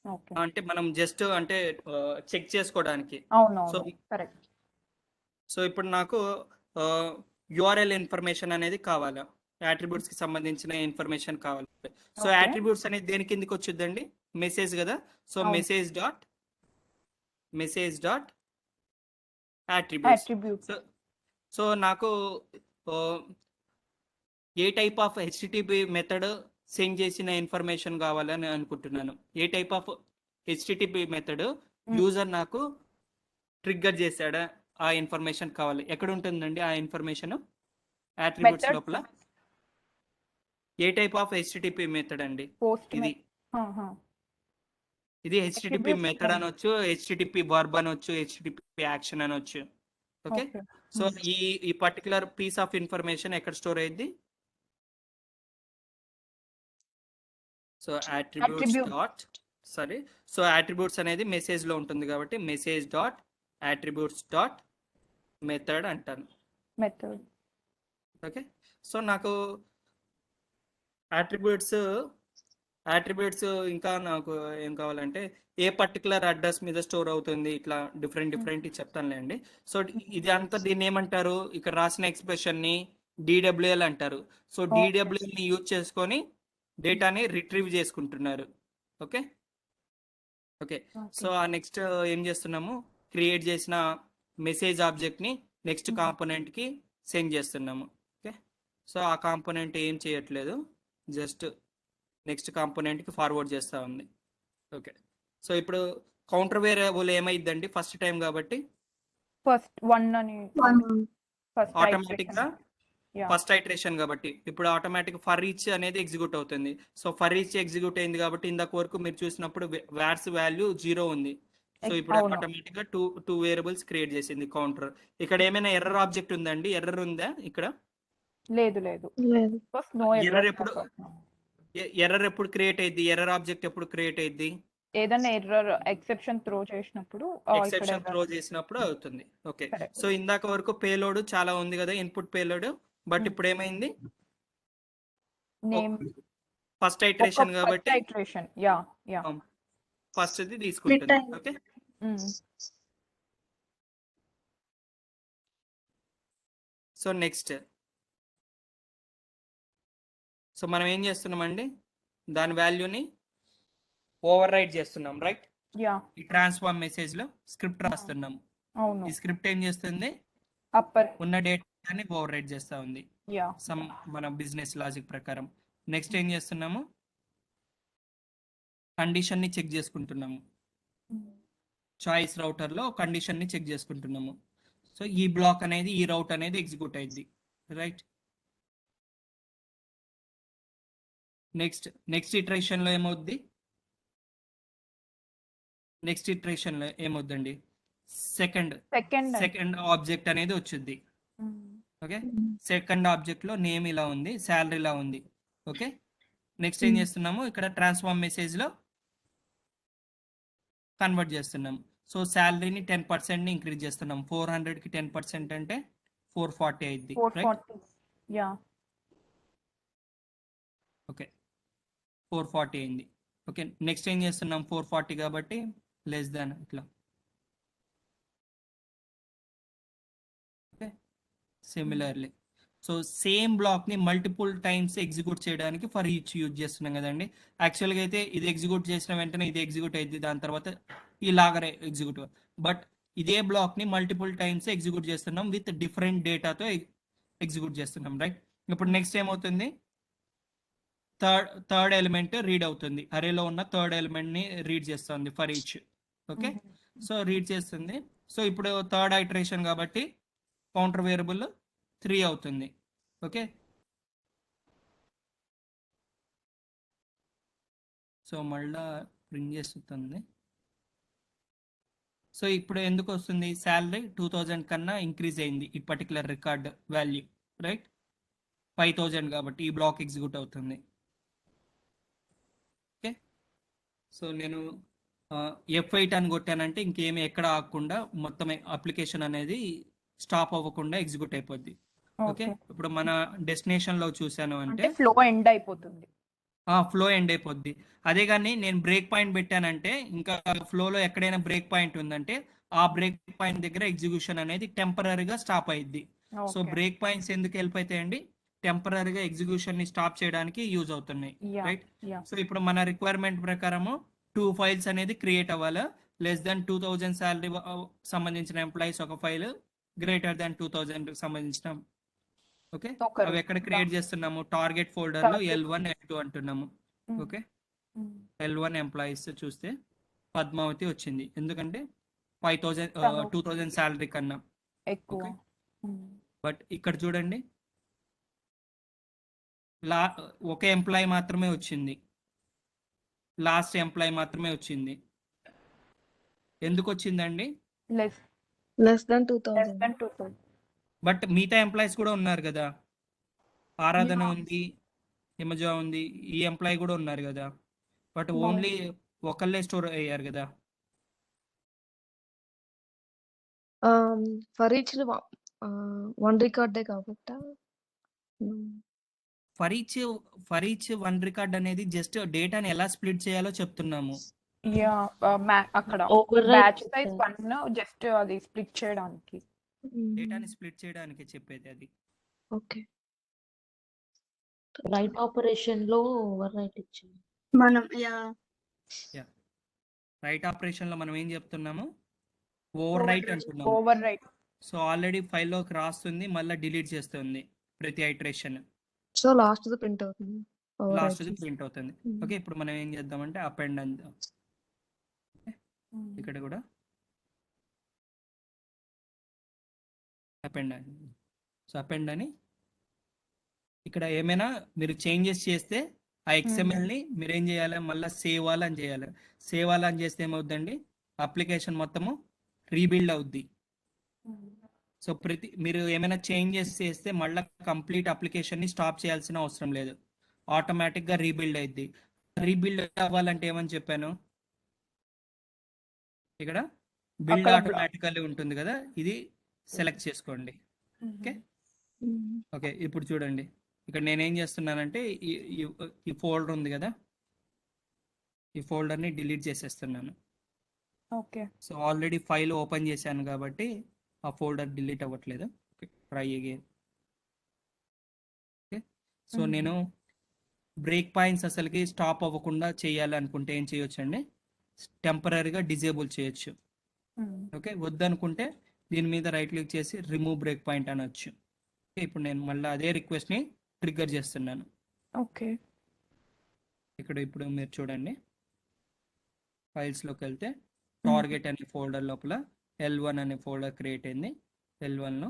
[SPEAKER 2] ఓకే,
[SPEAKER 1] అంటే మనం జస్ట్ అంటే చెక్ చేసుకోవడానికి.
[SPEAKER 2] అవును, కరెక్ట్.
[SPEAKER 1] సో ఇప్పుడు నాకు యుఆర్ఎల్ ఇన్ఫర్మేషన్ అనేది కావాలి, యాట్రిబ్యూట్స్ కి సంబంధించిన ఇన్ఫర్మేషన్ కావాలి. సో యాట్రిబ్యూట్స్ అనేది దేని కిందకి వచ్చిందండి, మెసేజ్ కదా. So message dot attributes. So నాకు ఏ type of HTTP method send చేసిన ఇన్ఫర్మేషన్ కావాలని అనుకుంటున్నాను. ఏ type of HTTP method user నాకు ట్రిగ్గర్ చేశాడా ఆ ఇన్ఫర్మేషన్ కావాలి. ఎక్కడ ఉంటుందండి ఆ ఇన్ఫర్మేషన్, యాట్రిబ్యూట్స్ లోపల. ఏ టైప్ ఆఫ్ హెచ్టిటిపి మెథడ్ అండి ఇది హెచ్టిటిపి మెథడ్ అనొచ్చు, హెచ్టిటిపి వర్బ్ అనొచ్చు, హెచ్టిటిపి యాక్షన్ అనొచ్చు. ఓకే, సో ఈ పర్టికులర్ పీస్ ఆఫ్ ఇన్ఫర్మేషన్ ఎక్కడ స్టోర్ అయ్యింది, సో యాట్రిబ్యూట్స్ అనేది మెసేజ్ లో ఉంటుంది కాబట్టి message dot attributes dot method అంటాను. ఓకే, సో నాకు యాట్రిబ్యూట్స్ ఇంకా నాకు ఏం కావాలంటే ఏ పర్టికులర్ అడ్రస్ మీద స్టోర్ అవుతుంది, ఇట్లా డిఫరెంట్ చెప్తానులేండి. సో ఇది అంతా దీన్ని ఏమంటారు, ఇక్కడ రాసిన ఎక్స్ప్రెషన్ ని డిడబ్ల్యూఎల్ అంటారు. సో డిడబ్ల్యూఎల్ ని యూజ్ చేసుకొని డేటాని రిట్రీవ్ చేసుకుంటున్నారు. ఓకే, సో ఆ నెక్స్ట్ ఏం చేస్తున్నాము, క్రియేట్ చేసిన మెసేజ్ ఆబ్జెక్ట్ ని నెక్స్ట్ కాంపోనెంట్ కి సెండ్ చేస్తున్నాము. ఓకే, సో ఆ కాంపోనెంట్ ఏం చేయట్లేదు, జస్ట్ నెక్స్ట్ కాంపోనెంట్ కి ఫార్వర్డ్ చేస్తా ఉంది. ఓకే, సో ఇప్పుడు కౌంటర్ వేరియబుల్ ఏమైందండి, ఫస్ట్ టైం కాబట్టి ఆటోమేటిక్ గా ఫస్ట్ ఐటరేషన్ కాబట్టి ఇప్పుడు ఆటోమేటిక్ ఫర్ ఈచ్ అనేది ఎగ్జిక్యూట్ అవుతుంది. సో ఫర్ ఈచ్ ఎగ్జిక్యూట్ అయింది కాబట్టి ఇందాక వరకు మీరు చూసినప్పుడు వార్స్ వాల్యూ 0 ఉంది. సో ఇప్పుడు ఆటోమేటిక్ గా టూ వేరియబుల్స్ క్రియేట్ చేసింది కౌంటర్. ఇక్కడ ఏమైనా ఎర్రర్ ఆబ్జెక్ట్ ఉందండి, ఎర్రర్ ఉందా ఇక్కడ?
[SPEAKER 2] లేదు.
[SPEAKER 1] ఎర్రర్ ఎప్పుడు క్రియేట్ అయ్యింది, ఎర్రర్ ఆబ్జెక్ట్ ఎప్పుడు క్రియేట్ అయ్యింది,
[SPEAKER 2] ఏదైనా ఎర్రర్ ఎక్సెప్షన్ త్రో చేసినప్పుడు
[SPEAKER 1] అవుతుంది. ఓకే, సో ఇందాక వరకు పేలోడ్ చాలా ఉంది కదా, ఇన్పుట్ పేలోడ్. బట్ ఇప్పుడు ఏమైంది, ఫస్ట్ ఐటరేషన్ కాబట్టి ఫస్ట్ ఇది తీసుకుంటుంది. ఓకే, సో నెక్స్ట్ సో మనం ఏం చేస్తున్నామండి, దాని వాల్యూని ఓవర్ రైట్ చేస్తున్నాం, రైట్? ఈ ట్రాన్స్ఫార్మ్ మెసేజ్ లో స్క్రిప్ట్ రాస్తున్నాం. ఈ స్క్రిప్ట్ ఏం చేస్తుంది, ఉన్న డేటాని ఓవర్ రైట్ చేస్తా ఉంది మన బిజినెస్ లాజిక్ ప్రకారం. నెక్స్ట్ ఏం చేస్తున్నాము, కండిషన్ ని చెక్ చేసుకుంటున్నాము. చాయిస్ రౌటర్లో కండిషన్ని చెక్ చేసుకుంటున్నాము. సో ఈ బ్లాక్ అనేది ఈ రౌట్ అనేది ఎగ్జిక్యూట్ అయింది, రైట్. నెక్స్ట్ ఇటరేషన్లో ఏమవుద్ది? నెక్స్ట్ ఇటరేషన్లో ఏమవుద్దండి? సెకండ్ ఆబ్జెక్ట్ అనేది వచ్చింది. ఓకే, సెకండ్ ఆబ్జెక్ట్ లో నేమ్ ఇలా ఉంది, శాలరీ ఇలా ఉంది. ఓకే, నెక్స్ట్ ఏం చేస్తున్నాము? ఇక్కడ ట్రాన్స్ఫార్మ్ మెసేజ్ లో కన్వర్ట్ చేస్తున్నాం. సో శాలరీని 10% ని ఇంక్రీజ్ చేస్తున్నాం. 400కి 10% అంటే 440 అయింది, రైట్.
[SPEAKER 2] 440. Yeah.
[SPEAKER 1] ఓకే, 440 అయింది. ఓకే, నెక్స్ట్ ఏం చేస్తున్నాం? 440 కాబట్టి లెస్ దాన్ ఇట్లా. Okay, similarly so same block ని మల్టిపుల్ టైమ్స్ ఎగ్జిక్యూట్ చేయడానికి ఫర్ ఈచ్ యూజ్ చేస్తున్నాం కదండి. యాక్చువల్గా అయితే ఇది ఎగ్జిక్యూట్ చేసిన వెంటనే ఇది ఎగ్జిక్యూట్ అయింది, దాని తర్వాత ఇలాగరే ఎగ్జిక్యూట్. బట్ ఇదే బ్లాక్ ని మల్టిపుల్ టైమ్స్ ఎగ్జిక్యూట్ చేస్తున్నాం విత్ డిఫరెంట్ డేటాతో ఎగ్జిక్యూట్ చేస్తున్నాం, రైట్. ఇప్పుడు నెక్స్ట్ ఏమవుతుంది? థర్డ్ ఎలిమెంట్ రీడ్ అవుతుంది. అరేలో ఉన్న థర్డ్ ఎలిమెంట్ ని రీడ్ చేస్తుంది for each. Okay, so read చేస్తుంది. సో ఇప్పుడు థర్డ్ ఐటరేషన్ కాబట్టి కౌంటర్ వేరియబుల్ 3 అవుతుంది. ఓకే, సో మళ్ళా ప్రింట్ చేస్తుంది. సో ఇప్పుడు ఎందుకు వస్తుంది? శాలరీ 2000 కన్నా ఇంక్రీజ్ అయింది ఈ పర్టికులర్ రికార్డ్ వాల్యూ, రైట్. 5000 కాబట్టి ఈ బ్లాక్ ఎగ్జిక్యూట్ అవుతుంది. ఓకే, సో నేను F8 అని కొట్టానంటే ఇంకేమి ఎక్కడ ఆగకుండా మొత్తం అప్లికేషన్ అనేది స్టాప్ అవ్వకుండా ఎగ్జిక్యూట్ అయిపోద్ది. ఓకే, ఇప్పుడు మన డెస్టినేషన్ లో చూసాను అంటే
[SPEAKER 2] ఫ్లో ఎండ్ అయిపోతుంది.
[SPEAKER 1] ఫ్లో ఎండ్ అయిపోద్ది. అదే కానీ నేను బ్రేక్ పాయింట్ పెట్టానంటే ఇంకా ఫ్లోలో ఎక్కడైనా బ్రేక్ పాయింట్ ఉందంటే ఆ బ్రేక్ పాయింట్ దగ్గర ఎగ్జిక్యూషన్ అనేది టెంపరీగా స్టాప్ అయ్యిద్ది. సో బ్రేక్ పాయింట్స్ ఎందుకు వెళ్ళిపోతాయండి? టెంపరీగా ఎగ్జిక్యూషన్ ని స్టాప్ చేయడానికి యూజ్ అవుతున్నాయి, రైట్. సో ఇప్పుడు మన రిక్వైర్మెంట్ ప్రకారము 2 ఫైల్స్ అనేది క్రియేట్ అవ్వాలి. లెస్ దాన్ 2000 శాలరీ సంబంధించిన ఎంప్లాయీస్ ఒక ఫైల్, గ్రేటర్ దాన్ 2000 సంబంధించిన. ఓకే, అవి ఎక్కడ క్రియేట్ చేస్తున్నాము? టార్గెట్ ఫోల్డర్ లో L1 L2 అంటున్నాము. ఓకే, L1 ఎంప్లాయీస్ చూస్తే పద్మావతి వచ్చింది, ఎందుకంటే 2000 శాలరీ కన్నా ఎక్కువ. బట్ ఇక్కడ చూడండి, ఒక ఎంప్లాయీ మాత్రమే వచ్చింది, లాస్ట్ ఎంప్లాయీ మాత్రమే వచ్చింది. ఎందుకు వచ్చిందండి?
[SPEAKER 3] Less than 2000.
[SPEAKER 1] బట్ మిగతా ఎంప్లాయీస్ కూడా ఉన్నారు కదా, ఆరాధన ఉంది, హిమజ ఉంది, ఈ ఎంప్లాయీ కూడా ఉన్నారు కదా. బట్ ఓన్లీ ఒకళ్ళే స్టోర్ అయ్యారు కదా.
[SPEAKER 3] ఫర్ ఈచ్ 1 రికార్డే కాబట్టి
[SPEAKER 1] ఫర్ ఈచ్ 1 రికార్డ్ అనేది జస్ట్ డేటాని ఎలా స్ప్లిట్ చేయాలో చెప్తున్నాము.
[SPEAKER 2] అక్కడ
[SPEAKER 5] Override
[SPEAKER 2] బ్యాచ్ సైజ్
[SPEAKER 5] చేస్తారు.
[SPEAKER 2] 1 జస్ట్ అది స్ప్లిట్ చేయడానికి.
[SPEAKER 1] డేటాని స్ప్లిట్ చేయడానికి చెప్పేది అది.
[SPEAKER 3] ఓకే,
[SPEAKER 5] రైట్ ఆపరేషన్ లో ఓవర్ రైట్ ఇచ్చింది.
[SPEAKER 4] మనం
[SPEAKER 1] రైట్ ఆపరేషన్ లో మనం ఏం చెప్తున్నాము? ఓవర్ రైట్ అంటున్నాము.
[SPEAKER 2] Over right.
[SPEAKER 1] సో ఆల్రెడీ ఫైల్లోకి రాస్తుంది, మళ్ళీ డిలీట్ చేస్తుంది ప్రతి ఐటరేషన్.
[SPEAKER 3] సో లాస్ట్ ప్రింట్ అవుతుంది,
[SPEAKER 1] లాస్ట్ ప్రింట్ అవుతుంది. ఓకే, ఇప్పుడు మనం ఏం చేద్దామంటే అపెండ్ అందాం. ఇక్కడ కూడా అపెండ్ అని. సో అపెండ్ అని ఇక్కడ ఏమైనా మీరు చేంజెస్ చేస్తే ఆ XML ని మీరు ఏం చేయాలి? మళ్ళీ సేవ్ ఆల్ అని చేయాలి. సేవ్ ఆల్ అని చేస్తే ఏమవుద్దండి? అప్లికేషన్ మొత్తము రీబిల్డ్ అవుద్ది. సో మీరు ఏమైనా చేంజెస్ చేస్తే మళ్ళీ కంప్లీట్ అప్లికేషన్ ని స్టాప్ చేయాల్సిన అవసరం లేదు, ఆటోమేటిక్ గా రీబిల్డ్ అయింది. రీబిల్డ్ అవ్వాలంటే ఏమని చెప్పాను? ఇక్కడ బిల్డ్ ఆటోమేటికల్లీ ఉంటుంది కదా, ఇది సెలెక్ట్ చేసుకోండి. ఓకే, ఓకే, ఇప్పుడు చూడండి ఇక్కడ నేనేం చేస్తున్నానంటే ఈ ఫోల్డర్ ఉంది కదా, ఈ ఫోల్డర్ని డిలీట్ చేసేస్తున్నాను.
[SPEAKER 2] Okay,
[SPEAKER 1] so already file open చేశాను కాబట్టి ఆ ఫోల్డర్ డిలీట్ అవ్వట్లేదు. Try again. ఓకే, సో నేను బ్రేక్ పాయింట్స్ అసలుకి స్టాప్ అవ్వకుండా చేయాలి అనుకుంటే ఏం చేయొచ్చండి? టెంపరీగా డిజేబుల్ చేయొచ్చు. ఓకే, వద్దనుకుంటే దీని మీద రైట్ క్లిక్ చేసి రిమూవ్ బ్రేక్ పాయింట్ అనొచ్చు. ఇప్పుడు నేను మళ్ళీ అదే రిక్వెస్ట్ని ట్రిగ్గర్ చేస్తున్నాను.
[SPEAKER 2] ఓకే,
[SPEAKER 1] ఇప్పుడు మీరు చూడండి, ఫైల్స్లోకి వెళ్తే టార్గెట్ అనే ఫోల్డర్ లోపల L1 అనే ఫోల్డర్ క్రియేట్ అయింది. L1లో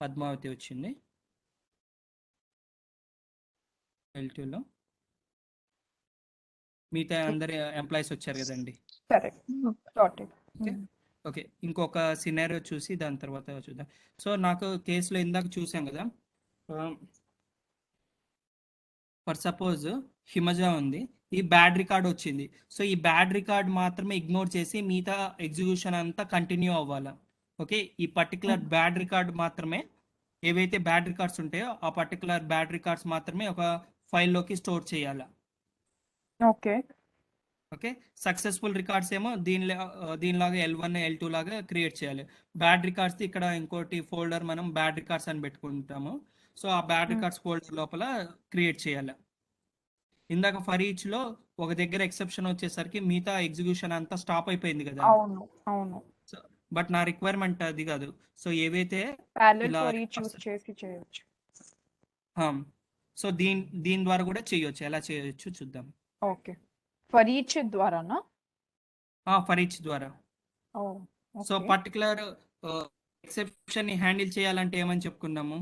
[SPEAKER 1] పద్మావతి వచ్చింది. L2లో మిగతా అందరి ఎంప్లాయీస్ వచ్చారు కదండి.
[SPEAKER 2] Correct. Got it.
[SPEAKER 1] Okay okay ఇంకొక సినారియో చూసి దాని తర్వాత చూద్దాం. సో నాకు కేసులో ఇందాక చూసాం కదా, ఫర్ సపోజ్ హిమజ ఉంది, ఈ బ్యాడ్ రికార్డ్ వచ్చింది. సో ఈ బ్యాడ్ రికార్డ్ మాత్రమే ఇగ్నోర్ చేసి మిగతా ఎగ్జిక్యూషన్ అంతా కంటిన్యూ అవ్వాలి. ఓకే, ఈ పర్టికులర్ బ్యాడ్ రికార్డ్ మాత్రమే, ఏవైతే బ్యాడ్ రికార్డ్స్ ఉంటాయో ఆ పర్టికులర్ బ్యాడ్ రికార్డ్స్ మాత్రమే ఒక ఫైల్లోకి స్టోర్ చేయాలి.
[SPEAKER 2] ఓకే.
[SPEAKER 1] ఓకే, సక్సెస్ఫుల్ రికార్డ్స్ ఏమో దీనిలాగా L1 L2 లాగా క్రియేట్ చేయాలి. బ్యాడ్ రికార్డ్స్ ఇక్కడ ఇంకోటి ఫోల్డర్ మనం బ్యాడ్ రికార్డ్స్ అని పెట్టుకుంటాము. సో ఆ బ్యాడ్ రికార్డ్స్ ఫోల్డర్ లోపల క్రియేట్ చేయాలి. ఇందాక ఫర్ ఈచ్ లో ఒక దగ్గర ఎక్సెప్షన్ వచ్చేసరికి మిగతా ఎగ్జిక్యూషన్ అంతా స్టాప్ అయిపోయింది కదా.
[SPEAKER 2] అవును అవును.
[SPEAKER 1] సో బట్ నా రిక్వైర్మెంట్ అది కాదు. సో ఏవైతే
[SPEAKER 2] ప్యారలల్
[SPEAKER 1] ఇలా
[SPEAKER 2] ఫర్ ఈచ్ యూస్ చేసి చేయొచ్చు.
[SPEAKER 1] సో దీని ద్వారా కూడా చేయొచ్చు. ఎలా చేయొచ్చు చూద్దాం.
[SPEAKER 2] ఓకే, ఫర్ ఈచ్ ద్వారానా?
[SPEAKER 1] ఫర్ ఈచ్ ద్వారా.
[SPEAKER 2] Oh
[SPEAKER 1] so
[SPEAKER 2] okay.
[SPEAKER 1] Particular exception ని హ్యాండిల్ చేయాలంటే ఏమని చెప్పుకున్నాము?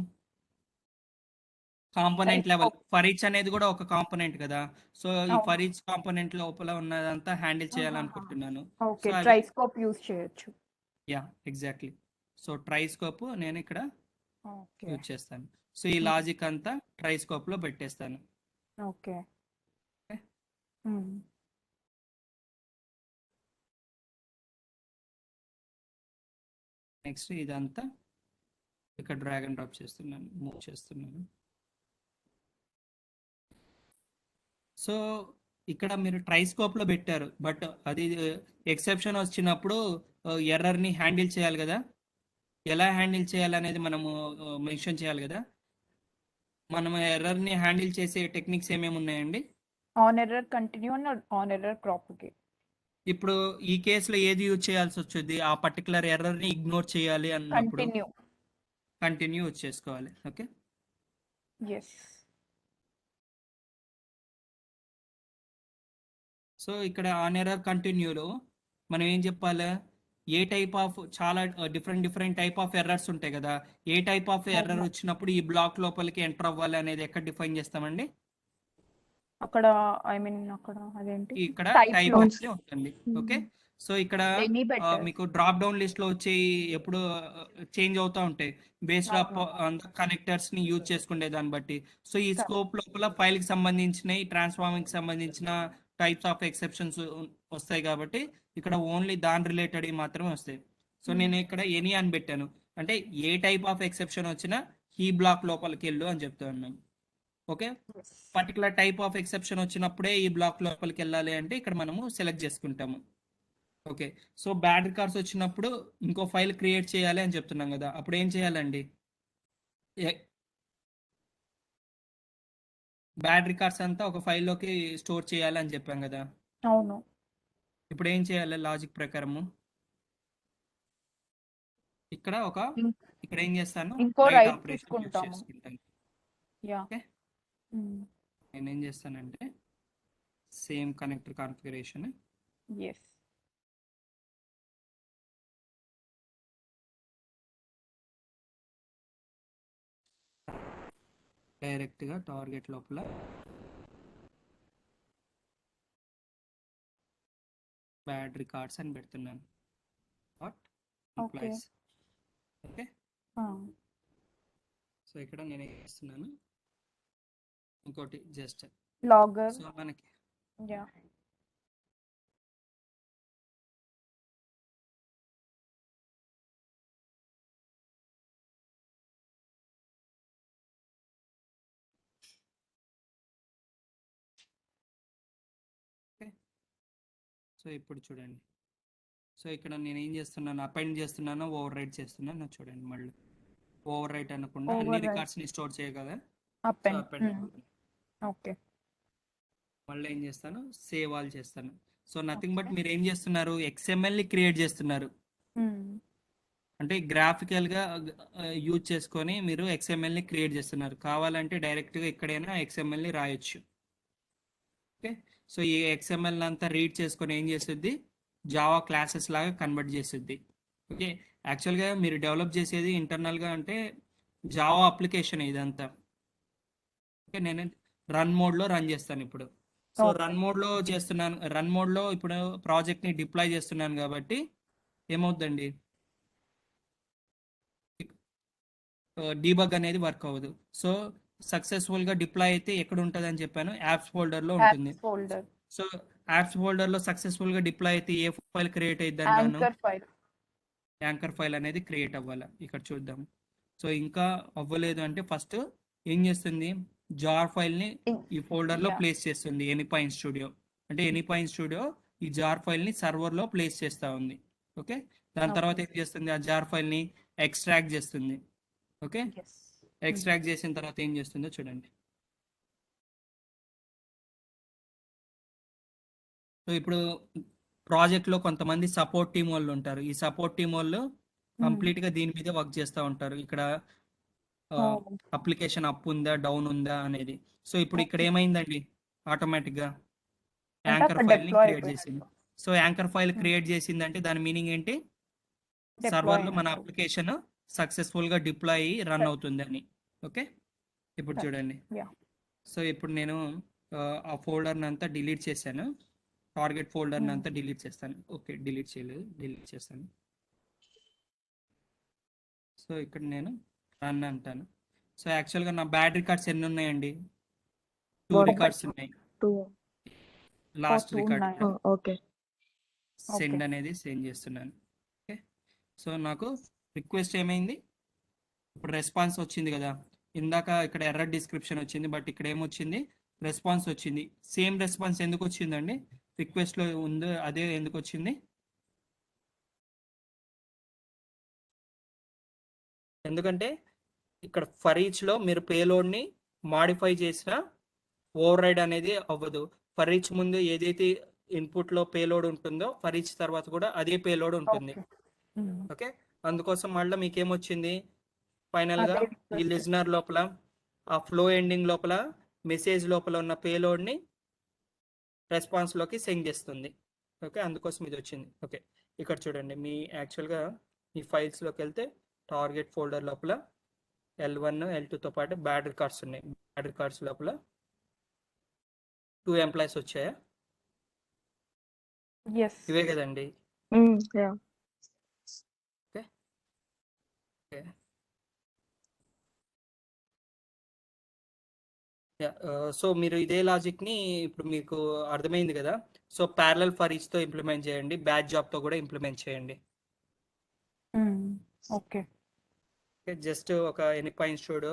[SPEAKER 1] Component
[SPEAKER 2] Try
[SPEAKER 1] level.
[SPEAKER 2] scope.
[SPEAKER 1] For each అనేది కూడా ఒక కాంపోనెంట్ కదా. సో ఈ
[SPEAKER 2] అవును.
[SPEAKER 1] ఫర్ ఈచ్ కాంపోనెంట్ లోపల ఉన్నదంతా హ్యాండిల్ చేయాలనుకుంటున్నాను.
[SPEAKER 2] Okay,
[SPEAKER 1] so
[SPEAKER 2] try scope use చేయొచ్చు.
[SPEAKER 1] Ya exactly. సో ట్రైస్కోప్ నేను ఇక్కడ
[SPEAKER 2] ఓకే
[SPEAKER 1] యూజ్ చేస్తాను. సో ఈ లాజిక్ అంతా ట్రైస్కోప్ లో పెట్టేస్తాను.
[SPEAKER 2] ఓకే.
[SPEAKER 1] Okay. నెక్స్ట్ ఇదంతా ఇక్కడ డ్రాగ్ అండ్ డ్రాప్ చేస్తున్నాను, మూవ్ చేస్తున్నాను. సో ఇక్కడ మీరు ట్రైస్కోప్ లో పెట్టారు, బట్ అది ఎక్సెప్షన్ వచ్చినప్పుడు ఎర్రర్ ని హ్యాండిల్ చేయాలి కదా. ఎలా హ్యాండిల్ చేయాలనేది మనము మెన్షన్ చేయాలి కదా. మనం ఎర్రర్ ని హ్యాండిల్ చేసే టెక్నిక్స్ ఏమేమి ఉన్నాయండి?
[SPEAKER 2] On error continue and on error propagate.
[SPEAKER 1] ఇప్పుడు ఈ కేసులో ఏది యూజ్ చేయాల్సి వచ్చింది? ఆ పర్టికులర్ ఎర్రర్ ని ఇగ్నోర్ చేయాలి అన్నప్పుడు
[SPEAKER 2] కంటిన్యూ.
[SPEAKER 1] కంటిన్యూ యూజ్ చేసుకోవాలి. Okay,
[SPEAKER 2] yes.
[SPEAKER 1] సో ఇక్కడ ఆన్ ఎర్రర్ కంటిన్యూలో మనం ఏం చెప్పాలి? ఏ టైప్ ఆఫ్ చాలా డిఫరెంట్ టైప్ ఆఫ్ ఎర్రర్స్ ఉంటాయి కదా. ఏ టైప్ ఆఫ్ ఎర్రర్ వచ్చినప్పుడు ఈ బ్లాక్ లోపలికి ఎంటర్ అవ్వాలి అనేది ఎక్కడ డిఫైన్ చేస్తామండి?
[SPEAKER 2] అక్కడ ఐ మీన్ అక్కడ అదేంటి
[SPEAKER 1] ఇక్కడ
[SPEAKER 2] Type
[SPEAKER 1] టైప్
[SPEAKER 2] లో.
[SPEAKER 1] అనేది ఉంటుంది. ఓకే, సో ఇక్కడ
[SPEAKER 2] Any better.
[SPEAKER 1] మీకు డ్రాప్ డౌన్ లిస్ట్ లో వచ్చే ఎప్పుడు చేంజ్ అవుతా ఉంటాయి బేస్డ్ ఆఫ్ కనెక్టర్స్ ని యూజ్ చేసుకునే దాన్ని బట్టి. సో ఈ స్కోప్ లోపల ఫైల్ కి సంబంధించిన ట్రాన్స్ఫార్మింగ్ కి సంబంధించిన టైప్స్ ఆఫ్ ఎక్సెప్షన్స్ వస్తాయి కాబట్టి ఇక్కడ ఓన్లీ దాని రిలేటెడ్ మాత్రమే వస్తాయి. సో నేను ఇక్కడ ఎనీ అని పెట్టాను, అంటే ఏ టైప్ ఆఫ్ ఎక్సెప్షన్ వచ్చినా ఈ బ్లాక్ లోపలికి వెళ్ళు అని చెప్తున్నాను. Okay, particular type of exception వచ్చినప్పుడే ఈ బ్లాక్ లోపలికి వెళ్ళాలి అంటే ఇక్కడ మనము సెలెక్ట్ చేసుకుంటాము. ఓకే, సో బ్యాడ్ రికార్డ్స్ వచ్చినప్పుడు ఇంకో ఫైల్ క్రియేట్ చేయాలి అని చెప్తున్నాం కదా. అప్పుడు ఏం చేయాలండి? బ్యాడ్ రికార్డ్స్ అంతా ఒక ఫైల్లోకి స్టోర్ చేయాలి అని చెప్పాం కదా.
[SPEAKER 2] అవును.
[SPEAKER 1] ఇప్పుడు ఏం చేయాలి లాజిక్ ప్రకారము? ఇక్కడ ఇక్కడ ఏం చేస్తాను?
[SPEAKER 2] ఇంకో
[SPEAKER 1] రైట్
[SPEAKER 2] రైట్
[SPEAKER 1] ఆపరేషన్ యూజ్
[SPEAKER 2] తీసుకుంటాము.
[SPEAKER 1] చేసుకుంటాను.
[SPEAKER 2] యా.
[SPEAKER 1] ఓకే, నేను ఏం చేస్తానంటే same connector configuration
[SPEAKER 2] yes.
[SPEAKER 1] Direct గా టార్గెట్ లోపల బ్యాడ్ రికార్డ్స్ అని పెడుతున్నాను. What employees. ఓకే, సో ఇక్కడ నేను ఏం చేస్తున్నాను, ఇంకోటి జస్ట్
[SPEAKER 2] లాగర్.
[SPEAKER 1] సో మనకి
[SPEAKER 2] యా.
[SPEAKER 1] సో ఇప్పుడు చూడండి, సో ఇక్కడ నేను ఏం చేస్తున్నాను, అపెండ్ చేస్తున్నాను, ఓవర్ రైట్ చేస్తున్నాను. చూడండి మళ్ళీ ఓవర్ రైట్ అనకుండా అన్ని
[SPEAKER 2] Overwrite.
[SPEAKER 1] రికార్డ్స్ ని స్టోర్ చేయగలరా.
[SPEAKER 2] Up
[SPEAKER 1] so
[SPEAKER 2] and
[SPEAKER 1] append
[SPEAKER 2] okay.
[SPEAKER 1] మళ్ళీ ఏం చేస్తాను, సేవ్ ఆల్ చేస్తాను. సో నథింగ్ బట్ మీరు ఏం చేస్తున్నారు, XML ని క్రియేట్ చేస్తున్నారు. అంటే గ్రాఫికల్ గా యూజ్ చేసుకొని మీరు XML ని క్రియేట్ చేస్తున్నారు. కావాలంటే డైరెక్ట్ గా ఎక్కడైనా XML ని రాయొచ్చు. ఓకే, సో ఈ XML అంతా రీడ్ చేసుకొని ఏం చేస్తుంది, జావా క్లాసెస్ లాగా కన్వర్ట్ చేస్తుంది. ఓకే, యాక్చువల్గా మీరు డెవలప్ చేసేది ఇంటర్నల్గా అంటే జావా అప్లికేషన్ ఇదంతా. ఓకే, నేను రన్ మోడ్లో రన్ చేస్తాను ఇప్పుడు. So
[SPEAKER 2] Okay.
[SPEAKER 1] రన్ మోడ్లో ఇప్పుడు ప్రాజెక్ట్ని డిప్లాయ్ చేస్తున్నాను కాబట్టి ఏమవుద్దండి, డీబగ్ అనేది వర్క్ అవ్వదు. సో సక్సెస్ఫుల్గా డిప్లాయ్ అయితే ఎక్కడ ఉంటుంది అని చెప్పాను, యాప్స్ ఫోల్డర్లో ఉంటుంది.
[SPEAKER 2] Apps folder,
[SPEAKER 1] సో యాప్స్ ఫోల్డర్లో సక్సెస్ఫుల్గా డిప్లాయ్ అయితే ఏ ఫైల్ క్రియేట్ అయ్యిద్ది అంటాను,
[SPEAKER 2] anchor file.
[SPEAKER 1] యాంకర్ ఫైల్ అనేది క్రియేట్ అవ్వాలి. ఇక్కడ చూద్దాం. సో ఇంకా అవ్వలేదు అంటే ఫస్ట్ ఏం చేస్తుంది, జార్ ఫైల్ని ఈ ఫోల్డర్లో
[SPEAKER 2] Yeah.
[SPEAKER 1] ప్లేస్ చేస్తుంది. ఎనీపైన్ స్టూడియో అంటే ఎనీపైన్ స్టూడియో ఈ జార్ ఫైల్ని సర్వర్లో ప్లేస్ చేస్తూ ఉంది. ఓకే, దాని తర్వాత ఏం చేస్తుంది, ఆ జార్ ఫైల్ని ఎక్స్ట్రాక్ట్ చేస్తుంది. Okay,
[SPEAKER 2] Yes.
[SPEAKER 1] ఎక్స్ట్రాక్ట్ చేసిన తర్వాత ఏం చేస్తుందో చూడండి. సో ఇప్పుడు ప్రాజెక్ట్లో కొంతమంది సపోర్ట్ టీం వాళ్ళు ఉంటారు. ఈ సపోర్ట్ టీం వాళ్ళు కంప్లీట్గా దీని మీద వర్క్ చేస్తూ ఉంటారు. ఇక్కడ
[SPEAKER 2] Oh,
[SPEAKER 1] అప్లికేషన్ అప్ ఉందా డౌన్ ఉందా అనేది. సో ఇప్పుడు ఇక్కడ
[SPEAKER 2] Okay.
[SPEAKER 1] ఏమైందండి, ఆటోమేటిక్గా
[SPEAKER 2] అంటే
[SPEAKER 1] యాంకర్
[SPEAKER 2] అక్కడ
[SPEAKER 1] ఫైల్ని
[SPEAKER 2] deploy
[SPEAKER 1] క్రియేట్ చేసింది. సో యాంకర్ ఫైల్ క్రియేట్ చేసిందంటే దాని మీనింగ్ ఏంటి,
[SPEAKER 2] Deploy
[SPEAKER 1] సర్వర్లో మన
[SPEAKER 2] అయినట్టు.
[SPEAKER 1] అప్లికేషన్ సక్సెస్ఫుల్గా డిప్లాయ్ అయ్యి రన్
[SPEAKER 2] Right.
[SPEAKER 1] అవుతుంది అని. ఓకే, ఇప్పుడు
[SPEAKER 2] Right.
[SPEAKER 1] చూడండి.
[SPEAKER 2] Yeah.
[SPEAKER 1] సో ఇప్పుడు నేను ఆ ఫోల్డర్ని అంతా డిలీట్ చేశాను, టార్గెట్ ఫోల్డర్ని అంతా డిలీట్ చేస్తాను. ఓకే, డిలీట్ చేయలేదు, డిలీట్ చేస్తాను. సో ఇక్కడ నేను రన్ అంటాను. సో యాక్చువల్గా నా బ్యాడ్ రికార్డ్స్ ఎన్ని ఉన్నాయండి, 2
[SPEAKER 3] One.
[SPEAKER 1] రికార్డ్స్ ఉన్నాయి.
[SPEAKER 3] 2.
[SPEAKER 1] లాస్ట్
[SPEAKER 2] two
[SPEAKER 1] రికార్డ్
[SPEAKER 2] ఉన్నాయి.
[SPEAKER 3] ఓకే.
[SPEAKER 1] Send
[SPEAKER 2] Okay.
[SPEAKER 1] అనేది సెండ్ చేస్తున్నాను. ఓకే, సో నాకు రిక్వెస్ట్ ఏమైంది, ఇప్పుడు రెస్పాన్స్ వచ్చింది కదా. ఇందాక ఇక్కడ ఎర్రర్ డిస్క్రిప్షన్ వచ్చింది, బట్ ఇక్కడ ఏమొచ్చింది, రెస్పాన్స్ వచ్చింది. సేమ్ రెస్పాన్స్ ఎందుకు వచ్చిందండి, రిక్వెస్ట్లో ఉందో అదే ఎందుకు వచ్చింది, ఎందుకంటే ఇక్కడ ఫర్ ఈచ్లో మీరు పేలోడ్ని మాడిఫై చేసిన ఓవర్ రైడ్ అనేది అవ్వదు. ఫర్ ఈచ్ ముందు ఏదైతే ఇన్పుట్లో పేలోడ్ ఉంటుందో ఫర్ ఈచ్ తర్వాత కూడా అదే పేలోడ్ ఉంటుంది.
[SPEAKER 2] Okay.
[SPEAKER 1] ఓకే, అందుకోసం మళ్ళీ మీకేమొచ్చింది, ఫైనల్గా
[SPEAKER 2] అదే
[SPEAKER 1] ఈ
[SPEAKER 2] request.
[SPEAKER 1] లిజనర్ లోపల ఆ ఫ్లో ఎండింగ్ లోపల మెసేజ్ లోపల ఉన్న పేలోడ్ని రెస్పాన్స్లోకి సెండ్ చేస్తుంది. ఓకే, అందుకోసం ఇది వచ్చింది. ఓకే, ఇక్కడ చూడండి, మీ యాక్చువల్గా మీ ఫైల్స్లోకి వెళ్తే టార్గెట్ ఫోల్డర్ లోపల L1 L2తో పాటు బ్యాడ్ రికార్డ్స్ ఉన్నాయి. బ్యాడ్ రికార్డ్స్ లోపల 2 ఎంప్లాయీస్ వచ్చాయా,
[SPEAKER 2] Yes.
[SPEAKER 1] ఇవే కదండి.
[SPEAKER 3] యా.
[SPEAKER 1] సో మీరు ఇదే లాజిక్ని ఇప్పుడు మీకు అర్థమైంది కదా. సో ప్యారలల్ ఫర్ ఈచ్తో ఇంప్లిమెంట్ చేయండి, బ్యాచ్ జాబ్తో కూడా ఇంప్లిమెంట్ చేయండి.
[SPEAKER 2] Okay.
[SPEAKER 1] జస్ట్ ఒక ఎనీ పాయింట్స్ చూడు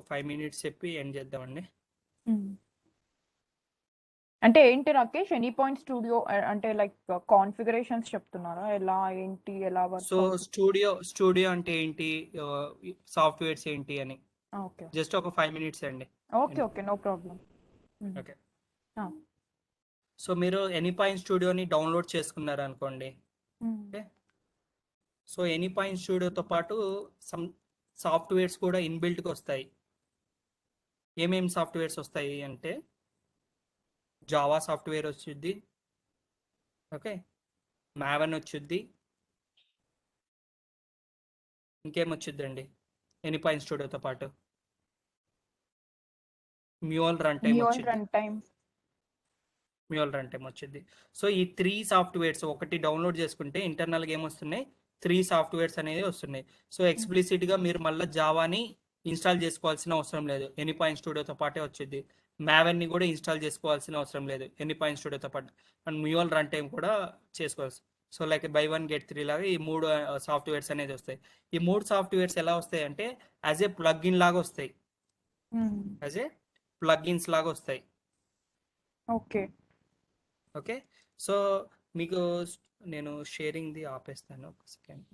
[SPEAKER 1] 5 minutes చెప్పి ఎండ్ చేద్దామండి.
[SPEAKER 2] అంటే ఏంటి రాకేష్, ఎనీ పాయింట్ స్టూడియో అంటే లైక్ కాన్ఫిగరేషన్స్ చెప్తున్నారా, ఎలా ఏంటి ఎలా వర్క్?
[SPEAKER 1] సో స్టూడియో అంటే ఏంటి, సాఫ్ట్వేర్స్ ఏంటి అని
[SPEAKER 2] ఓకే
[SPEAKER 1] జస్ట్ ఒక 5 minutes అండి.
[SPEAKER 2] Okay okay, no problem.
[SPEAKER 1] Okay, so మీరు ఎనీ పాయింట్ స్టూడియోని డౌన్లోడ్ చేసుకున్నారు అనుకోండి. సో ఎనీ పాయింట్ స్టూడియోతో పాటు సమ్ సాఫ్ట్వేర్స్ కూడా ఇన్బిల్ట్గా వస్తాయి. ఏమేమి సాఫ్ట్వేర్స్ వస్తాయి అంటే జావా సాఫ్ట్వేర్ వచ్చుద్ది, ఓకే, మావెన్ వచ్చుద్ది, ఇంకేమొచ్చుద్దండి ఎనీ పాయింట్ స్టూడియోతో పాటు, మ్యూల్ రన్ టైం వచ్చింది. సో ఈ 3 సాఫ్ట్వేర్స్ ఒకటి డౌన్లోడ్ చేసుకుంటే ఇంటర్నల్గా ఏమొస్తున్నాయి, 3 సాఫ్ట్వేర్స్ అనేది వస్తున్నాయి. సో ఎక్స్ప్లిసిట్గా మీరు మళ్ళీ జావాని ఇన్స్టాల్ చేసుకోవాల్సిన అవసరం లేదు, ఎనీ పాయింట్ స్టూడియోతో పాటే వచ్చింది. మావెన్ని కూడా ఇన్స్టాల్ చేసుకోవాల్సిన అవసరం లేదు ఎనీ పాయింట్ స్టూడియోతో పాటు. అండ్ మ్యూల్ రన్ టైం కూడా చేసుకోవచ్చు. సో లైక్ బై 1 get 3 లాగా ఈ 3 సాఫ్ట్వేర్స్ అనేది వస్తాయి. ఈ 3 సాఫ్ట్వేర్స్ ఎలా వస్తాయి అంటే యాజ్ ఏ ప్లగ్ఇన్ లాగా వస్తాయి, యాజ్ ఏ ప్లగ్ఇన్స్ లాగా వస్తాయి.
[SPEAKER 2] ఓకే
[SPEAKER 1] ఓకే, సో మీకు నేను షేరింగ్ది ఆపేస్తాను ఒక సెకండ్.